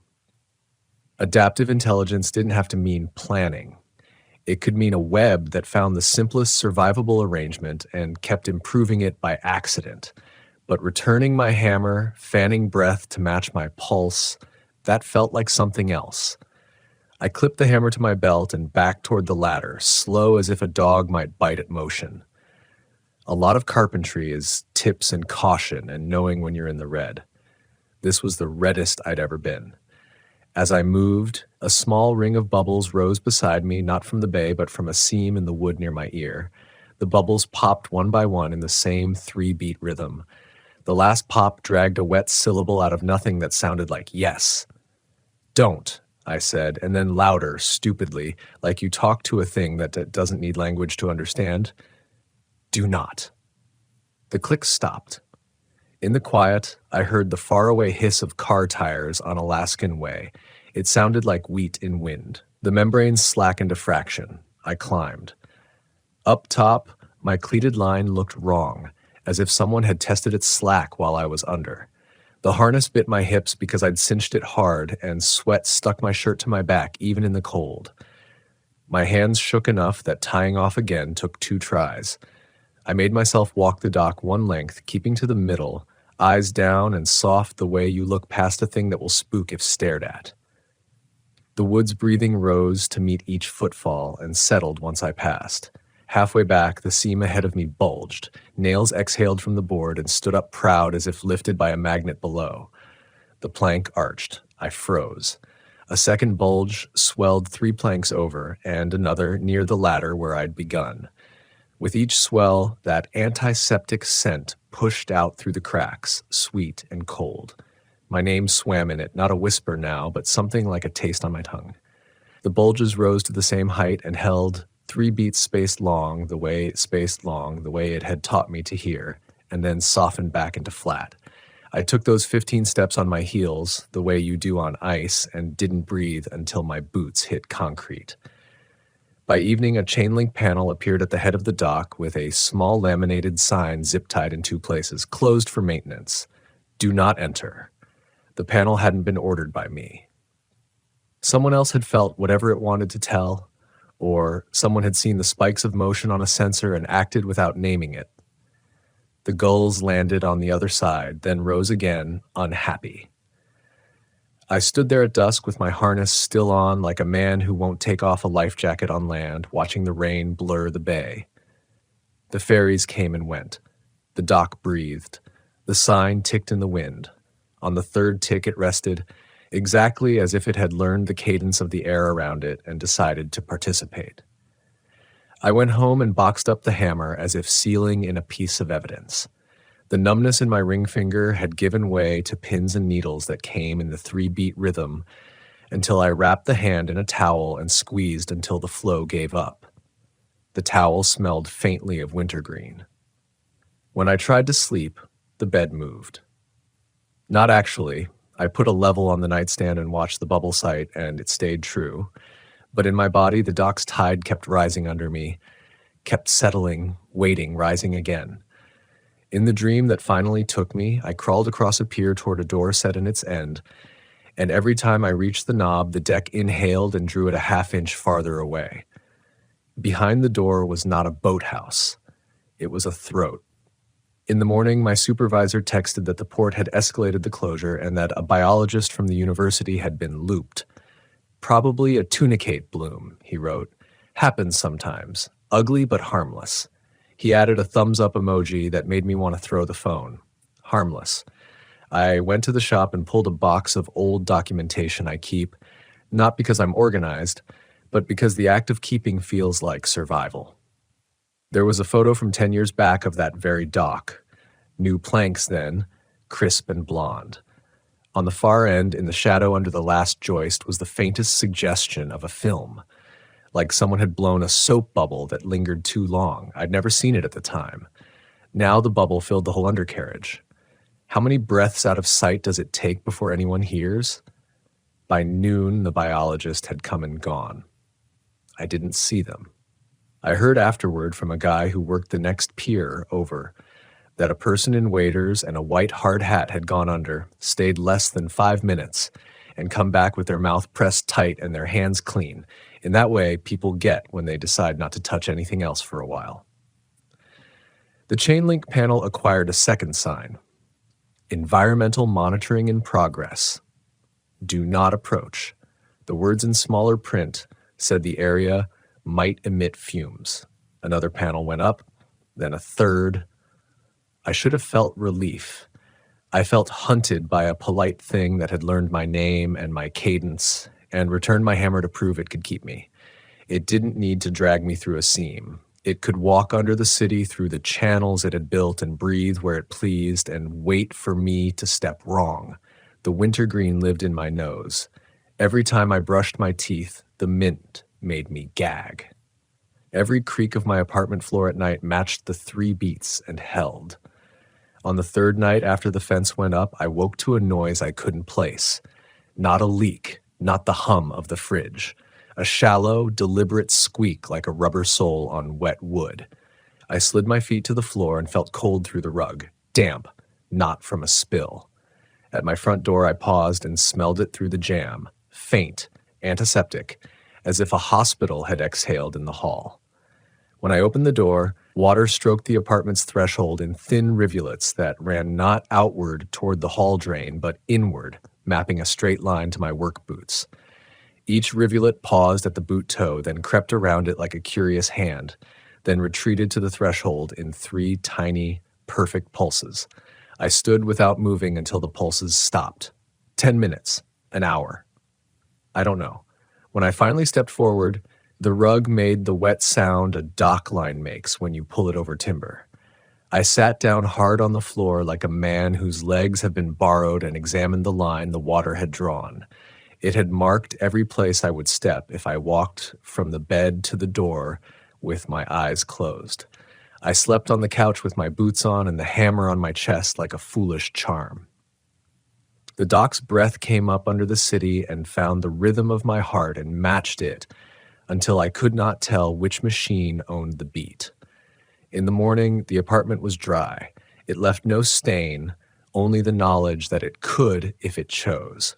Adaptive intelligence didn't have to mean planning. It could mean a web that found the simplest survivable arrangement and kept improving it by accident. But returning my hammer, fanning breath to match my pulse, that felt like something else. I clipped the hammer to my belt and backed toward the ladder, slow as if a dog might bite at motion. A lot of carpentry is tips and caution and knowing when you're in the red. This was the reddest I'd ever been. As I moved, a small ring of bubbles rose beside me, not from the bay, but from a seam in the wood near my ear. The bubbles popped one by one in the same 3-beat rhythm. The last pop dragged a wet syllable out of nothing that sounded like yes. Don't, I said, and then louder, stupidly, like you talk to a thing that doesn't need language to understand. Do not. The click stopped. In the quiet, I heard the faraway hiss of car tires on Alaskan Way. It sounded like wheat in wind. The membranes slackened a fraction. I climbed. Up top, my cleated line looked wrong, as if someone had tested its slack while I was under. The harness bit my hips because I'd cinched it hard, and sweat stuck my shirt to my back, even in the cold. My hands shook enough that tying off again took 2 tries. I made myself walk the dock one length, keeping to the middle, eyes down and soft the way you look past a thing that will spook if stared at. The wood's breathing rose to meet each footfall and settled once I passed. Halfway back, the seam ahead of me bulged. Nails exhaled from the board and stood up proud as if lifted by a magnet below. The plank arched. I froze. A second bulge swelled 3 planks over, and another near the ladder where I'd begun. With each swell, that antiseptic scent pushed out through the cracks, sweet and cold. My name swam in it, not a whisper now, but something like a taste on my tongue. The bulges rose to the same height and held 3 beats spaced long the way it had taught me to hear, and then softened back into flat. I took those 15 steps on my heels, the way you do on ice, and didn't breathe until my boots hit concrete. By evening, a chain-link panel appeared at the head of the dock with a small laminated sign zip-tied in 2 places, closed for maintenance. Do not enter. The panel hadn't been ordered by me. Someone else had felt whatever it wanted to tell, or someone had seen the spikes of motion on a sensor and acted without naming it. The gulls landed on the other side, then rose again, unhappy. I stood there at dusk with my harness still on like a man who won't take off a life jacket on land, watching the rain blur the bay. The ferries came and went. The dock breathed. The sign ticked in the wind. On the 3rd tick it rested, exactly as if it had learned the cadence of the air around it and decided to participate. I went home and boxed up the hammer as if sealing in a piece of evidence. The numbness in my ring finger had given way to pins and needles that came in the 3-beat rhythm until I wrapped the hand in a towel and squeezed until the flow gave up. The towel smelled faintly of wintergreen. When I tried to sleep, the bed moved. Not actually. I put a level on the nightstand and watched the bubble sight, and it stayed true. But in my body, the dock's tide kept rising under me, kept settling, waiting, rising again. In the dream that finally took me, I crawled across a pier toward a door set in its end, and every time I reached the knob, the deck inhaled and drew it a half-inch farther away. Behind the door was not a boathouse. It was a throat. In the morning, my supervisor texted that the port had escalated the closure and that a biologist from the university had been looped. Probably a tunicate bloom, he wrote. Happens sometimes. Ugly but harmless. He added a thumbs-up emoji that made me want to throw the phone. Harmless. I went to the shop and pulled a box of old documentation I keep, not because I'm organized, but because the act of keeping feels like survival. There was a photo from 10 years back of that very dock. New planks then, crisp and blonde. On the far end, in the shadow under the last joist, was the faintest suggestion of a film. Like someone had blown a soap bubble that lingered too long. I'd never seen it at the time. Now the bubble filled the whole undercarriage. How many breaths out of sight does it take before anyone hears? By noon, the biologist had come and gone. I didn't see them. I heard afterward from a guy who worked the next pier over that a person in waders and a white hard hat had gone under, stayed less than 5 minutes, and come back with their mouth pressed tight and their hands clean. In that way, people get when they decide not to touch anything else for a while. The chain link panel acquired a second sign. Environmental monitoring in progress. Do not approach. The words in smaller print said the area might emit fumes. Another panel went up, then a third. I should have felt relief. I felt hunted by a polite thing that had learned my name and my cadence and returned my hammer to prove it could keep me. It didn't need to drag me through a seam. It could walk under the city through the channels it had built and breathe where it pleased and wait for me to step wrong. The wintergreen lived in my nose. Every time I brushed my teeth, the mint made me gag. Every creak of my apartment floor at night matched the 3 beats and held. On the third night after the fence went up, I woke to a noise I couldn't place. Not a leak, not the hum of the fridge. A shallow, deliberate squeak like a rubber sole on wet wood. I slid my feet to the floor and felt cold through the rug. Damp, not from a spill. At my front door, I paused and smelled it through the jamb. Faint, antiseptic, as if a hospital had exhaled in the hall. When I opened the door, water stroked the apartment's threshold in thin rivulets that ran not outward toward the hall drain, but inward, mapping a straight line to my work boots. Each rivulet paused at the boot toe, then crept around it like a curious hand, then retreated to the threshold in 3 tiny, perfect pulses. I stood without moving until the pulses stopped. 10 minutes, an hour. I don't know. When I finally stepped forward, the rug made the wet sound a dock line makes when you pull it over timber. I sat down hard on the floor like a man whose legs have been borrowed and examined the line the water had drawn. It had marked every place I would step if I walked from the bed to the door with my eyes closed. I slept on the couch with my boots on and the hammer on my chest like a foolish charm. The dock's breath came up under the city and found the rhythm of my heart and matched it until I could not tell which machine owned the beat. In the morning, the apartment was dry. It left no stain, only the knowledge that it could if it chose.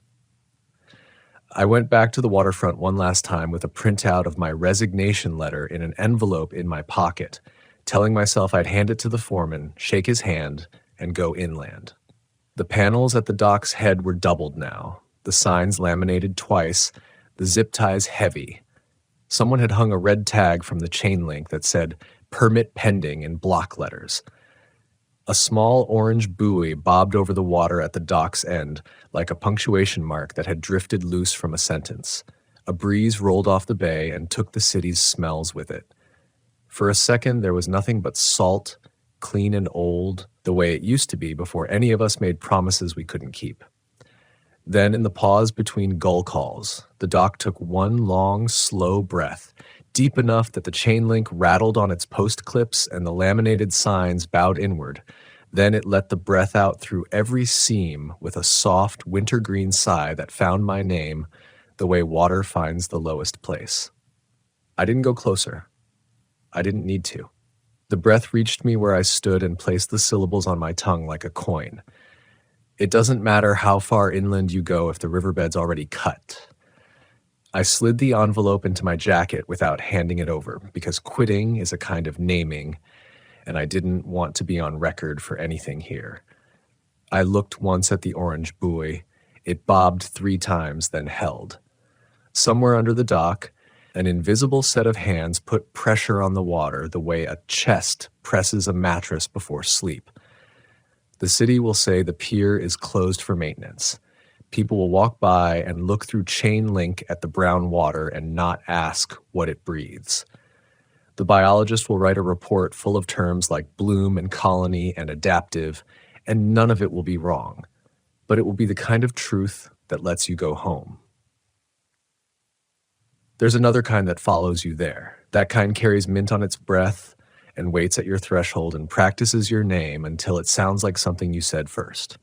I went back to the waterfront one last time with a printout of my resignation letter in an envelope in my pocket, telling myself I'd hand it to the foreman, shake his hand, and go inland. The panels at the dock's head were doubled now, the signs laminated twice, the zip ties heavy. Someone had hung a red tag from the chain link that said, "Permit pending" in block letters. A small orange buoy bobbed over the water at the dock's end, like a punctuation mark that had drifted loose from a sentence. A breeze rolled off the bay and took the city's smells with it. For a second, there was nothing but salt, clean and old, the way it used to be before any of us made promises we couldn't keep. Then, in the pause between gull calls, the dock took one long, slow breath, deep enough that the chain link rattled on its post clips and the laminated signs bowed inward. Then it let the breath out through every seam with a soft, wintergreen sigh that found my name the way water finds the lowest place. I didn't go closer. I didn't need to. The breath reached me where I stood and placed the syllables on my tongue like a coin. It doesn't matter how far inland you go if the riverbed's already cut. I slid the envelope into my jacket without handing it over, because quitting is a kind of naming, and I didn't want to be on record for anything here. I looked once at the orange buoy. It bobbed 3 times, then held. Somewhere under the dock, an invisible set of hands put pressure on the water the way a chest presses a mattress before sleep. The city will say the pier is closed for maintenance. People will walk by and look through chain link at the brown water and not ask what it breathes. The biologist will write a report full of terms like bloom and colony and adaptive, and none of it will be wrong. But it will be the kind of truth that lets you go home. There's another kind that follows you there. That kind carries mint on its breath and waits at your threshold and practices your name until it sounds like something you said first.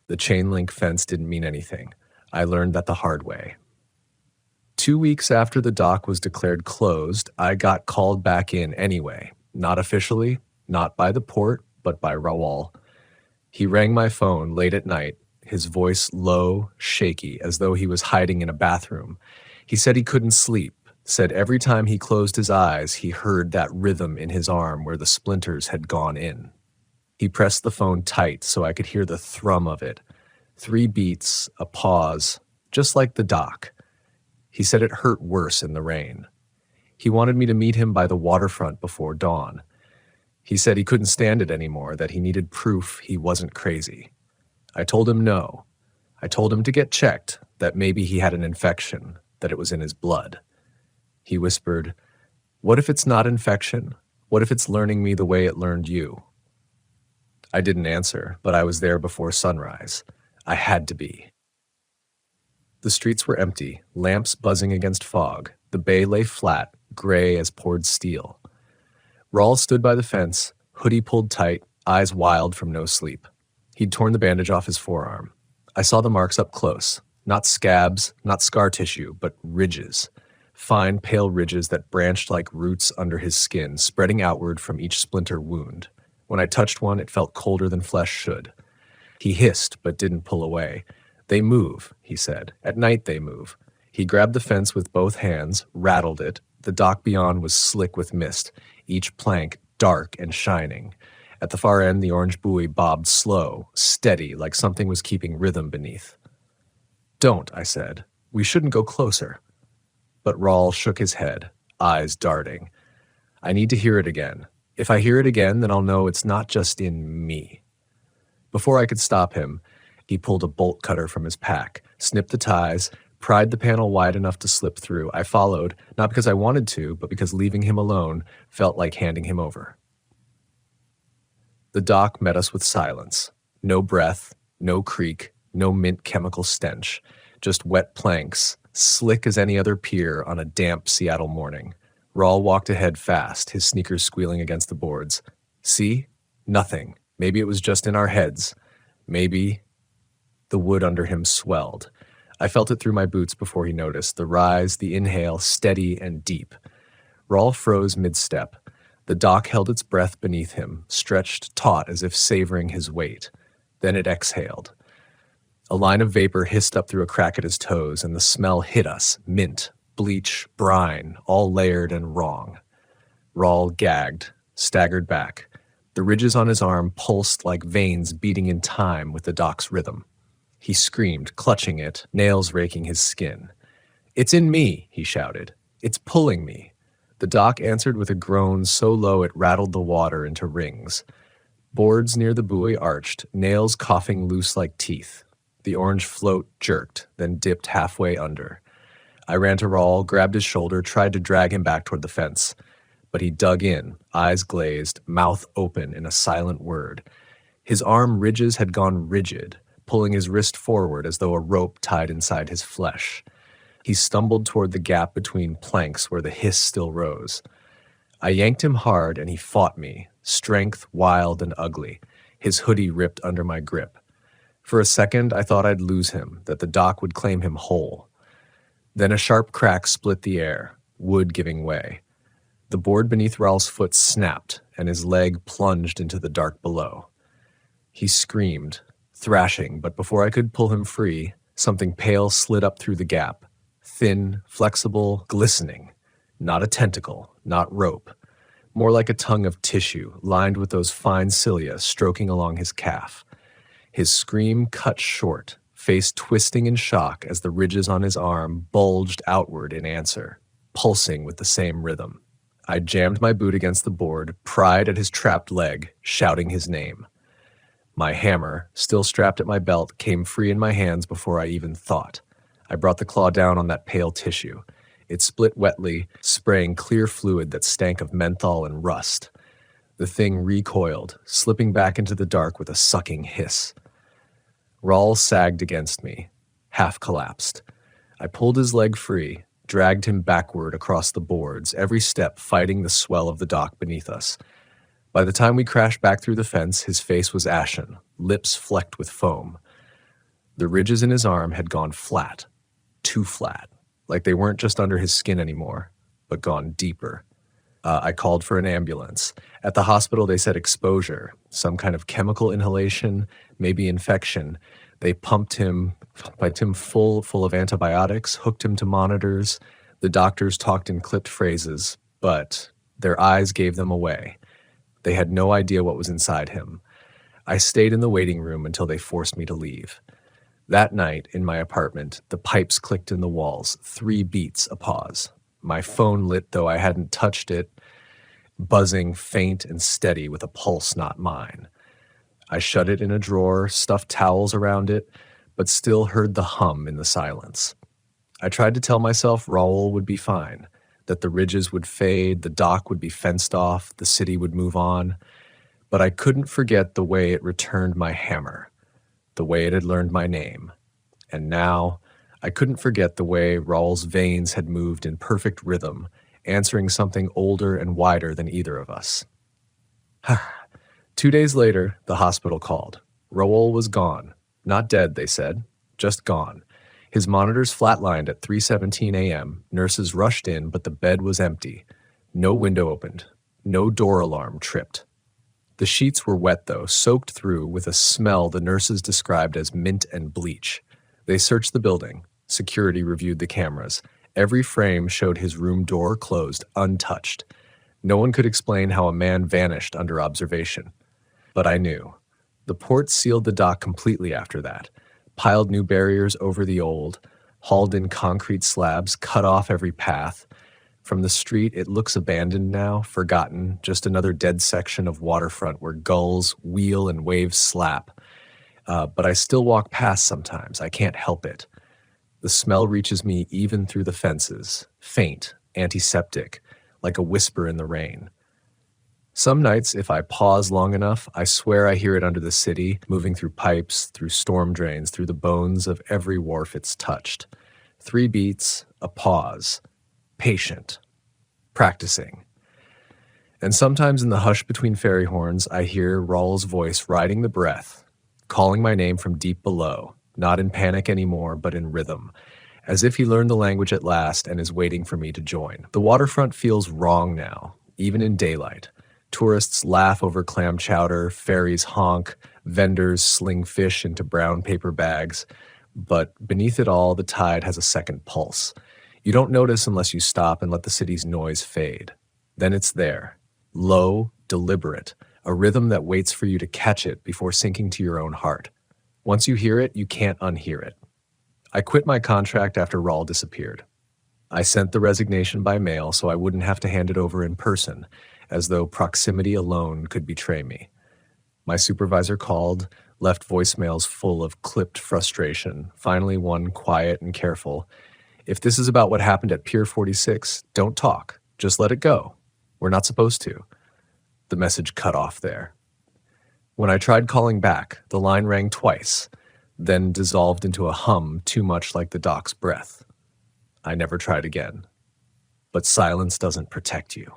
The chain link fence didn't mean anything. I learned that the hard way. 2 weeks after the dock was declared closed, I got called back in anyway. Not officially, not by the port, but by Raoul. He rang my phone late at night, his voice low, shaky, as though he was hiding in a bathroom. He said he couldn't sleep, said every time he closed his eyes, he heard that rhythm in his arm where the splinters had gone in. He pressed the phone tight so I could hear the thrum of it. 3 beats, a pause, just like the dock. He said it hurt worse in the rain. He wanted me to meet him by the waterfront before dawn. He said he couldn't stand it anymore, that he needed proof he wasn't crazy. I told him no. I told him to get checked, that maybe he had an infection, that it was in his blood. He whispered, "What if it's not infection? What if it's learning me the way it learned you?" I didn't answer, but I was there before sunrise. I had to be. The streets were empty, lamps buzzing against fog. The bay lay flat, gray as poured steel. Rawl stood by the fence, hoodie pulled tight, eyes wild from no sleep. He'd torn the bandage off his forearm. I saw the marks up close. Not scabs, not scar tissue, but ridges. Fine, pale ridges that branched like roots under his skin, spreading outward from each splinter wound. When I touched one, it felt colder than flesh should. He hissed, but didn't pull away. "They move," he said. "At night they move." He grabbed the fence with both hands, rattled it. The dock beyond was slick with mist, each plank dark and shining. At the far end, the orange buoy bobbed slow, steady, like something was keeping rhythm beneath. "Don't," I said. "We shouldn't go closer." But Rawl shook his head, eyes darting. "I need to hear it again. If I hear it again, then I'll know it's not just in me." Before I could stop him, he pulled a bolt cutter from his pack, snipped the ties, pried the panel wide enough to slip through. I followed, not because I wanted to, but because leaving him alone felt like handing him over. The dock met us with silence. No breath, no creak, no mint chemical stench. Just wet planks, slick as any other pier on a damp Seattle morning. Rawl walked ahead fast, his sneakers squealing against the boards. "See? Nothing. Maybe it was just in our heads. Maybe..." The wood under him swelled. I felt it through my boots before he noticed. The rise, the inhale, steady and deep. Rawl froze mid-step. The dock held its breath beneath him, stretched taut as if savoring his weight. Then it exhaled. A line of vapor hissed up through a crack at his toes, and the smell hit us, mint, bleach, brine, all layered and wrong. Rawl gagged, staggered back. The ridges on his arm pulsed like veins beating in time with the dock's rhythm. He screamed, clutching it, nails raking his skin. "It's in me," he shouted. "It's pulling me." The dock answered with a groan so low it rattled the water into rings. Boards near the buoy arched, nails coughing loose like teeth. The orange float jerked, then dipped halfway under. I ran to Rawl, grabbed his shoulder, tried to drag him back toward the fence. But he dug in, eyes glazed, mouth open in a silent word. His arm ridges had gone rigid, pulling his wrist forward as though a rope tied inside his flesh. He stumbled toward the gap between planks where the hiss still rose. I yanked him hard and he fought me, strength wild and ugly, his hoodie ripped under my grip. For a second, I thought I'd lose him, that the doc would claim him whole. Then a sharp crack split the air, wood giving way. The board beneath Raul's foot snapped, and his leg plunged into the dark below. He screamed, thrashing, but before I could pull him free, something pale slid up through the gap. Thin, flexible, glistening. Not a tentacle, not rope. More like a tongue of tissue, lined with those fine cilia stroking along his calf. His scream cut short, face twisting in shock as the ridges on his arm bulged outward in answer, pulsing with the same rhythm. I jammed my boot against the board, pried at his trapped leg, shouting his name. My hammer, still strapped at my belt, came free in my hands before I even thought. I brought the claw down on that pale tissue. It split wetly, spraying clear fluid that stank of menthol and rust. The thing recoiled, slipping back into the dark with a sucking hiss. Raul sagged against me, half collapsed. I pulled his leg free, dragged him backward across the boards, every step fighting the swell of the dock beneath us. By the time we crashed back through the fence, his face was ashen, lips flecked with foam. The ridges in his arm had gone flat, too flat, like they weren't just under his skin anymore, but gone deeper. I called for an ambulance. At the hospital, they said exposure, some kind of chemical inhalation, maybe infection. They pumped him full of antibiotics, hooked him to monitors. The doctors talked in clipped phrases, but their eyes gave them away. They had no idea what was inside him. I stayed in the waiting room until they forced me to leave. That night, in my apartment, the pipes clicked in the walls, 3 beats a pause. My phone lit, though I hadn't touched it, buzzing faint and steady with a pulse not mine. I shut it in a drawer, stuffed towels around it, but still heard the hum in the silence. I tried to tell myself Raul would be fine, that the ridges would fade, the dock would be fenced off, the city would move on, but I couldn't forget the way it returned my hammer, the way it had learned my name. And now, I couldn't forget the way Raul's veins had moved in perfect rhythm, answering something older and wider than either of us. 2 days later, the hospital called. Raul was gone. Not dead, they said, just gone. His monitors flatlined at 3:17 a.m. Nurses rushed in, but the bed was empty. No window opened. No door alarm tripped. The sheets were wet, though, soaked through with a smell the nurses described as mint and bleach. They searched the building. Security reviewed the cameras. Every frame showed his room door closed, untouched. No one could explain how a man vanished under observation. But I knew. The port sealed the dock completely after that, piled new barriers over the old, hauled in concrete slabs, cut off every path. From the street, it looks abandoned now, forgotten, just another dead section of waterfront where gulls wheel and waves slap. But I still walk past sometimes. I can't help it. The smell reaches me even through the fences, faint, antiseptic, like a whisper in the rain. Some nights, if I pause long enough, I swear I hear it under the city, moving through pipes, through storm drains, through the bones of every wharf it's touched. 3 beats, a pause, patient, practicing. And sometimes in the hush between ferry horns, I hear Raul's voice riding the breath, calling my name from deep below, not in panic anymore, but in rhythm, as if he learned the language at last and is waiting for me to join. The waterfront feels wrong now, even in daylight. Tourists laugh over clam chowder, ferries honk, vendors sling fish into brown paper bags, but beneath it all, the tide has a second pulse. You don't notice unless you stop and let the city's noise fade. Then it's there, low, deliberate, a rhythm that waits for you to catch it before sinking to your own heart. Once you hear it, you can't unhear it. I quit my contract after Raul disappeared. I sent the resignation by mail so I wouldn't have to hand it over in person, as though proximity alone could betray me. My supervisor called, left voicemails full of clipped frustration, finally one quiet and careful. If this is about what happened at Pier 46, don't talk. Just let it go. We're not supposed to. The message cut off there. When I tried calling back, the line rang twice, then dissolved into a hum too much like the doc's breath. I never tried again. But silence doesn't protect you.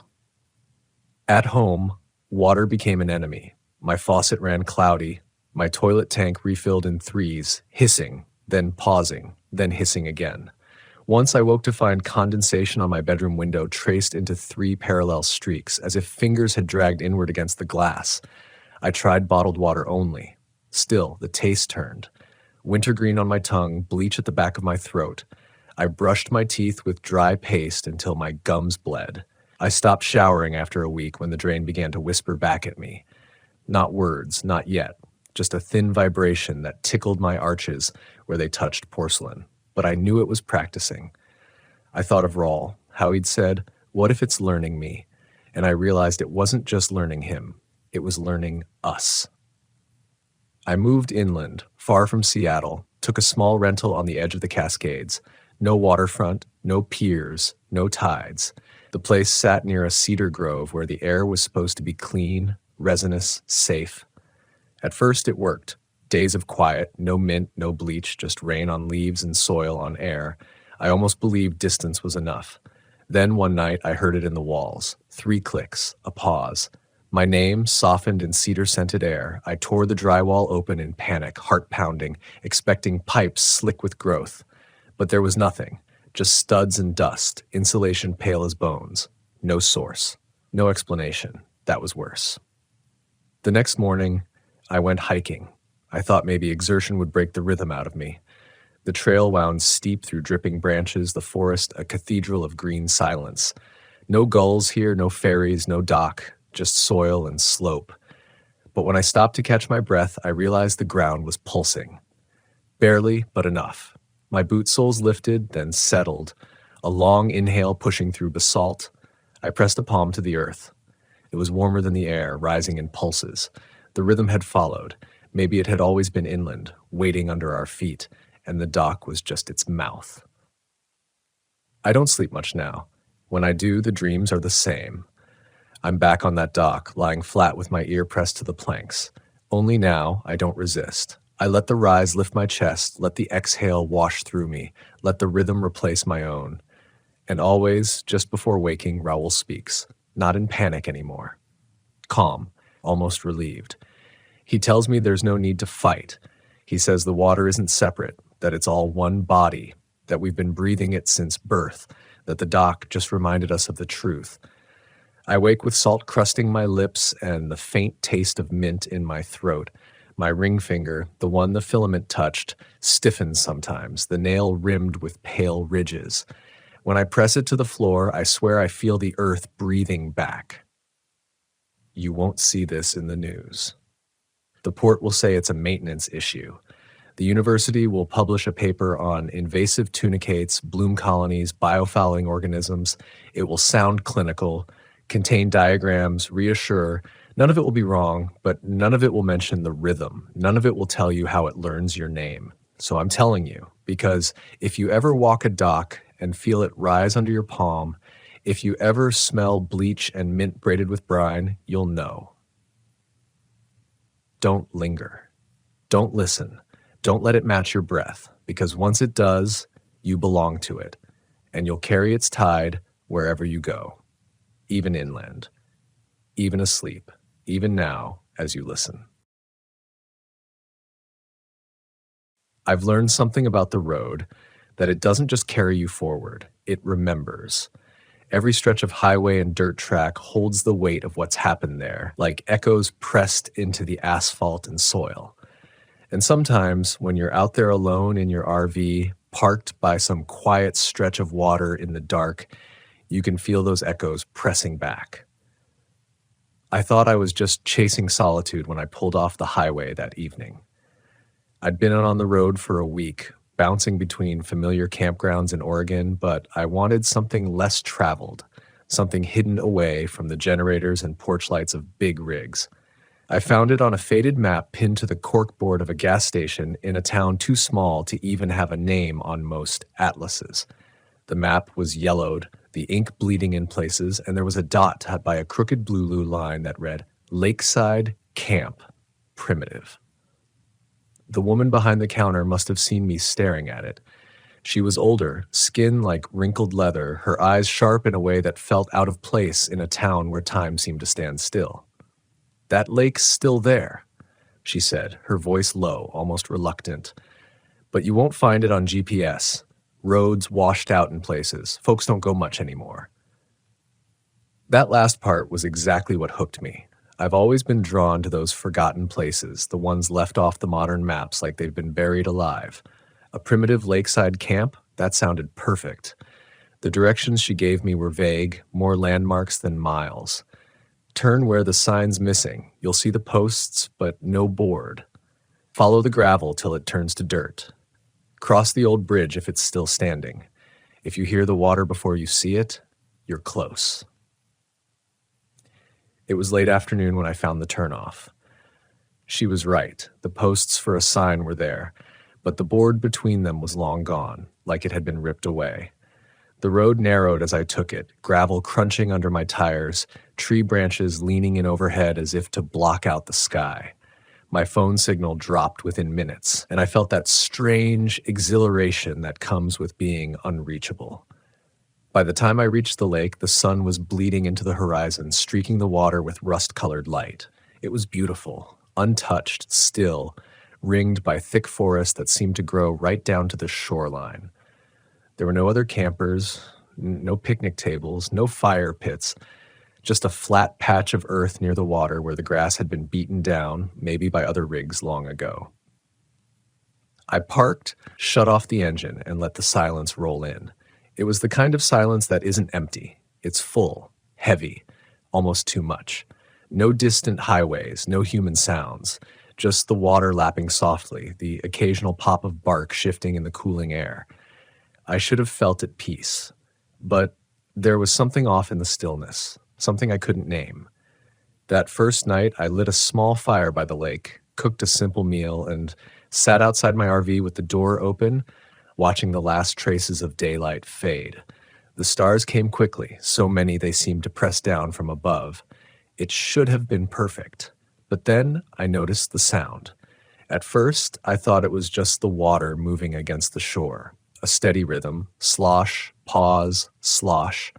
At home, water became an enemy. My faucet ran cloudy, my toilet tank refilled in threes, hissing, then pausing, then hissing again. Once I woke to find condensation on my bedroom window traced into 3 parallel streaks, as if fingers had dragged inward against the glass. I tried bottled water only. Still, the taste turned. Wintergreen on my tongue, bleach at the back of my throat. I brushed my teeth with dry paste until my gums bled. I stopped showering after a week when the drain began to whisper back at me. Not words, not yet. Just a thin vibration that tickled my arches where they touched porcelain. But I knew it was practicing. I thought of Rawl, how he'd said, "What if it's learning me?" And I realized it wasn't just learning him. It was learning us. I moved inland, far from Seattle, took a small rental on the edge of the Cascades. No waterfront, no piers, no tides. The place sat near a cedar grove where the air was supposed to be clean, resinous, safe. At first it worked. Days of quiet, no mint, no bleach, just rain on leaves and soil on air. I almost believed distance was enough. Then one night I heard it in the walls. 3 clicks, a pause. My name softened in cedar-scented air. I tore the drywall open in panic, heart pounding, expecting pipes slick with growth. But there was nothing, just studs and dust, insulation pale as bones. No source, no explanation. That was worse. The next morning, I went hiking. I thought maybe exertion would break the rhythm out of me. The trail wound steep through dripping branches, the forest a cathedral of green silence. No gulls here, no fairies, no dock, just soil and slope. But when I stopped to catch my breath, I realized the ground was pulsing. Barely, but enough. My boot soles lifted, then settled. A long inhale pushing through basalt. I pressed a palm to the earth. It was warmer than the air, rising in pulses. The rhythm had followed. Maybe it had always been inland, waiting under our feet, and the dock was just its mouth. I don't sleep much now. When I do, the dreams are the same. I'm back on that dock, lying flat with my ear pressed to the planks. Only now, I don't resist. I let the rise lift my chest, let the exhale wash through me, let the rhythm replace my own. And always, just before waking, Raoul speaks, not in panic anymore. Calm, almost relieved. He tells me there's no need to fight. He says the water isn't separate, that it's all one body, that we've been breathing it since birth, that the dock just reminded us of the truth. I wake with salt crusting my lips and the faint taste of mint in my throat. My ring finger, the one the filament touched, stiffens sometimes, the nail rimmed with pale ridges. When I press it to the floor, I swear I feel the earth breathing back. You won't see this in the news. The port will say it's a maintenance issue. The university will publish a paper on invasive tunicates, bloom colonies, biofouling organisms. It will sound clinical, contain diagrams, reassure. None of it will be wrong, but none of it will mention the rhythm. None of it will tell you how it learns your name. So I'm telling you, because if you ever walk a dock and feel it rise under your palm, if you ever smell bleach and mint braided with brine, you'll know. Don't linger. Don't listen. Don't let it match your breath, because once it does, you belong to it, and you'll carry its tide wherever you go, even inland, even asleep, even now as you listen. I've learned something about the road, that it doesn't just carry you forward, it remembers. Every stretch of highway and dirt track holds the weight of what's happened there, like echoes pressed into the asphalt and soil. And sometimes, when you're out there alone in your RV, parked by some quiet stretch of water in the dark, you can feel those echoes pressing back. I thought I was just chasing solitude when I pulled off the highway that evening. I'd been on the road for a week, bouncing between familiar campgrounds in Oregon, but I wanted something less traveled, something hidden away from the generators and porch lights of big rigs. I found it on a faded map pinned to the corkboard of a gas station in a town too small to even have a name on most atlases. The map was yellowed, the ink bleeding in places, and there was a dot by a crooked blue line that read, Lakeside Camp, Primitive. The woman behind the counter must have seen me staring at it. She was older, skin like wrinkled leather, her eyes sharp in a way that felt out of place in a town where time seemed to stand still. "That lake's still there," she said, her voice low, almost reluctant. "But you won't find it on GPS. Roads washed out in places. Folks don't go much anymore." That last part was exactly what hooked me. I've always been drawn to those forgotten places, the ones left off the modern maps like they've been buried alive. A primitive lakeside camp? That sounded perfect. The directions she gave me were vague, more landmarks than miles. Turn where the sign's missing. You'll see the posts, but no board. Follow the gravel till it turns to dirt. Cross the old bridge if it's still standing. If you hear the water before you see it, you're close. It was late afternoon when I found the turnoff. She was right. The posts for a sign were there, but the board between them was long gone, like it had been ripped away. The road narrowed as I took it, gravel crunching under my tires, tree branches leaning in overhead as if to block out the sky. My phone signal dropped within minutes, and I felt that strange exhilaration that comes with being unreachable. By the time I reached the lake, the sun was bleeding into the horizon, streaking the water with rust-colored light. It was beautiful, untouched, still, ringed by thick forest that seemed to grow right down to the shoreline. There were no other campers, no picnic tables, no fire pits, just a flat patch of earth near the water where the grass had been beaten down, maybe by other rigs long ago. I parked, shut off the engine, and let the silence roll in. It was the kind of silence that isn't empty. It's full, heavy, almost too much. No distant highways, no human sounds, just the water lapping softly, the occasional pop of bark shifting in the cooling air. I should have felt at peace, but there was something off in the stillness, something I couldn't name. That first night, I lit a small fire by the lake, cooked a simple meal, and sat outside my RV with the door open, watching the last traces of daylight fade. The stars came quickly, so many they seemed to press down from above. It should have been perfect. But then I noticed the sound. At first, I thought it was just the water moving against the shore. A steady rhythm, slosh, pause, slosh.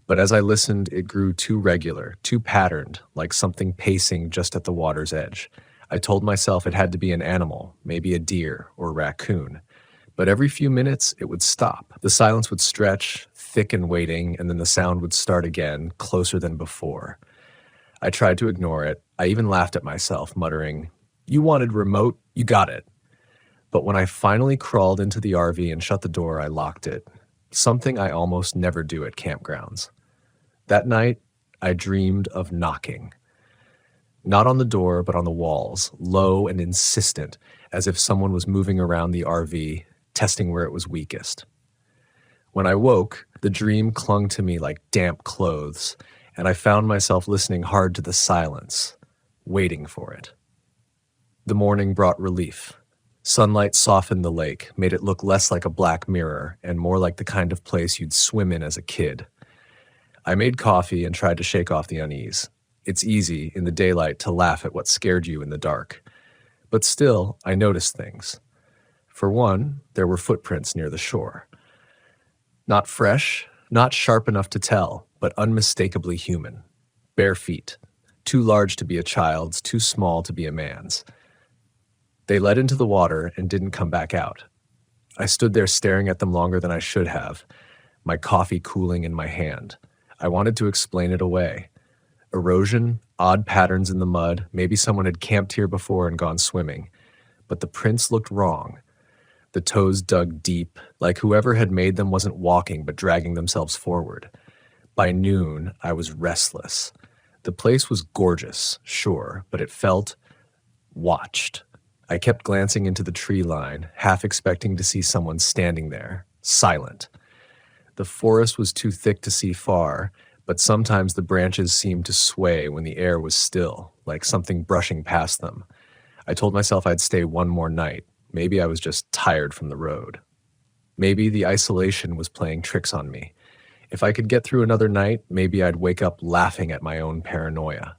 But as I listened, it grew too regular, too patterned, like something pacing just at the water's edge. I told myself it had to be an animal, maybe a deer or raccoon. But every few minutes, it would stop. The silence would stretch, thick and waiting, and then the sound would start again, closer than before. I tried to ignore it. I even laughed at myself, muttering, "You wanted remote, you got it." But when I finally crawled into the RV and shut the door, I locked it. Something I almost never do at campgrounds. That night, I dreamed of knocking. Not on the door, but on the walls, low and insistent, as if someone was moving around the RV, testing where it was weakest. When I woke, the dream clung to me like damp clothes, and I found myself listening hard to the silence, waiting for it. The morning brought relief. Sunlight softened the lake, made it look less like a black mirror and more like the kind of place you'd swim in as a kid. I made coffee and tried to shake off the unease. It's easy, in the daylight, to laugh at what scared you in the dark. But still, I noticed things. For one, there were footprints near the shore. Not fresh, not sharp enough to tell, but unmistakably human. Bare feet. Too large to be a child's, too small to be a man's. They led into the water and didn't come back out. I stood there staring at them longer than I should have, my coffee cooling in my hand. I wanted to explain it away. Erosion, odd patterns in the mud, maybe someone had camped here before and gone swimming. But the prints looked wrong. The toes dug deep, like whoever had made them wasn't walking but dragging themselves forward. By noon, I was restless. The place was gorgeous, sure, but it felt watched. I kept glancing into the tree line, half expecting to see someone standing there, silent. The forest was too thick to see far, but sometimes the branches seemed to sway when the air was still, like something brushing past them. I told myself I'd stay one more night. Maybe I was just tired from the road. Maybe the isolation was playing tricks on me. If I could get through another night, maybe I'd wake up laughing at my own paranoia.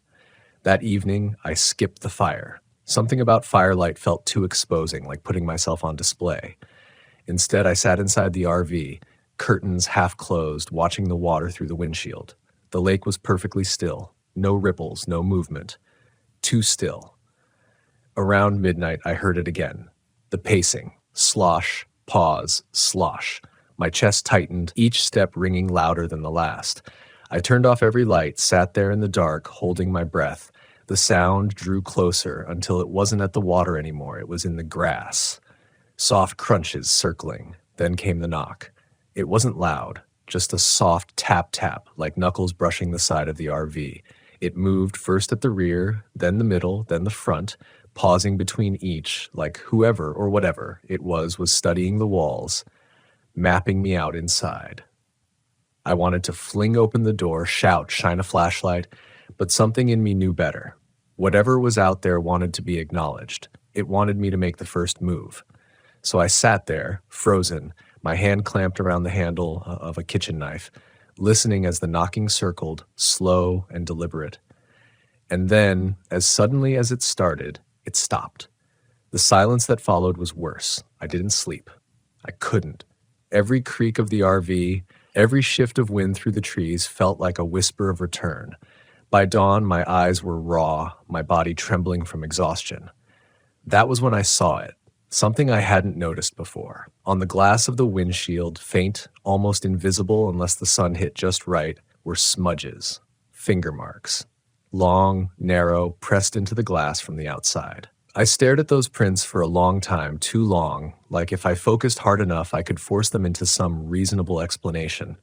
That evening, I skipped the fire. Something about firelight felt too exposing, like putting myself on display. Instead, I sat inside the RV, curtains half closed, watching the water through the windshield. The lake was perfectly still. No ripples, no movement. Too still. Around midnight, I heard it again. The pacing. Slosh, pause, slosh. My chest tightened, each step ringing louder than the last. I turned off every light, sat there in the dark, holding my breath. The sound drew closer until it wasn't at the water anymore. It was in the grass. Soft crunches circling. Then came the knock. It wasn't loud, just a soft tap-tap, like knuckles brushing the side of the RV. It moved first at the rear, then the middle, then the front, pausing between each, like whoever or whatever it was studying the walls, mapping me out inside. I wanted to fling open the door, shout, shine a flashlight, but something in me knew better. Whatever was out there wanted to be acknowledged. It wanted me to make the first move. So I sat there, frozen, my hand clamped around the handle of a kitchen knife, listening as the knocking circled, slow and deliberate. And then, as suddenly as it started, it stopped. The silence that followed was worse. I didn't sleep. I couldn't. Every creak of the RV, every shift of wind through the trees felt like a whisper of return. By dawn, my eyes were raw, my body trembling from exhaustion. That was when I saw it, something I hadn't noticed before. On the glass of the windshield, faint, almost invisible unless the sun hit just right, were smudges, finger marks. Long, narrow, pressed into the glass from the outside. I stared at those prints for a long time, too long, like if I focused hard enough I could force them into some reasonable explanation.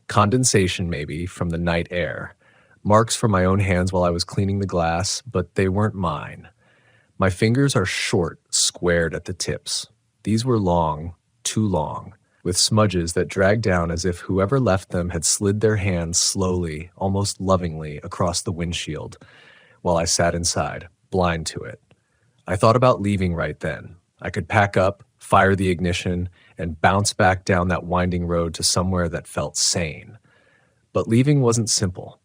Condensation, maybe, from the night air. Marks from my own hands while I was cleaning the glass, but they weren't mine. My fingers are short, squared at the tips. These were long, too long, with smudges that dragged down as if whoever left them had slid their hands slowly, almost lovingly, across the windshield, while I sat inside, blind to it. I thought about leaving right then. I could pack up, fire the ignition, and bounce back down that winding road to somewhere that felt sane. But leaving wasn't simple.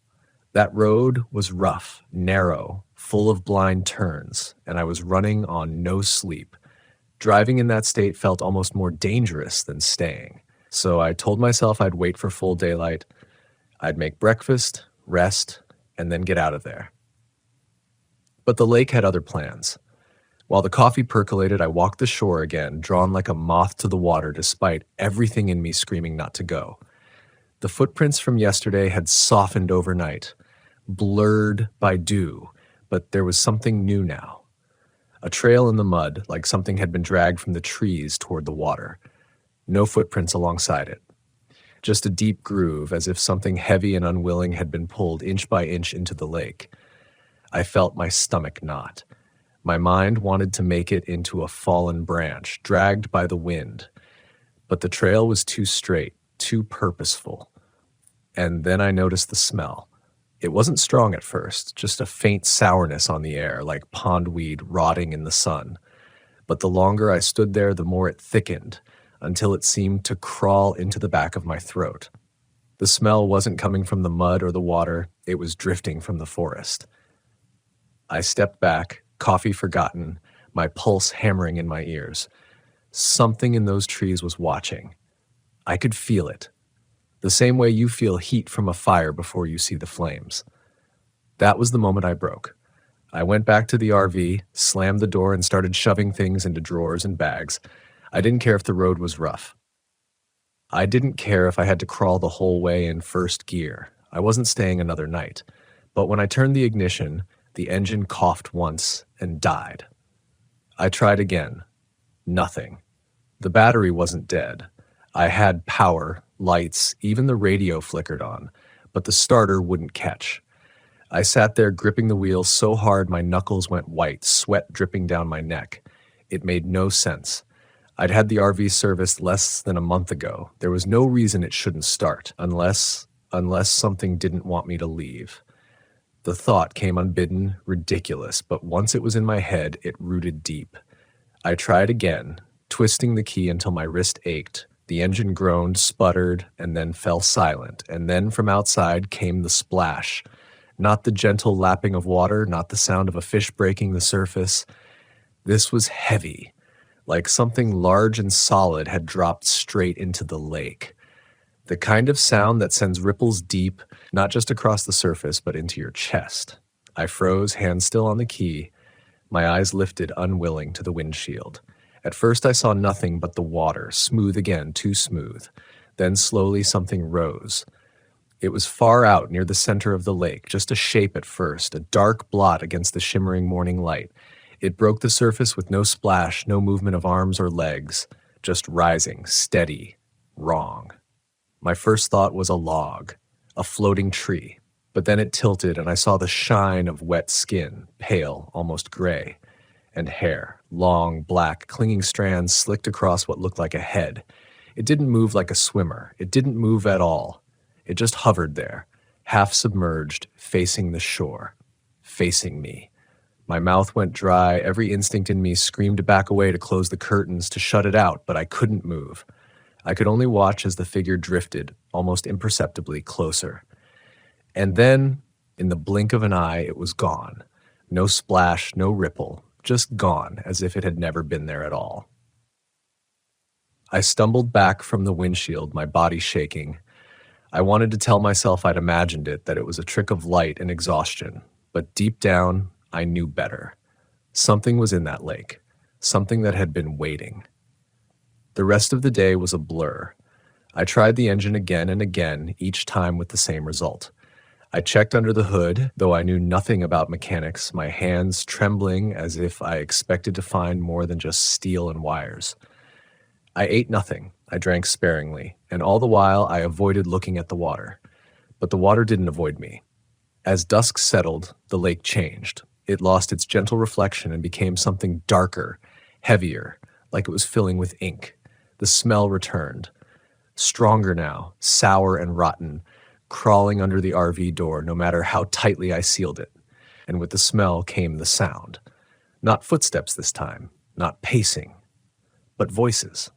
That road was rough, narrow, full of blind turns, and I was running on no sleep. Driving in that state felt almost more dangerous than staying. So I told myself I'd wait for full daylight. I'd make breakfast, rest, and then get out of there. But the lake had other plans. While the coffee percolated, I walked the shore again, drawn like a moth to the water despite everything in me screaming not to go. The footprints from yesterday had softened overnight, blurred by dew, but there was something new now. A trail in the mud, like something had been dragged from the trees toward the water. No footprints alongside it. Just a deep groove, as if something heavy and unwilling had been pulled inch by inch into the lake. I felt my stomach knot. My mind wanted to make it into a fallen branch, dragged by the wind. But the trail was too straight, too purposeful. And then I noticed the smell. It wasn't strong at first, just a faint sourness on the air, like pondweed rotting in the sun. But the longer I stood there, the more it thickened, until it seemed to crawl into the back of my throat. The smell wasn't coming from the mud or the water, it was drifting from the forest. I stepped back, coffee forgotten, my pulse hammering in my ears. Something in those trees was watching. I could feel it. The same way you feel heat from a fire before you see the flames. That was the moment I broke. I went back to the RV, slammed the door, and started shoving things into drawers and bags. I didn't care if the road was rough. I didn't care if I had to crawl the whole way in first gear. I wasn't staying another night. But when I turned the ignition, the engine coughed once and died. I tried again. Nothing. The battery wasn't dead. I had power, lights, even the radio flickered on, but the starter wouldn't catch. I sat there gripping the wheel so hard my knuckles went white, sweat dripping down my neck. It made no sense. I'd had the RV serviced less than a month ago. There was no reason it shouldn't start, unless something didn't want me to leave. The thought came unbidden, ridiculous, but once it was in my head, it rooted deep. I tried again, twisting the key until my wrist ached. The engine groaned, sputtered, and then fell silent, and then from outside came the splash. Not the gentle lapping of water, not the sound of a fish breaking the surface. This was heavy, like something large and solid had dropped straight into the lake. The kind of sound that sends ripples deep, not just across the surface, but into your chest. I froze, hand still on the key, my eyes lifted unwilling to the windshield. At first I saw nothing but the water, smooth again, too smooth. Then slowly something rose. It was far out near the center of the lake, just a shape at first, a dark blot against the shimmering morning light. It broke the surface with no splash, no movement of arms or legs, just rising, steady, wrong. My first thought was a log, a floating tree, but then it tilted and I saw the shine of wet skin, pale, almost gray, and hair, long, black, clinging strands slicked across what looked like a head. It didn't move like a swimmer. It didn't move at all. It just hovered there, half submerged, facing the shore, facing me. My mouth went dry, every instinct in me screamed to back away, to close the curtains, to shut it out, but I couldn't move. I could only watch as the figure drifted, almost imperceptibly, closer. And then, in the blink of an eye, it was gone. No splash, no ripple, just gone, as if it had never been there at all. I stumbled back from the windshield, my body shaking. I wanted to tell myself I'd imagined it, that it was a trick of light and exhaustion, but deep down, I knew better. Something was in that lake, something that had been waiting. The rest of the day was a blur. I tried the engine again and again, each time with the same result. I checked under the hood, though I knew nothing about mechanics, my hands trembling as if I expected to find more than just steel and wires. I ate nothing, I drank sparingly, and all the while I avoided looking at the water. But the water didn't avoid me. As dusk settled, the lake changed. It lost its gentle reflection and became something darker, heavier, like it was filling with ink. The smell returned. Stronger now, sour and rotten, crawling under the RV door no matter how tightly I sealed it. And with the smell came the sound. Not footsteps this time, not pacing, but voices.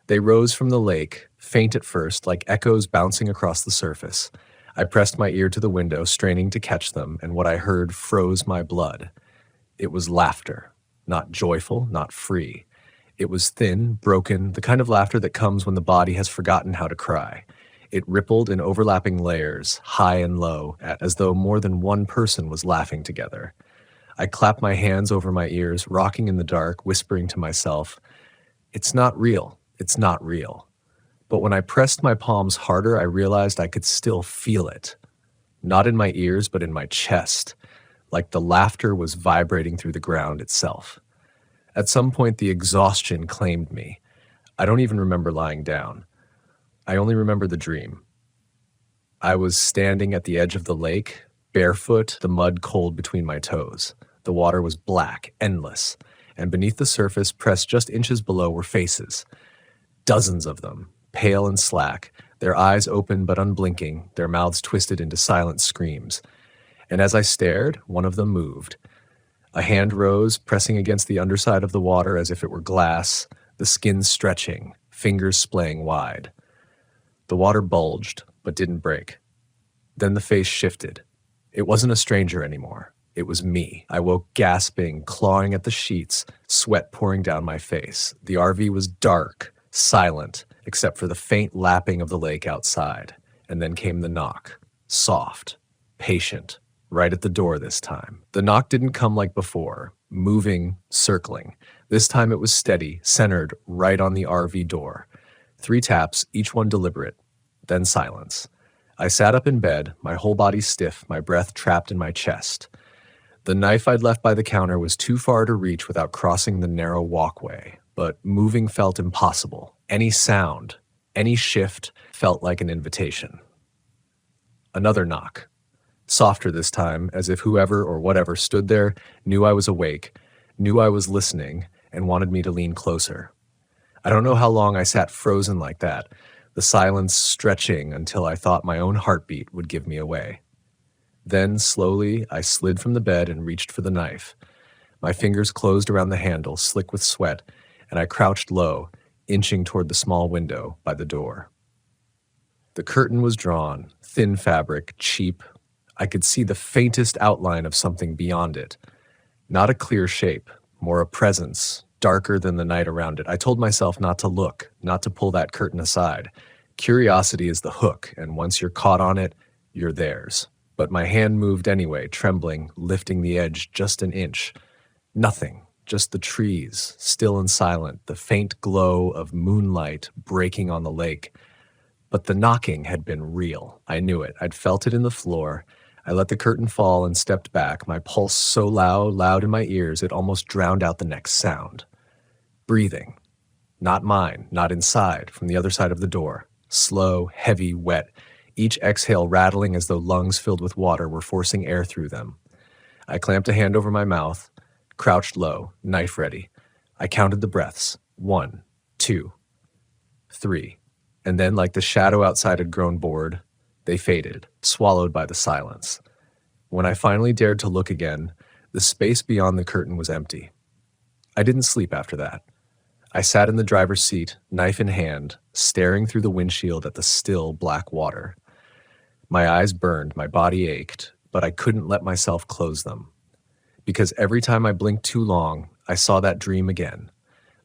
They rose from the lake, faint at first, like echoes bouncing across the surface. I pressed my ear to the window, straining to catch them, and what I heard froze my blood. It was laughter, not joyful, not free. It was thin, broken, the kind of laughter that comes when the body has forgotten how to cry. It rippled in overlapping layers, high and low, as though more than one person was laughing together. I clapped my hands over my ears, rocking in the dark, whispering to myself, "It's not real, it's not real." But when I pressed my palms harder, I realized I could still feel it. Not in my ears, but in my chest, like the laughter was vibrating through the ground itself. At some point, the exhaustion claimed me. I don't even remember lying down. I only remember the dream. I was standing at the edge of the lake, barefoot, the mud cold between my toes. The water was black, endless, and beneath the surface, pressed just inches below, were faces. Dozens of them, pale and slack, their eyes open but unblinking, their mouths twisted into silent screams. And as I stared, one of them moved. A hand rose, pressing against the underside of the water as if it were glass, the skin stretching, fingers splaying wide. The water bulged, but didn't break. Then the face shifted. It wasn't a stranger anymore. It was me. I woke gasping, clawing at the sheets, sweat pouring down my face. The RV was dark, silent, except for the faint lapping of the lake outside. And then came the knock. Soft, patient, right at the door this time. The knock didn't come like before, moving, circling. This time it was steady, centered right on the RV door. 3 taps, each one deliberate, then silence. I sat up in bed, my whole body stiff, my breath trapped in my chest. The knife I'd left by the counter was too far to reach without crossing the narrow walkway, but moving felt impossible. Any sound, any shift felt like an invitation. Another knock. Softer this time, as if whoever or whatever stood there knew I was awake, knew I was listening, and wanted me to lean closer. I don't know how long I sat frozen like that, the silence stretching until I thought my own heartbeat would give me away. Then, slowly, I slid from the bed and reached for the knife. My fingers closed around the handle, slick with sweat, and I crouched low, inching toward the small window by the door. The curtain was drawn, thin fabric, cheap. I could see the faintest outline of something beyond it. Not a clear shape, more a presence, darker than the night around it. I told myself not to look, not to pull that curtain aside. Curiosity is the hook, and once you're caught on it, you're theirs. But my hand moved anyway, trembling, lifting the edge just an inch. Nothing, just the trees, still and silent, the faint glow of moonlight breaking on the lake. But the knocking had been real. I knew it. I'd felt it in the floor. I let the curtain fall and stepped back, my pulse so loud in my ears it almost drowned out the next sound. Breathing. Not mine, not inside, from the other side of the door. Slow, heavy, wet, each exhale rattling as though lungs filled with water were forcing air through them. I clamped a hand over my mouth, crouched low, knife ready. I counted the breaths. 1, 2, 3. And then, like the shadow outside had grown bored, they faded, swallowed by the silence. When I finally dared to look again, the space beyond the curtain was empty. I didn't sleep after that. I sat in the driver's seat, knife in hand, staring through the windshield at the still black water. My eyes burned, my body ached, but I couldn't let myself close them. Because every time I blinked too long, I saw that dream again.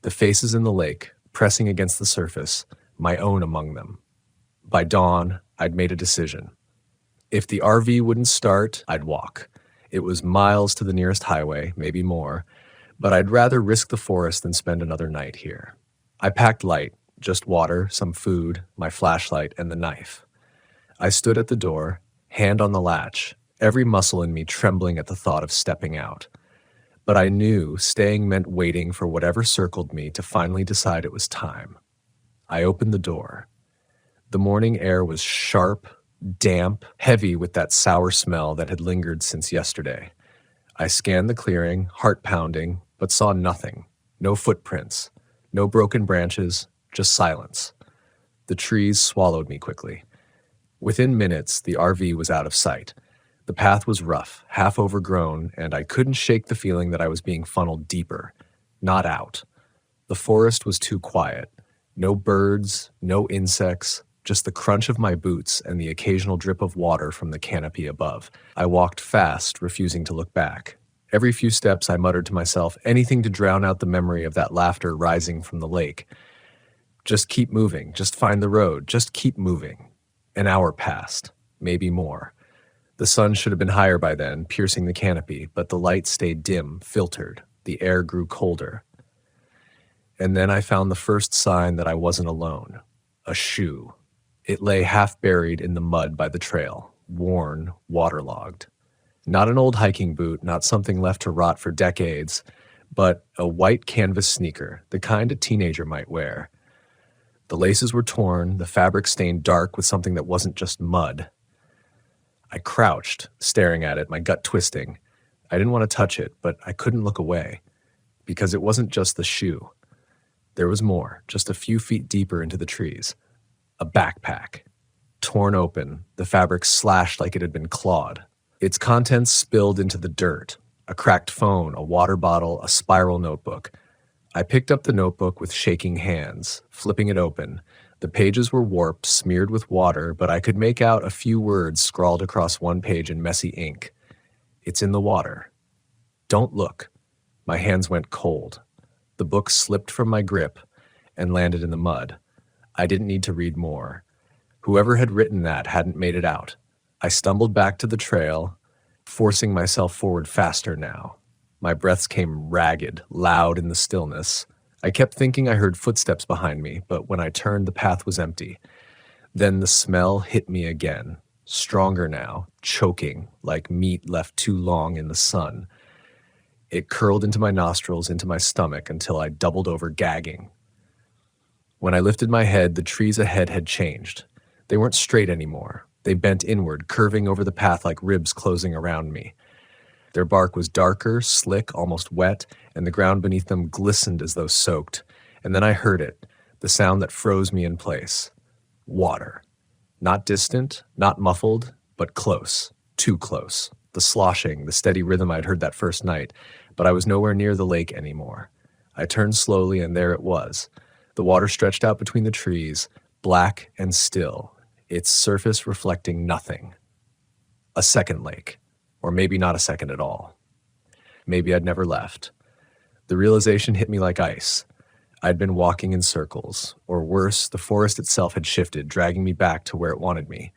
The faces in the lake, pressing against the surface, my own among them. By dawn, I'd made a decision. If the RV wouldn't start, I'd walk. It was miles to the nearest highway, maybe more, but I'd rather risk the forest than spend another night here. I packed light, just water, some food, my flashlight, and the knife. I stood at the door, hand on the latch, every muscle in me trembling at the thought of stepping out. But I knew staying meant waiting for whatever circled me to finally decide it was time. I opened the door. The morning air was sharp, damp, heavy with that sour smell that had lingered since yesterday. I scanned the clearing, heart pounding, but saw nothing. No footprints, no broken branches, just silence. The trees swallowed me quickly. Within minutes, the RV was out of sight. The path was rough, half overgrown, and I couldn't shake the feeling that I was being funneled deeper, not out. The forest was too quiet. No birds, no insects, just the crunch of my boots and the occasional drip of water from the canopy above. I walked fast, refusing to look back. Every few steps I muttered to myself, anything to drown out the memory of that laughter rising from the lake. Just keep moving, just find the road, just keep moving. An hour passed, maybe more. The sun should have been higher by then, piercing the canopy, but the light stayed dim, filtered. The air grew colder. And then I found the first sign that I wasn't alone. A shoe. It lay half buried in the mud by the trail, worn, waterlogged. Not an old hiking boot, not something left to rot for decades, but a white canvas sneaker, the kind a teenager might wear. The laces were torn, the fabric stained dark with something that wasn't just mud. I crouched, staring at it, my gut twisting. I didn't want to touch it, but I couldn't look away, because it wasn't just the shoe. There was more, just a few feet deeper into the trees. A backpack. Torn open, the fabric slashed like it had been clawed. Its contents spilled into the dirt. A cracked phone, a water bottle, a spiral notebook. I picked up the notebook with shaking hands, flipping it open. The pages were warped, smeared with water, but I could make out a few words scrawled across one page in messy ink. It's in the water. Don't look. My hands went cold. The book slipped from my grip and landed in the mud. I didn't need to read more. Whoever had written that hadn't made it out. I stumbled back to the trail, forcing myself forward faster now. My breaths came ragged, loud in the stillness. I kept thinking I heard footsteps behind me, but when I turned, the path was empty. Then the smell hit me again, stronger now, choking, like meat left too long in the sun. It curled into my nostrils, into my stomach, until I doubled over gagging. When I lifted my head, the trees ahead had changed. They weren't straight anymore. They bent inward, curving over the path like ribs closing around me. Their bark was darker, slick, almost wet, and the ground beneath them glistened as though soaked. And then I heard it, the sound that froze me in place. Water. Not distant, not muffled, but close. Too close. The sloshing, the steady rhythm I'd heard that first night, but I was nowhere near the lake anymore. I turned slowly, and there it was. The water stretched out between the trees, black and still, its surface reflecting nothing. A second lake, or maybe not a second at all. Maybe I'd never left. The realization hit me like ice. I'd been walking in circles, or worse, the forest itself had shifted, dragging me back to where it wanted me.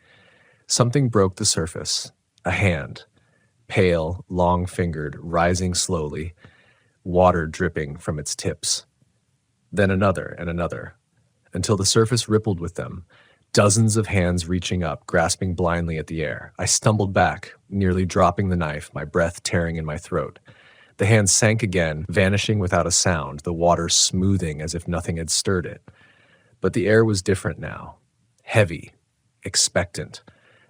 Something broke the surface. A hand, pale, long-fingered, rising slowly, water dripping from its tips. Then another and another, until the surface rippled with them, dozens of hands reaching up, grasping blindly at the air. I stumbled back, nearly dropping the knife, my breath tearing in my throat. The hand sank again, vanishing without a sound, the water smoothing as if nothing had stirred it. But the air was different now, heavy, expectant,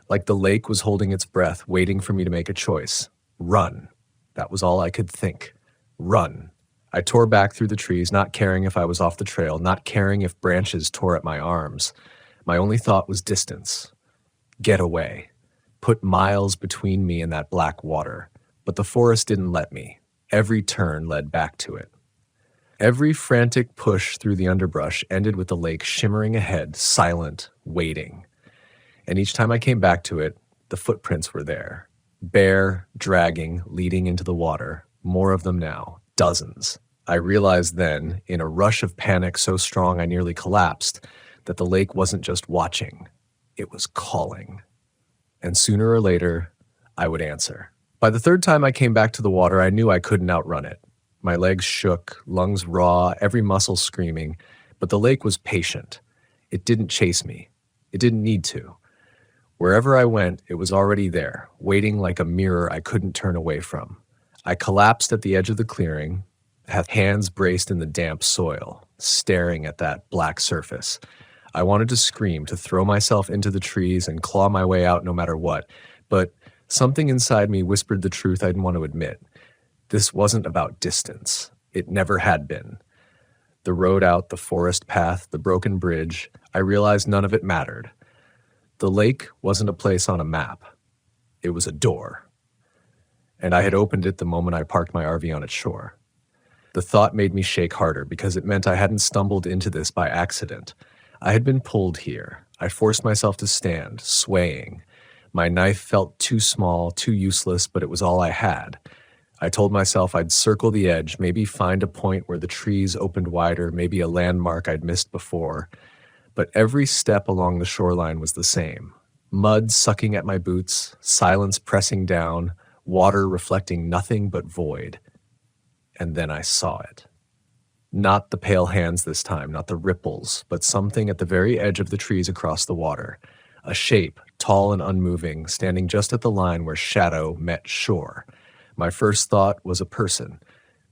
like the lake was holding its breath, waiting for me to make a choice. Run. That was all I could think. Run. I tore back through the trees, not caring if I was off the trail, not caring if branches tore at my arms. My only thought was distance. Get away. Put miles between me and that black water. But the forest didn't let me. Every turn led back to it. Every frantic push through the underbrush ended with the lake shimmering ahead, silent, waiting. And each time I came back to it, the footprints were there. Bare, dragging, leading into the water. More of them now. Dozens. I realized then, in a rush of panic so strong I nearly collapsed, that the lake wasn't just watching. It was calling. And sooner or later, I would answer. By the third time I came back to the water, I knew I couldn't outrun it. My legs shook, lungs raw, every muscle screaming, but the lake was patient. It didn't chase me. It didn't need to. Wherever I went, it was already there, waiting like a mirror I couldn't turn away from. I collapsed at the edge of the clearing, had hands braced in the damp soil, staring at that black surface. I wanted to scream, to throw myself into the trees and claw my way out no matter what, but something inside me whispered the truth I didn't want to admit. This wasn't about distance. It never had been. The road out, the forest path, the broken bridge, I realized none of it mattered. The lake wasn't a place on a map. It was a door. And I had opened it the moment I parked my RV on its shore. The thought made me shake harder because it meant I hadn't stumbled into this by accident. I had been pulled here. I forced myself to stand, swaying. My knife felt too small, too useless, but it was all I had. I told myself I'd circle the edge, maybe find a point where the trees opened wider, maybe a landmark I'd missed before. But every step along the shoreline was the same. Mud sucking at my boots, silence pressing down, water reflecting nothing but void. And then I saw it. Not the pale hands this time, not the ripples, but something at the very edge of the trees across the water. A shape, tall and unmoving, standing just at the line where shadow met shore. My first thought was a person.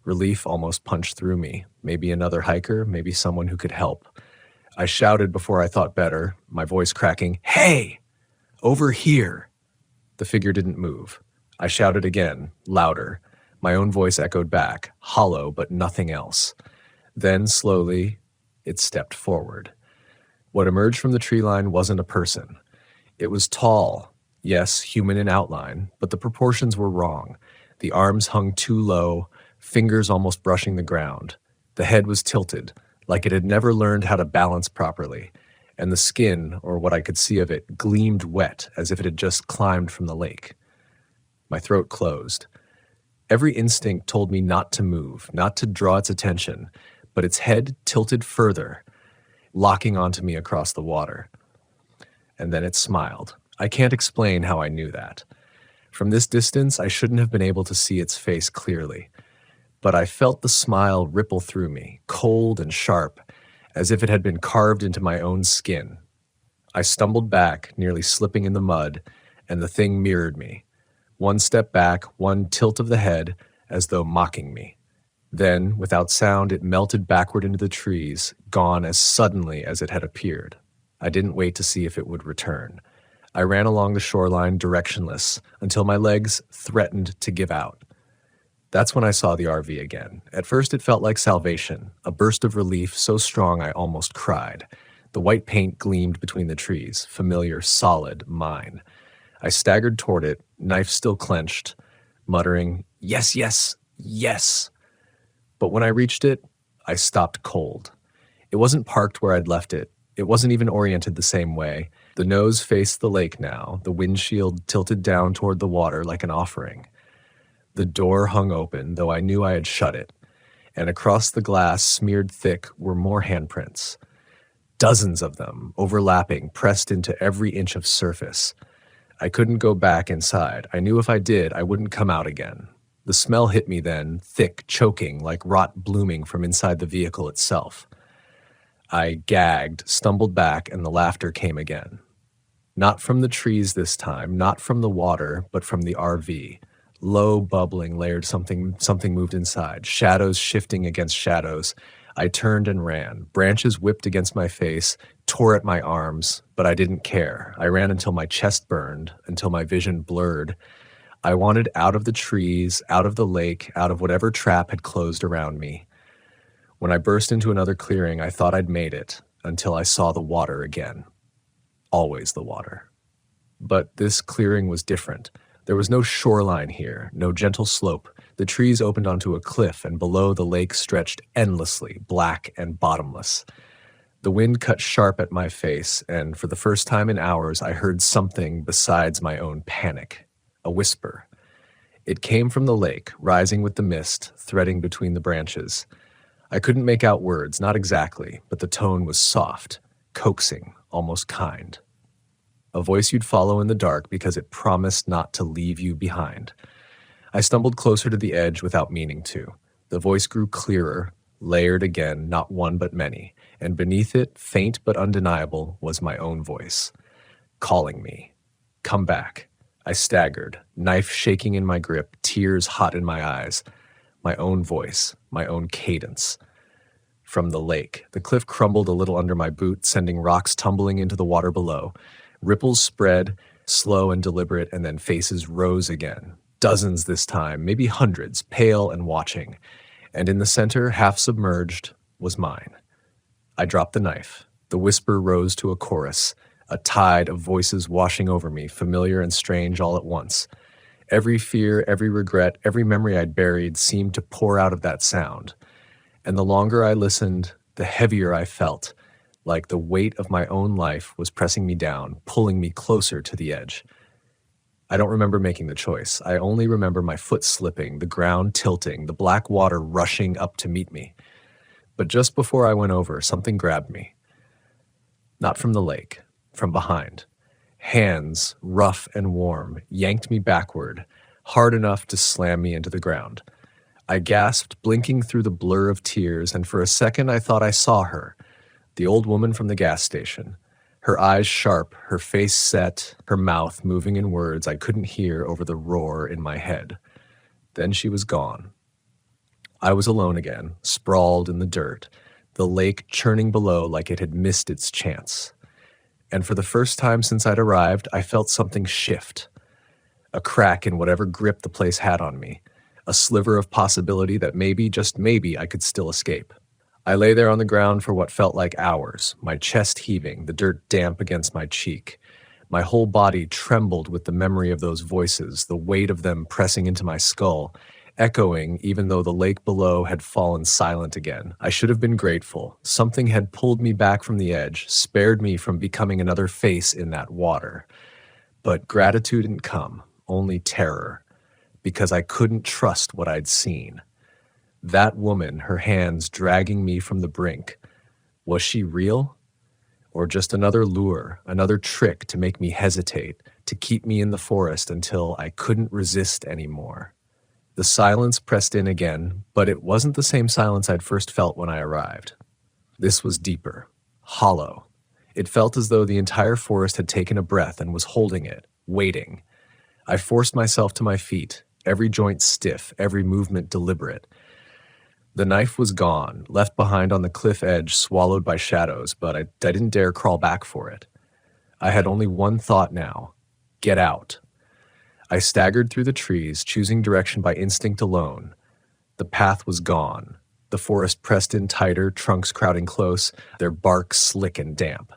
Relief almost punched through me. Maybe another hiker, maybe someone who could help. I shouted before I thought better, my voice cracking, "Hey! Over here!" The figure didn't move. I shouted again, louder. My own voice echoed back, hollow but nothing else. Then, slowly, it stepped forward. What emerged from the tree line wasn't a person. It was tall, yes, human in outline, but the proportions were wrong. The arms hung too low, fingers almost brushing the ground. The head was tilted, like it had never learned how to balance properly, and the skin, or what I could see of it, gleamed wet as if it had just climbed from the lake. My throat closed. Every instinct told me not to move, not to draw its attention, but its head tilted further, locking onto me across the water. And then it smiled. I can't explain how I knew that. From this distance, I shouldn't have been able to see its face clearly. But I felt the smile ripple through me, cold and sharp, as if it had been carved into my own skin. I stumbled back, nearly slipping in the mud, and the thing mirrored me. One step back, one tilt of the head, as though mocking me. Then, without sound, it melted backward into the trees, gone as suddenly as it had appeared. I didn't wait to see if it would return. I ran along the shoreline, directionless, until my legs threatened to give out. That's when I saw the RV again. At first it felt like salvation, a burst of relief so strong I almost cried. The white paint gleamed between the trees, familiar, solid, mine. I staggered toward it, knife still clenched, muttering, "Yes, yes, yes." But when I reached it, I stopped cold. It wasn't parked where I'd left it. It wasn't even oriented the same way. The nose faced the lake now, the windshield tilted down toward the water like an offering. The door hung open, though I knew I had shut it, and across the glass, smeared thick, were more handprints. Dozens of them, overlapping, pressed into every inch of surface. I couldn't go back inside. I knew if I did, I wouldn't come out again. The smell hit me then, thick, choking, like rot blooming from inside the vehicle itself. I gagged, stumbled back, and the laughter came again. Not from the trees this time, not from the water, but from the RV. Low, bubbling, layered something moved inside, shadows shifting against shadows. I turned and ran. Branches whipped against my face, tore at my arms, but I didn't care. I ran until my chest burned, until my vision blurred. I wanted out of the trees, out of the lake, out of whatever trap had closed around me. When I burst into another clearing, I thought I'd made it, until I saw the water again. Always the water. But this clearing was different. There was no shoreline here, no gentle slope. The trees opened onto a cliff, and below the lake stretched endlessly, black and bottomless. The wind cut sharp at my face, and for the first time in hours, I heard something besides my own panic. A whisper. It came from the lake, rising with the mist, threading between the branches. I couldn't make out words, not exactly, but the tone was soft, coaxing, almost kind. A voice you'd follow in the dark because it promised not to leave you behind. I stumbled closer to the edge without meaning to. The voice grew clearer, layered again, not one but many, and beneath it, faint but undeniable, was my own voice, calling me. Come back. I staggered, knife shaking in my grip, tears hot in my eyes. My own voice, my own cadence. From the lake, the cliff crumbled a little under my boot, sending rocks tumbling into the water below. Ripples spread, slow and deliberate, and then faces rose again. Dozens this time, maybe hundreds, pale and watching. And in the center, half submerged, was mine. I dropped the knife. The whisper rose to a chorus, a tide of voices washing over me, familiar and strange all at once. Every fear, every regret, every memory I'd buried seemed to pour out of that sound. And the longer I listened, the heavier I felt, like the weight of my own life was pressing me down, pulling me closer to the edge. I don't remember making the choice. I only remember my foot slipping, the ground tilting, the black water rushing up to meet me. But just before I went over, something grabbed me. Not from the lake, from behind. Hands, rough and warm, yanked me backward, hard enough to slam me into the ground. I gasped, blinking through the blur of tears, and for a second I thought I saw her, the old woman from the gas station. Her eyes sharp, her face set, her mouth moving in words I couldn't hear over the roar in my head. Then she was gone. I was alone again, sprawled in the dirt, the lake churning below like it had missed its chance. And for the first time since I'd arrived, I felt something shift. A crack in whatever grip the place had on me. A sliver of possibility that maybe, just maybe, I could still escape. I lay there on the ground for what felt like hours, my chest heaving, the dirt damp against my cheek. My whole body trembled with the memory of those voices, the weight of them pressing into my skull, echoing even though the lake below had fallen silent again. I should have been grateful. Something had pulled me back from the edge, spared me from becoming another face in that water. But gratitude didn't come, only terror, because I couldn't trust what I'd seen. That woman, her hands dragging me from the brink, was she real? Or just another lure, another trick to make me hesitate, to keep me in the forest until I couldn't resist anymore? The silence pressed in again, but it wasn't the same silence I'd first felt when I arrived. This was deeper, hollow. It felt as though the entire forest had taken a breath and was holding it, waiting. I forced myself to my feet, every joint stiff, every movement deliberate. The knife was gone, left behind on the cliff edge, swallowed by shadows, but I didn't dare crawl back for it. I had only one thought now: get out. I staggered through the trees, choosing direction by instinct alone. The path was gone. The forest pressed in tighter, trunks crowding close, their bark slick and damp.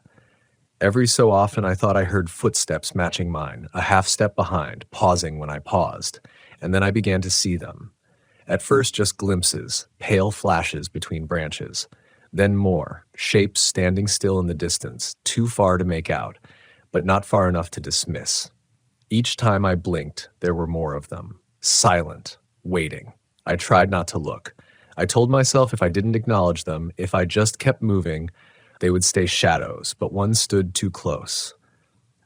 Every so often I thought I heard footsteps matching mine, a half step behind, pausing when I paused, and then I began to see them. At first just glimpses, pale flashes between branches. Then more, shapes standing still in the distance, too far to make out, but not far enough to dismiss. Each time I blinked, there were more of them, silent, waiting. I tried not to look. I told myself if I didn't acknowledge them, if I just kept moving, they would stay shadows, but one stood too close.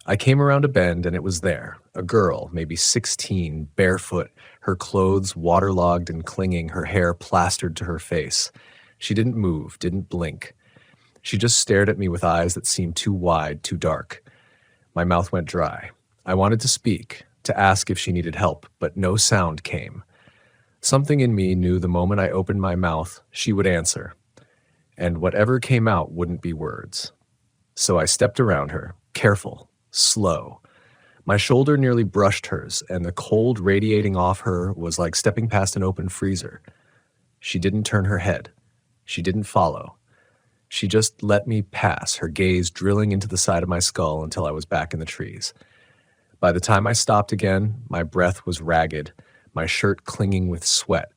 I came around a bend and it was there, a girl, maybe 16, barefoot, her clothes waterlogged and clinging, her hair plastered to her face. She didn't move, didn't blink. She just stared at me with eyes that seemed too wide, too dark. My mouth went dry. I wanted to speak, to ask if she needed help, but no sound came. Something in me knew the moment I opened my mouth, she would answer, and whatever came out wouldn't be words. So I stepped around her, careful, slow. My shoulder nearly brushed hers, and the cold radiating off her was like stepping past an open freezer. She didn't turn her head. She didn't follow. She just let me pass, her gaze drilling into the side of my skull until I was back in the trees. By the time I stopped again, my breath was ragged, my shirt clinging with sweat.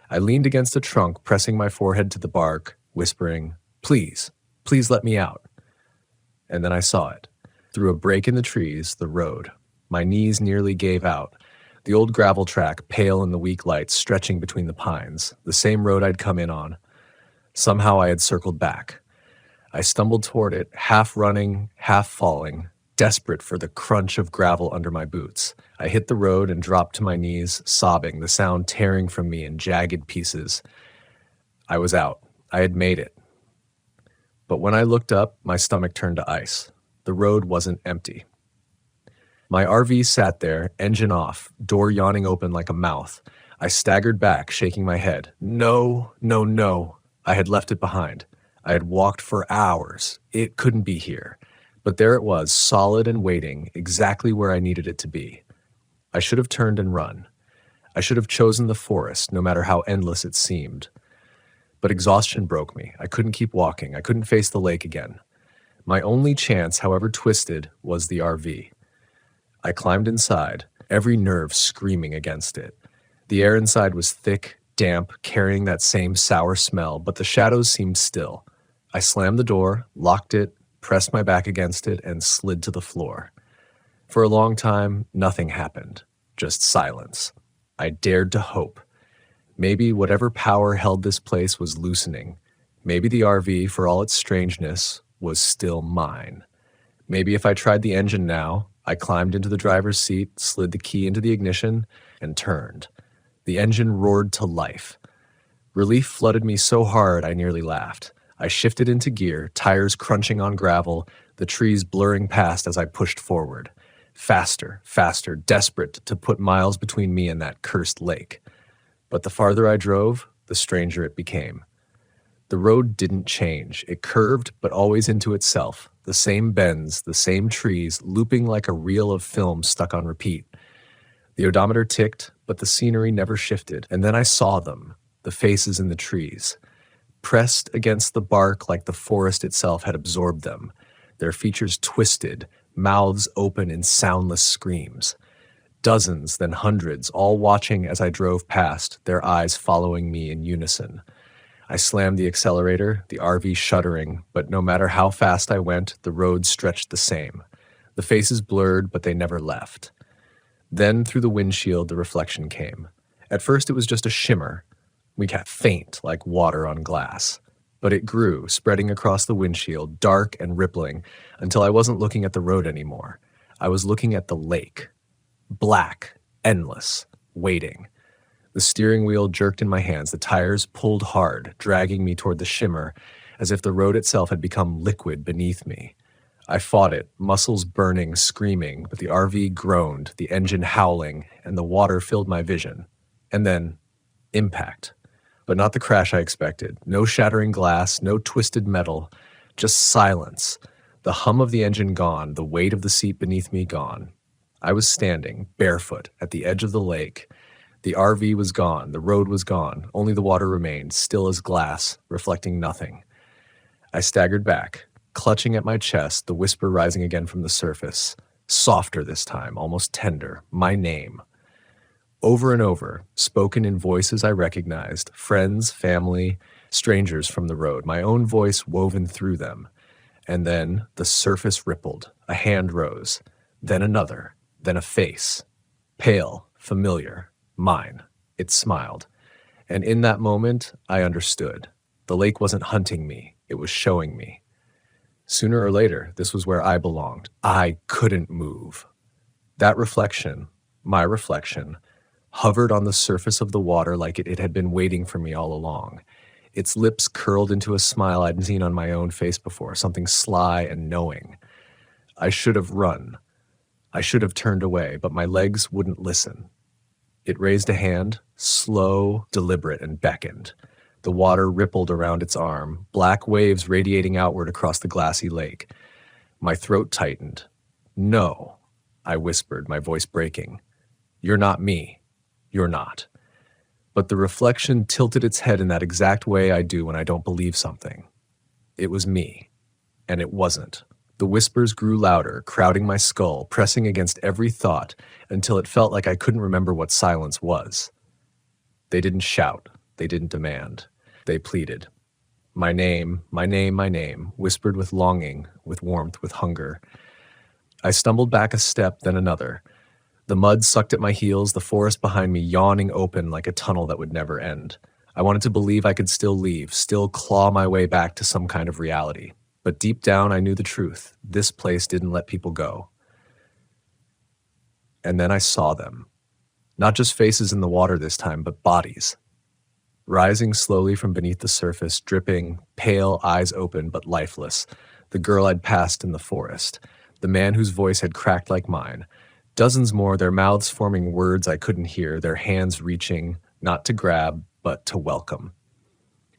I leaned against a trunk, pressing my forehead to the bark, whispering, "Please, please let me out." And then I saw it. Through a break in the trees, the road. My knees nearly gave out. The old gravel track, pale in the weak light, stretching between the pines, the same road I'd come in on. Somehow I had circled back. I stumbled toward it, half running, half falling, desperate for the crunch of gravel under my boots. I hit the road and dropped to my knees, sobbing, the sound tearing from me in jagged pieces. I was out. I had made it. But when I looked up, my stomach turned to ice. The road wasn't empty. My RV sat there, engine off, door yawning open like a mouth. I staggered back, shaking my head. No, no, no. I had left it behind. I had walked for hours. It couldn't be here. But there it was, solid and waiting, exactly where I needed it to be. I should have turned and run. I should have chosen the forest, no matter how endless it seemed. But exhaustion broke me. I couldn't keep walking. I couldn't face the lake again. My only chance, however twisted, was the RV. I climbed inside, every nerve screaming against it. The air inside was thick, damp, carrying that same sour smell, but the shadows seemed still. I slammed the door, locked it, pressed my back against it, and slid to the floor. For a long time, nothing happened, just silence. I dared to hope. Maybe whatever power held this place was loosening. Maybe the RV, for all its strangeness, was still mine. Maybe if I tried the engine now, I climbed into the driver's seat, slid the key into the ignition, and turned. The engine roared to life. Relief flooded me so hard I nearly laughed. I shifted into gear, tires crunching on gravel, the trees blurring past as I pushed forward. Faster, faster, desperate to put miles between me and that cursed lake. But the farther I drove, the stranger it became. The road didn't change. It curved, but always into itself. The same bends, the same trees, looping like a reel of film stuck on repeat. The odometer ticked, but the scenery never shifted. And then I saw them, the faces in the trees. Pressed against the bark like the forest itself had absorbed them, their features twisted, mouths open in soundless screams. Dozens, then hundreds, all watching as I drove past, their eyes following me in unison. I slammed the accelerator, the RV shuddering, but no matter how fast I went, the road stretched the same. The faces blurred, but they never left. Then through the windshield, the reflection came. At first it was just a shimmer. We got faint like water on glass. But it grew, spreading across the windshield, dark and rippling, until I wasn't looking at the road anymore. I was looking at the lake. Black, endless, waiting. The steering wheel jerked in my hands, the tires pulled hard, dragging me toward the shimmer, as if the road itself had become liquid beneath me. I fought it, muscles burning, screaming, but the RV groaned, the engine howling, and the water filled my vision. And then, impact. But not the crash I expected. No shattering glass, no twisted metal, just silence. The hum of the engine gone, the weight of the seat beneath me gone. I was standing, barefoot, at the edge of the lake. The RV was gone, the road was gone, only the water remained, still as glass, reflecting nothing. I staggered back, clutching at my chest, the whisper rising again from the surface. Softer this time, almost tender, my name. Over and over, spoken in voices I recognized, friends, family, strangers from the road, my own voice woven through them. And then the surface rippled, a hand rose, then another, then a face. Pale, familiar, mine. It smiled. And in that moment, I understood. The lake wasn't hunting me, it was showing me. Sooner or later, this was where I belonged. I couldn't move. That reflection, my reflection, hovered on the surface of the water like it had been waiting for me all along. Its lips curled into a smile I'd seen on my own face before, something sly and knowing. I should have run. I should have turned away, but my legs wouldn't listen. It raised a hand, slow, deliberate, and beckoned. The water rippled around its arm, black waves radiating outward across the glassy lake. My throat tightened. "No," I whispered, my voice breaking. "You're not me. You're not." But the reflection tilted its head in that exact way I do when I don't believe something. It was me, and it wasn't. The whispers grew louder, crowding my skull, pressing against every thought, until it felt like I couldn't remember what silence was. They didn't shout. They didn't demand. They pleaded. My name, my name, my name, whispered with longing, with warmth, with hunger. I stumbled back a step, then another. The mud sucked at my heels, the forest behind me yawning open like a tunnel that would never end. I wanted to believe I could still leave, still claw my way back to some kind of reality. But deep down, I knew the truth. This place didn't let people go. And then I saw them. Not just faces in the water this time, but bodies. Rising slowly from beneath the surface, dripping, pale, eyes open but lifeless. The girl I'd passed in the forest. The man whose voice had cracked like mine. Dozens more, their mouths forming words I couldn't hear, their hands reaching, not to grab, but to welcome.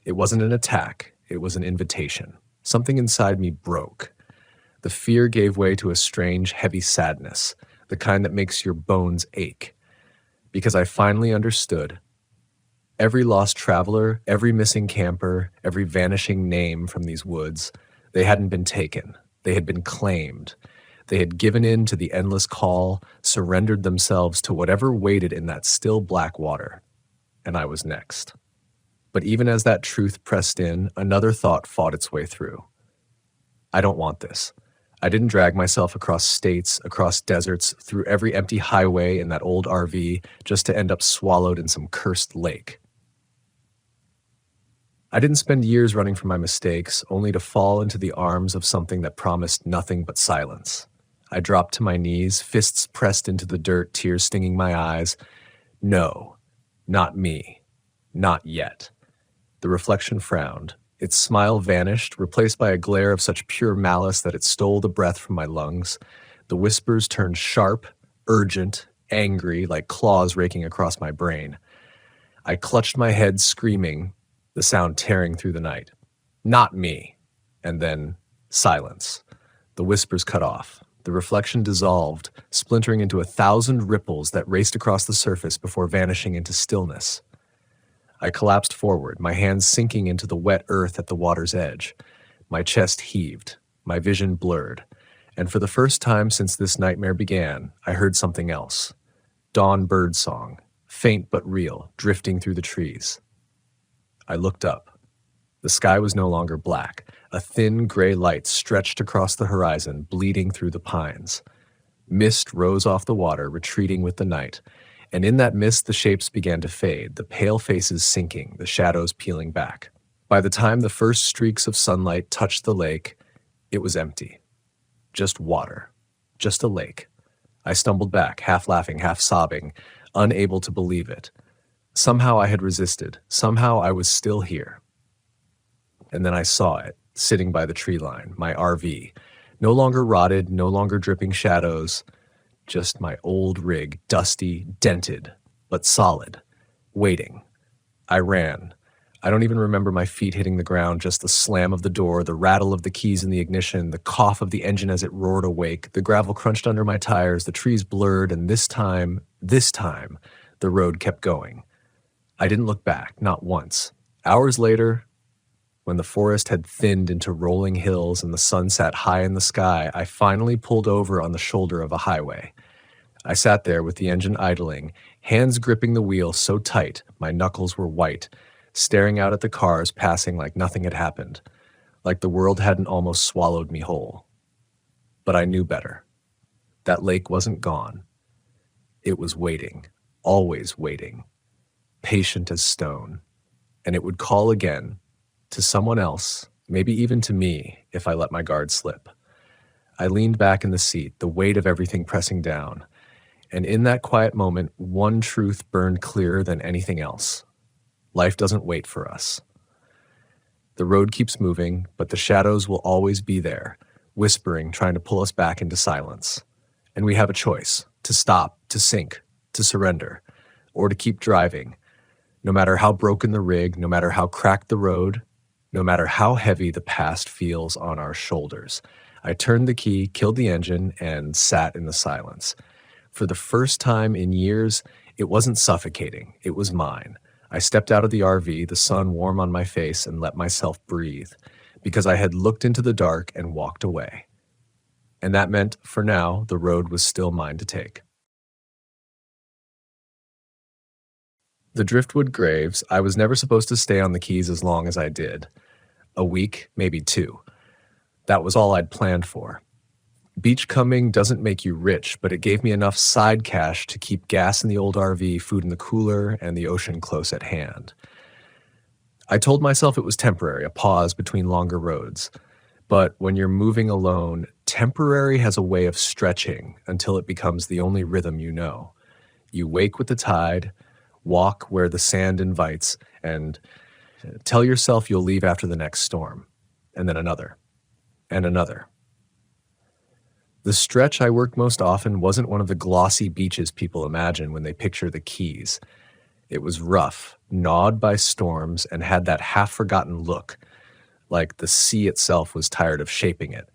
It wasn't an attack, it was an invitation. Something inside me broke. The fear gave way to a strange, heavy sadness, the kind that makes your bones ache. Because I finally understood. Every lost traveler, every missing camper, every vanishing name from these woods, they hadn't been taken. They had been claimed. They had given in to the endless call, surrendered themselves to whatever waited in that still black water. And I was next. But even as that truth pressed in, another thought fought its way through. I don't want this. I didn't drag myself across states, across deserts, through every empty highway in that old RV just to end up swallowed in some cursed lake. I didn't spend years running from my mistakes, only to fall into the arms of something that promised nothing but silence. I dropped to my knees, fists pressed into the dirt, tears stinging my eyes. No, not me. Not yet. The reflection frowned. Its smile vanished, replaced by a glare of such pure malice that it stole the breath from my lungs. The whispers turned sharp, urgent, angry, like claws raking across my brain. I clutched my head, screaming, the sound tearing through the night. Not me. And then silence. The whispers cut off. The reflection dissolved, splintering into 1,000 ripples that raced across the surface before vanishing into stillness. I collapsed forward, my hands sinking into the wet earth at the water's edge. My chest heaved, my vision blurred, and for the first time since this nightmare began, I heard something else. Dawn bird song, faint but real, drifting through the trees. I looked up. The sky was no longer black. A thin gray light stretched across the horizon, bleeding through the pines. Mist rose off the water, retreating with the night. And in that mist, the shapes began to fade, the pale faces sinking, the shadows peeling back. By the time the first streaks of sunlight touched the lake, it was empty. Just water. Just a lake. I stumbled back, half laughing, half sobbing, unable to believe it. Somehow I had resisted. Somehow I was still here. And then I saw it, sitting by the tree line, my RV. No longer rotted, no longer dripping shadows. Just my old rig, dusty, dented, but solid, waiting. I ran. I don't even remember my feet hitting the ground, just the slam of the door, the rattle of the keys in the ignition, the cough of the engine as it roared awake, the gravel crunched under my tires, the trees blurred, and this time, the road kept going. I didn't look back, not once. Hours later, when the forest had thinned into rolling hills and the sun sat high in the sky, I finally pulled over on the shoulder of a highway. I sat there with the engine idling, hands gripping the wheel so tight my knuckles were white, staring out at the cars passing like nothing had happened, like the world hadn't almost swallowed me whole. But I knew better. That lake wasn't gone. It was waiting, always waiting, patient as stone, and it would call again to someone else, maybe even to me, if I let my guard slip. I leaned back in the seat, the weight of everything pressing down, and in that quiet moment, one truth burned clearer than anything else. Life doesn't wait for us. The road keeps moving, but the shadows will always be there, whispering, trying to pull us back into silence. And we have a choice: to stop, to sink, to surrender, or to keep driving. No matter how broken the rig, no matter how cracked the road, no matter how heavy the past feels on our shoulders. I turned the key, killed the engine, and sat in the silence. For the first time in years, it wasn't suffocating, it was mine. I stepped out of the RV, the sun warm on my face, and let myself breathe, because I had looked into the dark and walked away. And that meant, for now, the road was still mine to take. The Driftwood Graves, I was never supposed to stay on the Keys as long as I did. A week, maybe 2. That was all I'd planned for. Beachcombing doesn't make you rich, but it gave me enough side cash to keep gas in the old RV, food in the cooler, and the ocean close at hand. I told myself it was temporary, a pause between longer roads. But when you're moving alone, temporary has a way of stretching until it becomes the only rhythm you know. You wake with the tide, walk where the sand invites, and tell yourself you'll leave after the next storm, and then another, and another. The stretch I worked most often wasn't one of the glossy beaches people imagine when they picture the Keys. It was rough, gnawed by storms, and had that half-forgotten look, like the sea itself was tired of shaping it.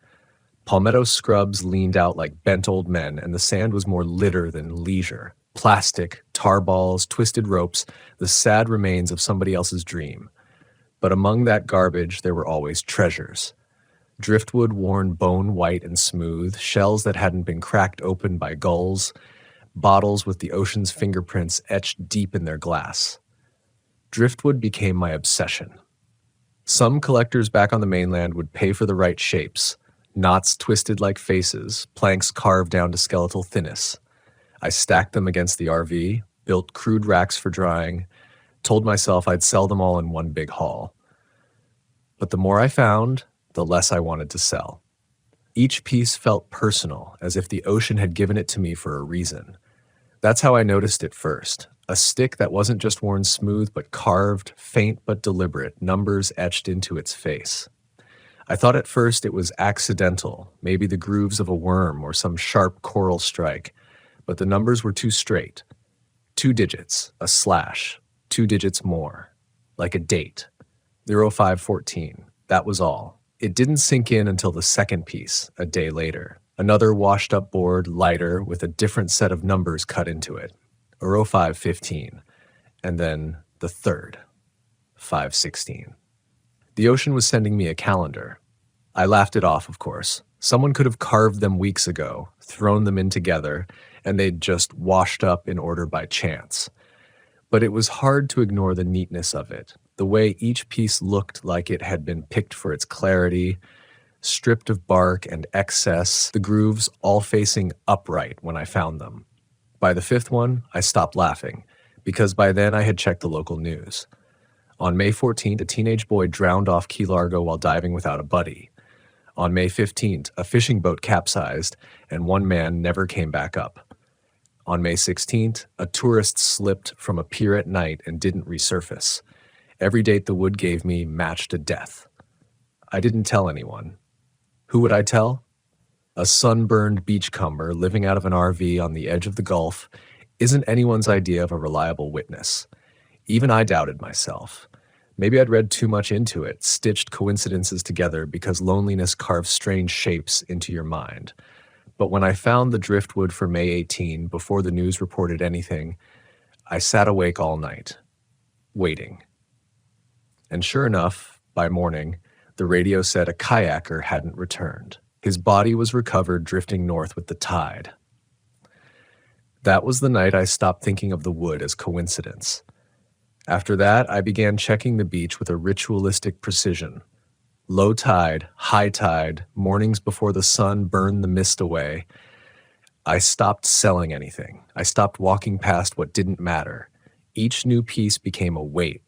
Palmetto scrubs leaned out like bent old men, and the sand was more litter than leisure. Plastic, tar balls, twisted ropes, the sad remains of somebody else's dream. But among that garbage, there were always treasures. Driftwood worn bone white and smooth, shells that hadn't been cracked open by gulls, bottles with the ocean's fingerprints etched deep in their glass. Driftwood became my obsession. Some collectors back on the mainland would pay for the right shapes, knots twisted like faces, planks carved down to skeletal thinness. I stacked them against the RV, built crude racks for drying, told myself I'd sell them all in one big haul. But the more I found, the less I wanted to sell. Each piece felt personal, as if the ocean had given it to me for a reason. That's how I noticed it first. A stick that wasn't just worn smooth but carved, faint but deliberate, numbers etched into its face. I thought at first it was accidental, maybe the grooves of a worm or some sharp coral strike, but the numbers were too straight. 2 digits, a slash, 2 digits more, like a date. 0514, that was all. It didn't sink in until the second piece, a day later. Another washed-up board, lighter, with a different set of numbers cut into it. 0515, and then the third, 516. The ocean was sending me a calendar. I laughed it off, of course. Someone could have carved them weeks ago, thrown them in together, and they'd just washed up in order by chance. But it was hard to ignore the neatness of it, the way each piece looked like it had been picked for its clarity, stripped of bark and excess, the grooves all facing upright when I found them. By the 5th one, I stopped laughing, because by then I had checked the local news. On May 14th, a teenage boy drowned off Key Largo while diving without a buddy. On May 15th, a fishing boat capsized, and one man never came back up. On May 16th, a tourist slipped from a pier at night and didn't resurface. Every date the wood gave me matched a death. I didn't tell anyone. Who would I tell? A sunburned beachcomber living out of an RV on the edge of the Gulf isn't anyone's idea of a reliable witness. Even I doubted myself. Maybe I'd read too much into it, stitched coincidences together because loneliness carves strange shapes into your mind. But when I found the driftwood for May 18, before the news reported anything, I sat awake all night, waiting. And sure enough, by morning, the radio said a kayaker hadn't returned. His body was recovered drifting north with the tide. That was the night I stopped thinking of the wood as coincidence. After that, I began checking the beach with a ritualistic precision. Low tide, high tide, mornings before the sun burned the mist away. I stopped selling anything. I stopped walking past what didn't matter. Each new piece became a weight.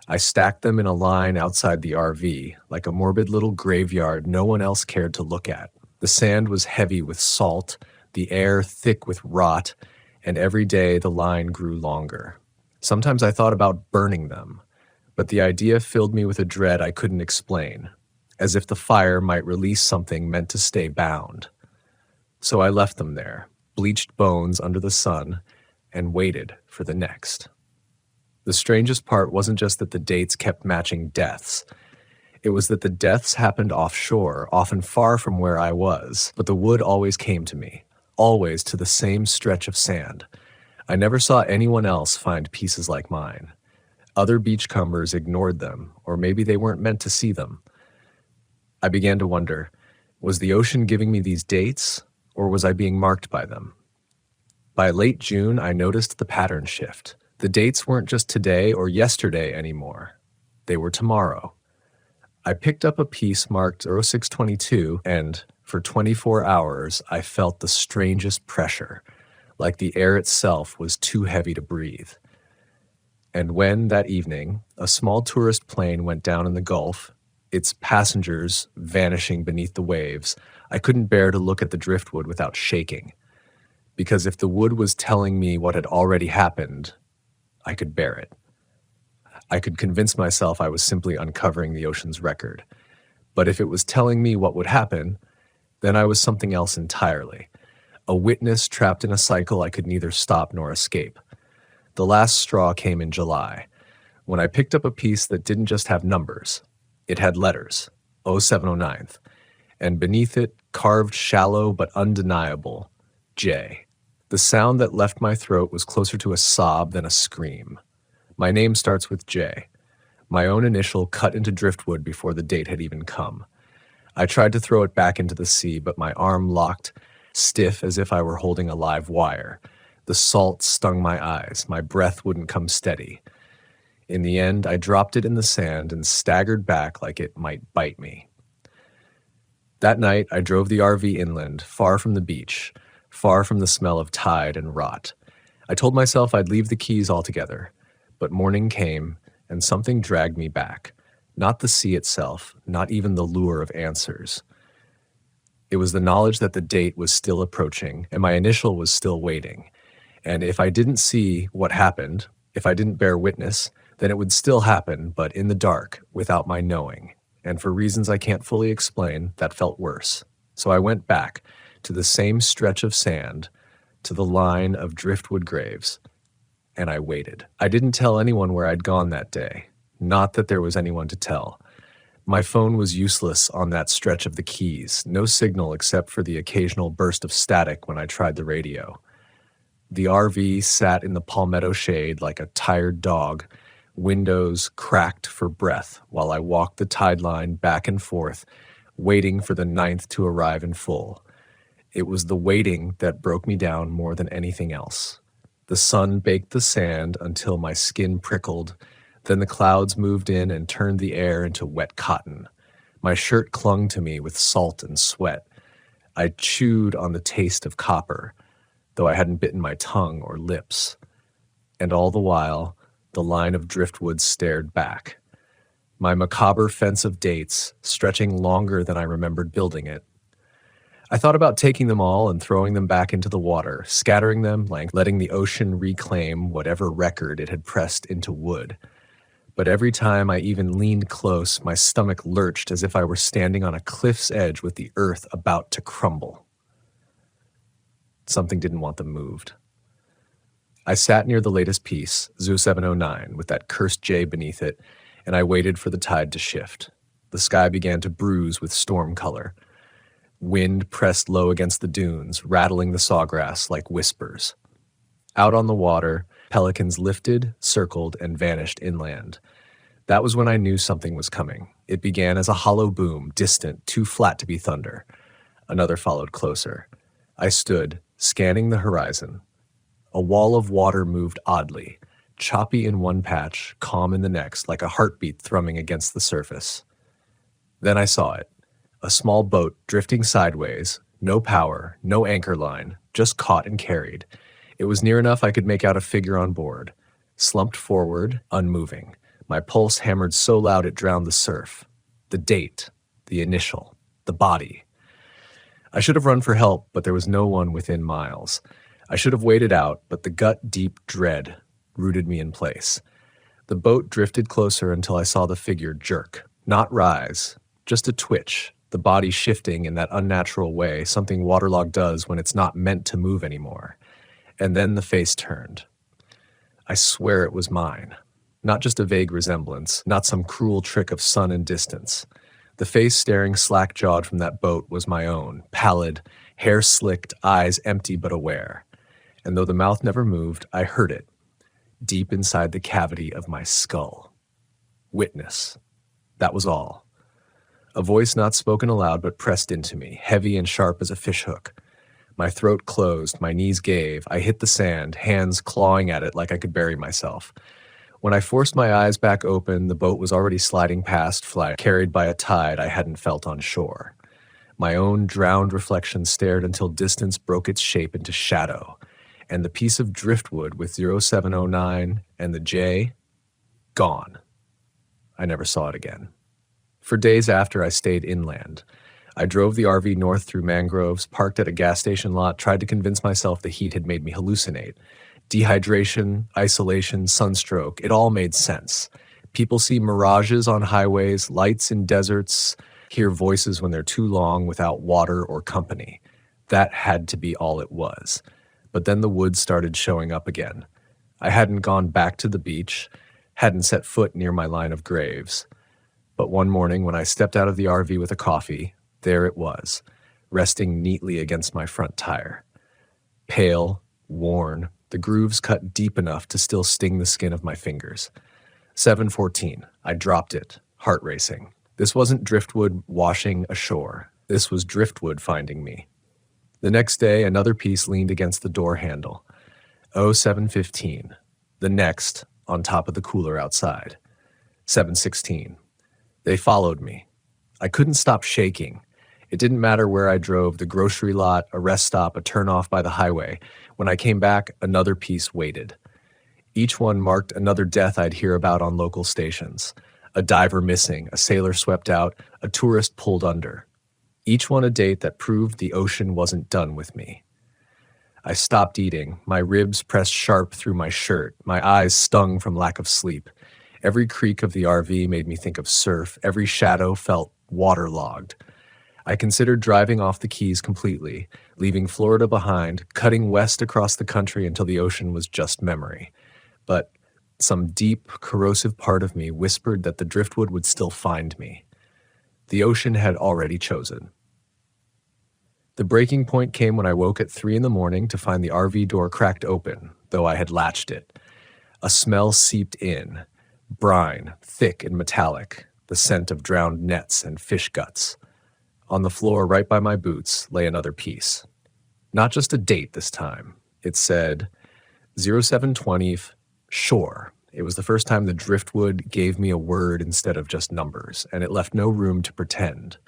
I stacked them in a line outside the RV, like a morbid little graveyard no one else cared to look at. The sand was heavy with salt, the air thick with rot, and every day the line grew longer. Sometimes I thought about burning them, but the idea filled me with a dread I couldn't explain, as if the fire might release something meant to stay bound. So I left them there, bleached bones under the sun, and waited for the next. The strangest part wasn't just that the dates kept matching deaths. It was that the deaths happened offshore, often far from where I was, but the wood always came to me, always to the same stretch of sand. I never saw anyone else find pieces like mine. Other beachcombers ignored them, or maybe they weren't meant to see them. I began to wonder, was the ocean giving me these dates, or was I being marked by them? By late June, I noticed the pattern shift. The dates weren't just today or yesterday anymore. They were tomorrow. I picked up a piece marked 0622, and for 24 hours, I felt the strangest pressure, like the air itself was too heavy to breathe. And when, that evening, a small tourist plane went down in the Gulf, its passengers vanishing beneath the waves, I couldn't bear to look at the driftwood without shaking. Because if the wood was telling me what had already happened, I could bear it. I could convince myself I was simply uncovering the ocean's record. But if it was telling me what would happen, then I was something else entirely. A witness trapped in a cycle I could neither stop nor escape. The last straw came in July, when I picked up a piece that didn't just have numbers. It had letters, 0709th, and beneath it, carved shallow but undeniable, J. The sound that left my throat was closer to a sob than a scream. My name starts with J, my own initial cut into driftwood before the date had even come. I tried to throw it back into the sea, but my arm locked, stiff as if I were holding a live wire. The salt stung my eyes. My breath wouldn't come steady. In the end, I dropped it in the sand and staggered back like it might bite me. That night, I drove the RV inland, far from the beach, far from the smell of tide and rot. I told myself I'd leave the keys altogether, but morning came, and something dragged me back. Not the sea itself, not even the lure of answers. It was the knowledge that the date was still approaching, and my initial was still waiting. And if I didn't see what happened, if I didn't bear witness, then it would still happen, but in the dark, without my knowing. And for reasons I can't fully explain, that felt worse. So I went back to the same stretch of sand, to the line of driftwood graves, and I waited. I didn't tell anyone where I'd gone that day. Not that there was anyone to tell. My phone was useless on that stretch of the Keys, no signal except for the occasional burst of static when I tried the radio. The RV sat in the palmetto shade like a tired dog, windows cracked for breath while I walked the tide line back and forth, waiting for the 9th to arrive in full. It was the waiting that broke me down more than anything else. The sun baked the sand until my skin prickled. Then the clouds moved in and turned the air into wet cotton. My shirt clung to me with salt and sweat. I chewed on the taste of copper, though I hadn't bitten my tongue or lips. And all the while, the line of driftwood stared back. My macabre fence of dates, stretching longer than I remembered building it. I thought about taking them all and throwing them back into the water, scattering them, letting the ocean reclaim whatever record it had pressed into wood. But every time I even leaned close, my stomach lurched as if I were standing on a cliff's edge with the earth about to crumble. Something didn't want them moved. I sat near the latest piece, Zoo 709, with that cursed J beneath it, and I waited for the tide to shift. The sky began to bruise with storm color. Wind pressed low against the dunes, rattling the sawgrass like whispers. Out on the water, pelicans lifted, circled, and vanished inland. That was when I knew something was coming. It began as a hollow boom, distant, too flat to be thunder. Another followed closer. I stood, scanning the horizon. A wall of water moved oddly, choppy in one patch, calm in the next, like a heartbeat thrumming against the surface. Then I saw it. A small boat drifting sideways, no power, no anchor line, just caught and carried. It was near enough I could make out a figure on board. Slumped forward, unmoving. My pulse hammered so loud it drowned the surf. The date, the initial, the body. I should have run for help, but there was no one within miles. I should have waited out, but the gut-deep dread rooted me in place. The boat drifted closer until I saw the figure jerk, not rise, just a twitch, the body shifting in that unnatural way something waterlogged does when it's not meant to move anymore. And then the face turned. I swear it was mine. Not just a vague resemblance, not some cruel trick of sun and distance. The face staring slack-jawed from that boat was my own, pallid, hair slicked, eyes empty but aware. And though the mouth never moved, I heard it, deep inside the cavity of my skull. Witness. That was all. A voice not spoken aloud but pressed into me, heavy and sharp as a fishhook. My throat closed, my knees gave, I hit the sand, hands clawing at it like I could bury myself. When I forced my eyes back open, the boat was already sliding past, carried by a tide I hadn't felt on shore. My own drowned reflection stared until distance broke its shape into shadow, and the piece of driftwood with 0709 and the J, gone. I never saw it again. For days after, I stayed inland. I drove the RV north through mangroves, parked at a gas station lot, tried to convince myself the heat had made me hallucinate. Dehydration, isolation, sunstroke, it all made sense. People see mirages on highways, lights in deserts, hear voices when they're too long without water or company. That had to be all it was. But then the woods started showing up again. I hadn't gone back to the beach, hadn't set foot near my line of graves. But one morning when I stepped out of the RV with a coffee, there it was, resting neatly against my front tire. Pale, worn, the grooves cut deep enough to still sting the skin of my fingers. 7:14. I dropped it, heart racing. This wasn't driftwood washing ashore. This was driftwood finding me. The next day, another piece leaned against the door handle. 07:15. The next, on top of the cooler outside. 7:16. They followed me. I couldn't stop shaking. It didn't matter where I drove, the grocery lot, a rest stop, a turnoff by the highway. When I came back, another piece waited. Each one marked another death I'd hear about on local stations. A diver missing, a sailor swept out, a tourist pulled under. Each one a date that proved the ocean wasn't done with me. I stopped eating, my ribs pressed sharp through my shirt, my eyes stung from lack of sleep. Every creak of the RV made me think of surf, every shadow felt waterlogged. I considered driving off the Keys completely, leaving Florida behind, cutting west across the country until the ocean was just memory. But some deep, corrosive part of me whispered that the driftwood would still find me. The ocean had already chosen. The breaking point came when I woke at 3 a.m. to find the RV door cracked open, though I had latched it. A smell seeped in, brine, thick and metallic, the scent of drowned nets and fish guts. On the floor right by my boots lay another piece. Not just a date this time. It said 0720 shore. It was the first time the driftwood gave me a word instead of just numbers, and it left no room to pretend.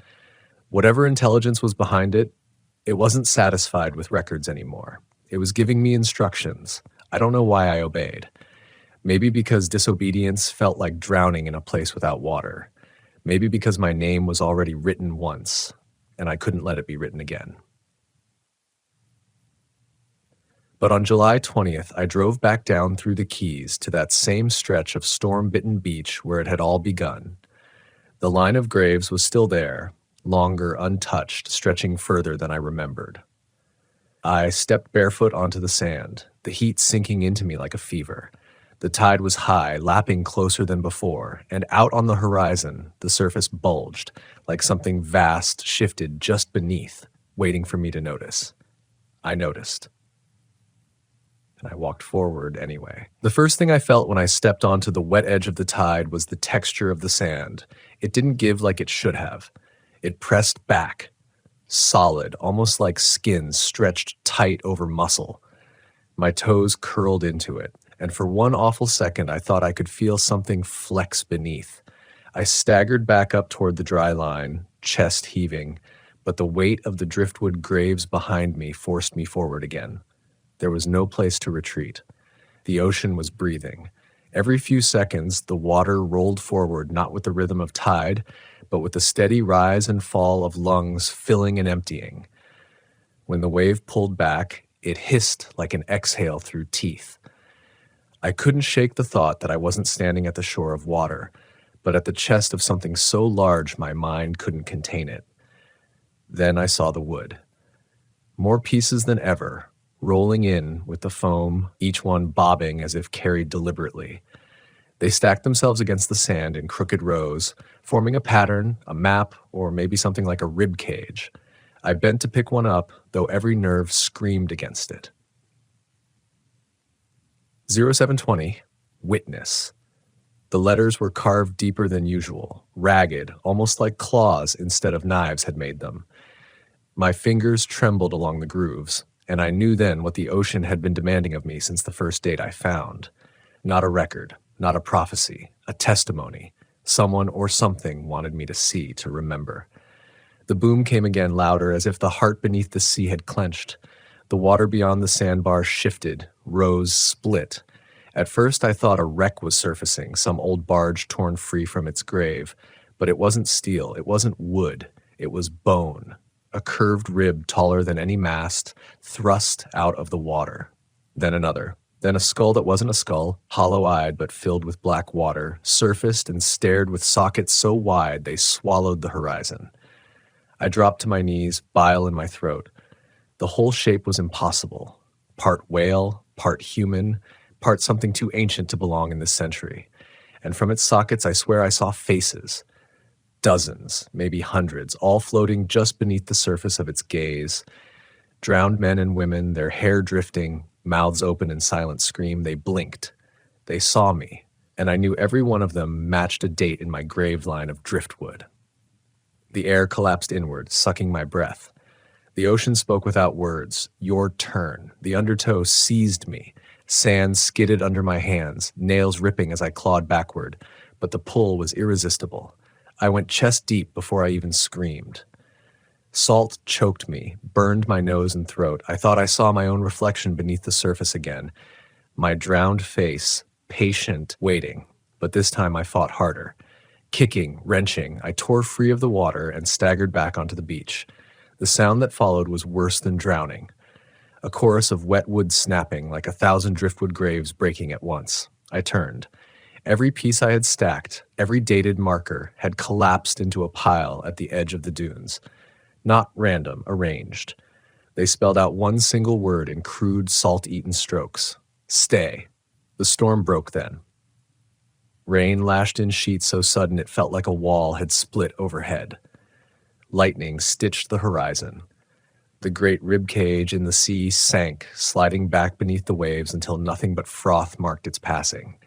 Whatever intelligence was behind it, it wasn't satisfied with records anymore. It was giving me instructions. I don't know why I obeyed. Maybe because disobedience felt like drowning in a place without water. Maybe because my name was already written once, and I couldn't let it be written again. But on July 20th, I drove back down through the Keys to that same stretch of storm-bitten beach where it had all begun. The line of graves was still there, longer, untouched, stretching further than I remembered. I stepped barefoot onto the sand, the heat sinking into me like a fever. The tide was high, lapping closer than before, and out on the horizon, the surface bulged, like something vast shifted just beneath, waiting for me to notice. I noticed. And I walked forward anyway. The first thing I felt when I stepped onto the wet edge of the tide was the texture of the sand. It didn't give like it should have. It pressed back, solid, almost like skin stretched tight over muscle. My toes curled into it, and for one awful second I thought I could feel something flex beneath. I staggered back up toward the dry line, chest heaving, but the weight of the driftwood graves behind me forced me forward again. There was no place to retreat. The ocean was breathing. Every few seconds, the water rolled forward, not with the rhythm of tide, but with the steady rise and fall of lungs filling and emptying. When the wave pulled back, it hissed like an exhale through teeth. I couldn't shake the thought that I wasn't standing at the shore of water, but at the chest of something so large my mind couldn't contain it. Then I saw the wood. More pieces than ever, rolling in with the foam, each one bobbing as if carried deliberately. They stacked themselves against the sand in crooked rows, forming a pattern, a map, or maybe something like a rib cage. I bent to pick one up, though every nerve screamed against it. 0720, Witness. The letters were carved deeper than usual, ragged, almost like claws instead of knives had made them. My fingers trembled along the grooves, and I knew then what the ocean had been demanding of me since the first date I found. Not a record, not a prophecy, a testimony. Someone or something wanted me to see, to remember. The boom came again louder, as if the heart beneath the sea had clenched. The water beyond the sandbar shifted, rose, split. At first I thought a wreck was surfacing, some old barge torn free from its grave. But it wasn't steel, it wasn't wood, it was bone. A curved rib taller than any mast, thrust out of the water. Then another. Then a skull that wasn't a skull, hollow-eyed but filled with black water, surfaced and stared with sockets so wide they swallowed the horizon. I dropped to my knees, bile in my throat. The whole shape was impossible. Part whale, part human, part something too ancient to belong in this century. And from its sockets I swear I saw faces. Dozens, maybe hundreds, all floating just beneath the surface of its gaze. Drowned men and women, their hair drifting, mouths open in silent scream, they blinked. They saw me, and I knew every one of them matched a date in my grave line of driftwood. The air collapsed inward, sucking my breath. The ocean spoke without words. Your turn. The undertow seized me. Sand skidded under my hands, nails ripping as I clawed backward, but the pull was irresistible. I went chest deep before I even screamed. Salt choked me, burned my nose and throat. I thought I saw my own reflection beneath the surface again. My drowned face, patient, waiting. But this time I fought harder. Kicking, wrenching, I tore free of the water and staggered back onto the beach. The sound that followed was worse than drowning. A chorus of wet wood snapping, like 1,000 driftwood graves breaking at once. I turned. Every piece I had stacked, every dated marker, had collapsed into a pile at the edge of the dunes. Not random, arranged. They spelled out one single word in crude, salt-eaten strokes. Stay. The storm broke then. Rain lashed in sheets so sudden it felt like a wall had split overhead. Lightning stitched the horizon. The great rib cage in the sea sank, sliding back beneath the waves until nothing but froth marked its passing.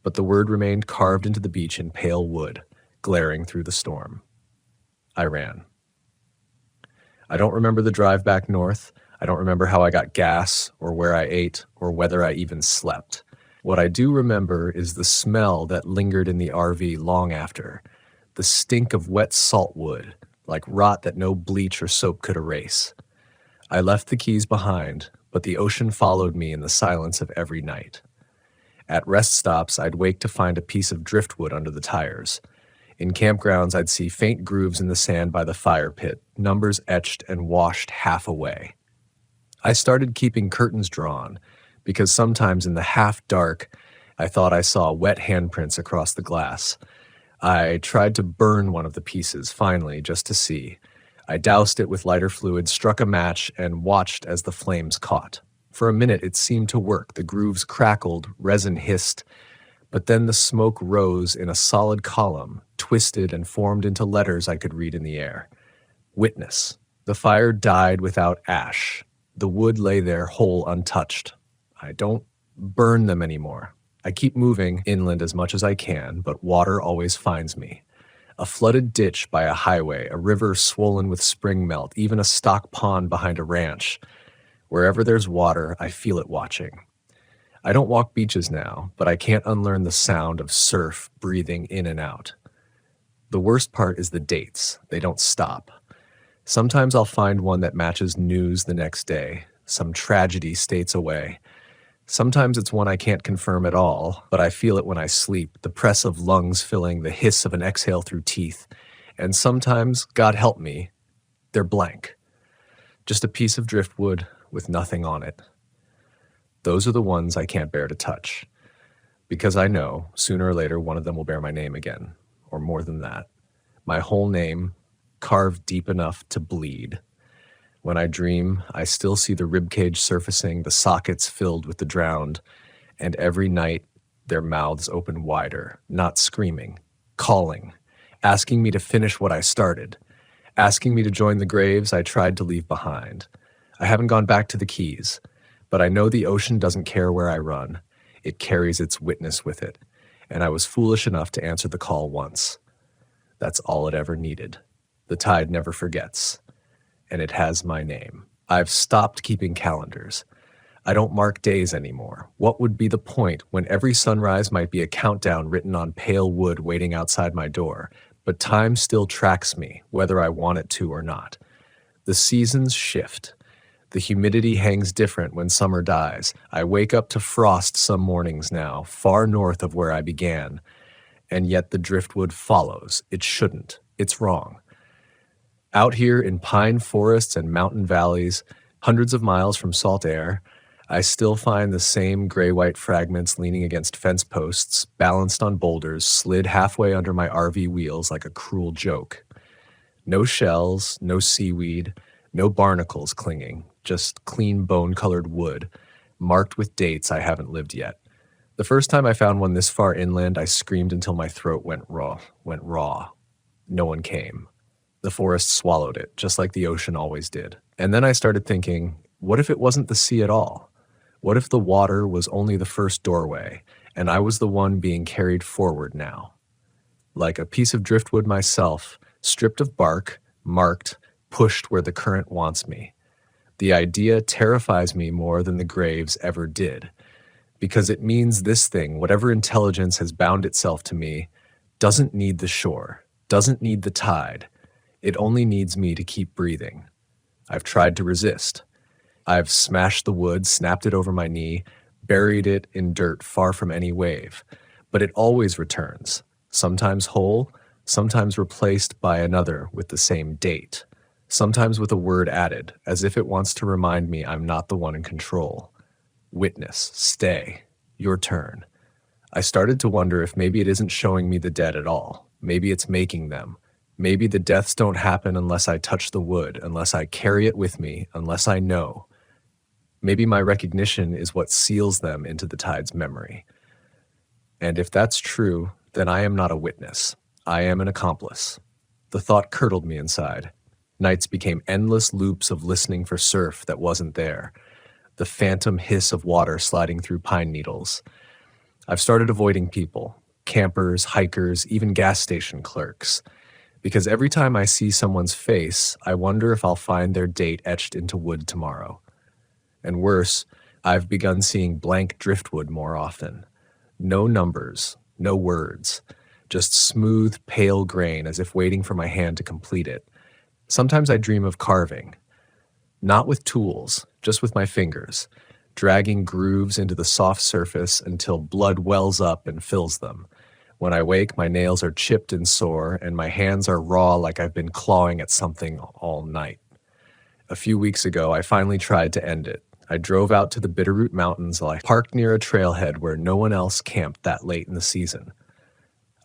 But the word remained carved into the beach in pale wood, glaring through the storm. I ran. I don't remember the drive back north. I don't remember how I got gas, or where I ate, or whether I even slept. What I do remember is the smell that lingered in the RV long after. The stink of wet saltwood, like rot that no bleach or soap could erase. I left the keys behind, but the ocean followed me in the silence of every night. At rest stops, I'd wake to find a piece of driftwood under the tires. In campgrounds, I'd see faint grooves in the sand by the fire pit, numbers etched and washed half away. I started keeping curtains drawn, because sometimes in the half-dark, I thought I saw wet handprints across the glass. I tried to burn one of the pieces, finally, just to see. I doused it with lighter fluid, struck a match, and watched as the flames caught. For a minute, it seemed to work. The grooves crackled, resin hissed, but then the smoke rose in a solid column, twisted and formed into letters I could read in the air. Witness. The fire died without ash. The wood lay there whole untouched. I don't burn them anymore. I keep moving inland as much as I can, but water always finds me. A flooded ditch by a highway, a river swollen with spring melt, even a stock pond behind a ranch. Wherever there's water, I feel it watching. I don't walk beaches now, but I can't unlearn the sound of surf breathing in and out. The worst part is the dates. They don't stop. Sometimes I'll find one that matches news the next day, some tragedy states away. Sometimes it's one I can't confirm at all, but I feel it when I sleep, the press of lungs filling, the hiss of an exhale through teeth. And sometimes, God help me, they're blank. Just a piece of driftwood with nothing on it. Those are the ones I can't bear to touch, because I know sooner or later one of them will bear my name again, or more than that. My whole name, carved deep enough to bleed. When I dream, I still see the ribcage surfacing, the sockets filled with the drowned, and every night their mouths open wider, not screaming, calling, asking me to finish what I started, asking me to join the graves I tried to leave behind. I haven't gone back to the Keys, but I know the ocean doesn't care where I run. It carries its witness with it, and I was foolish enough to answer the call once. That's all it ever needed. The tide never forgets. And it has my name. I've stopped keeping calendars. I don't mark days anymore. What would be the point when every sunrise might be a countdown written on pale wood waiting outside my door? But time still tracks me, whether I want it to or not. The seasons shift. The humidity hangs different when summer dies. I wake up to frost some mornings now, far north of where I began. And yet the driftwood follows. It shouldn't. It's wrong. Out here in pine forests and mountain valleys, hundreds of miles from salt air, I still find the same gray-white fragments leaning against fence posts, balanced on boulders, slid halfway under my RV wheels like a cruel joke. No shells, no seaweed, no barnacles clinging, just clean bone-colored wood, marked with dates I haven't lived yet. The first time I found one this far inland, I screamed until my throat went raw. No one came. The forest swallowed it, just like the ocean always did. And then I started thinking, what if it wasn't the sea at all? What if the water was only the first doorway, and I was the one being carried forward now? Like a piece of driftwood myself, stripped of bark, marked, pushed where the current wants me. The idea terrifies me more than the graves ever did, because it means this thing, whatever intelligence has bound itself to me, doesn't need the shore, doesn't need the tide. It only needs me to keep breathing. I've tried to resist. I've smashed the wood, snapped it over my knee, buried it in dirt far from any wave. But it always returns, sometimes whole, sometimes replaced by another with the same date, sometimes with a word added, as if it wants to remind me I'm not the one in control. Witness, stay, your turn. I started to wonder if maybe it isn't showing me the dead at all. Maybe it's making them. Maybe the deaths don't happen unless I touch the wood, unless I carry it with me, unless I know. Maybe my recognition is what seals them into the tide's memory. And if that's true, then I am not a witness. I am an accomplice. The thought curdled me inside. Nights became endless loops of listening for surf that wasn't there. The phantom hiss of water sliding through pine needles. I've started avoiding people, campers, hikers, even gas station clerks. Because every time I see someone's face, I wonder if I'll find their date etched into wood tomorrow. And worse, I've begun seeing blank driftwood more often. No numbers, no words, just smooth, pale grain as if waiting for my hand to complete it. Sometimes I dream of carving. Not with tools, just with my fingers, dragging grooves into the soft surface until blood wells up and fills them. When I wake, my nails are chipped and sore, and my hands are raw like I've been clawing at something all night. A few weeks ago, I finally tried to end it. I drove out to the Bitterroot Mountains while I parked near a trailhead where no one else camped that late in the season.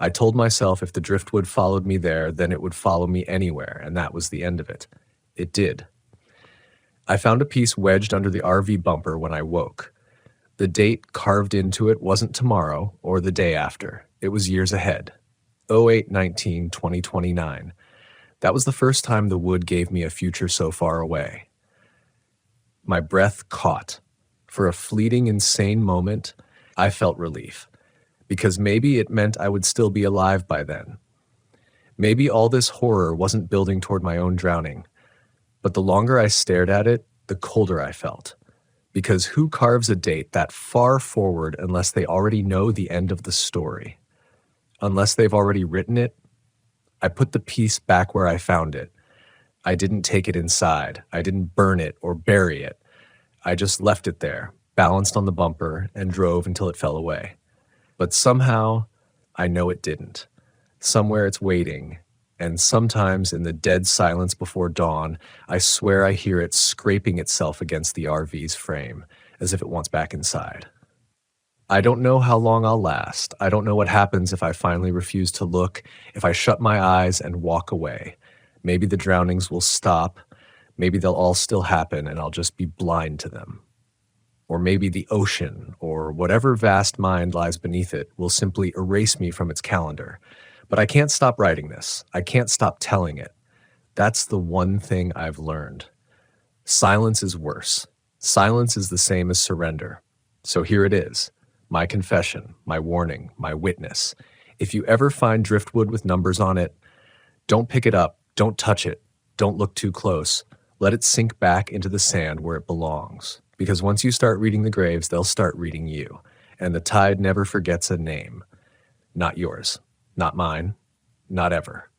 I told myself if the driftwood followed me there, then it would follow me anywhere, and that was the end of it. It did. I found a piece wedged under the RV bumper when I woke. The date carved into it wasn't tomorrow or the day after. It was years ahead. 08/19/2029. That was the first time the wood gave me a future so far away. My breath caught. For a fleeting, insane moment, I felt relief. Because maybe it meant I would still be alive by then. Maybe all this horror wasn't building toward my own drowning. But the longer I stared at it, the colder I felt. Because who carves a date that far forward unless they already know the end of the story? Unless they've already written it? I put the piece back where I found it. I didn't take it inside. I didn't burn it or bury it. I just left it there, balanced on the bumper, and drove until it fell away. But somehow, I know it didn't. Somewhere it's waiting, and sometimes in the dead silence before dawn, I swear I hear it scraping itself against the RV's frame, as if it wants back inside. I don't know how long I'll last. I don't know what happens if I finally refuse to look, if I shut my eyes and walk away. Maybe the drownings will stop. Maybe they'll all still happen and I'll just be blind to them. Or maybe the ocean, or whatever vast mind lies beneath it, will simply erase me from its calendar. But I can't stop writing this. I can't stop telling it. That's the one thing I've learned. Silence is worse. Silence is the same as surrender. So here it is. My confession, my warning, my witness. If you ever find driftwood with numbers on it, don't pick it up, don't touch it, don't look too close. Let it sink back into the sand where it belongs. Because once you start reading the graves, they'll start reading you. And the tide never forgets a name. Not yours, not mine, not ever.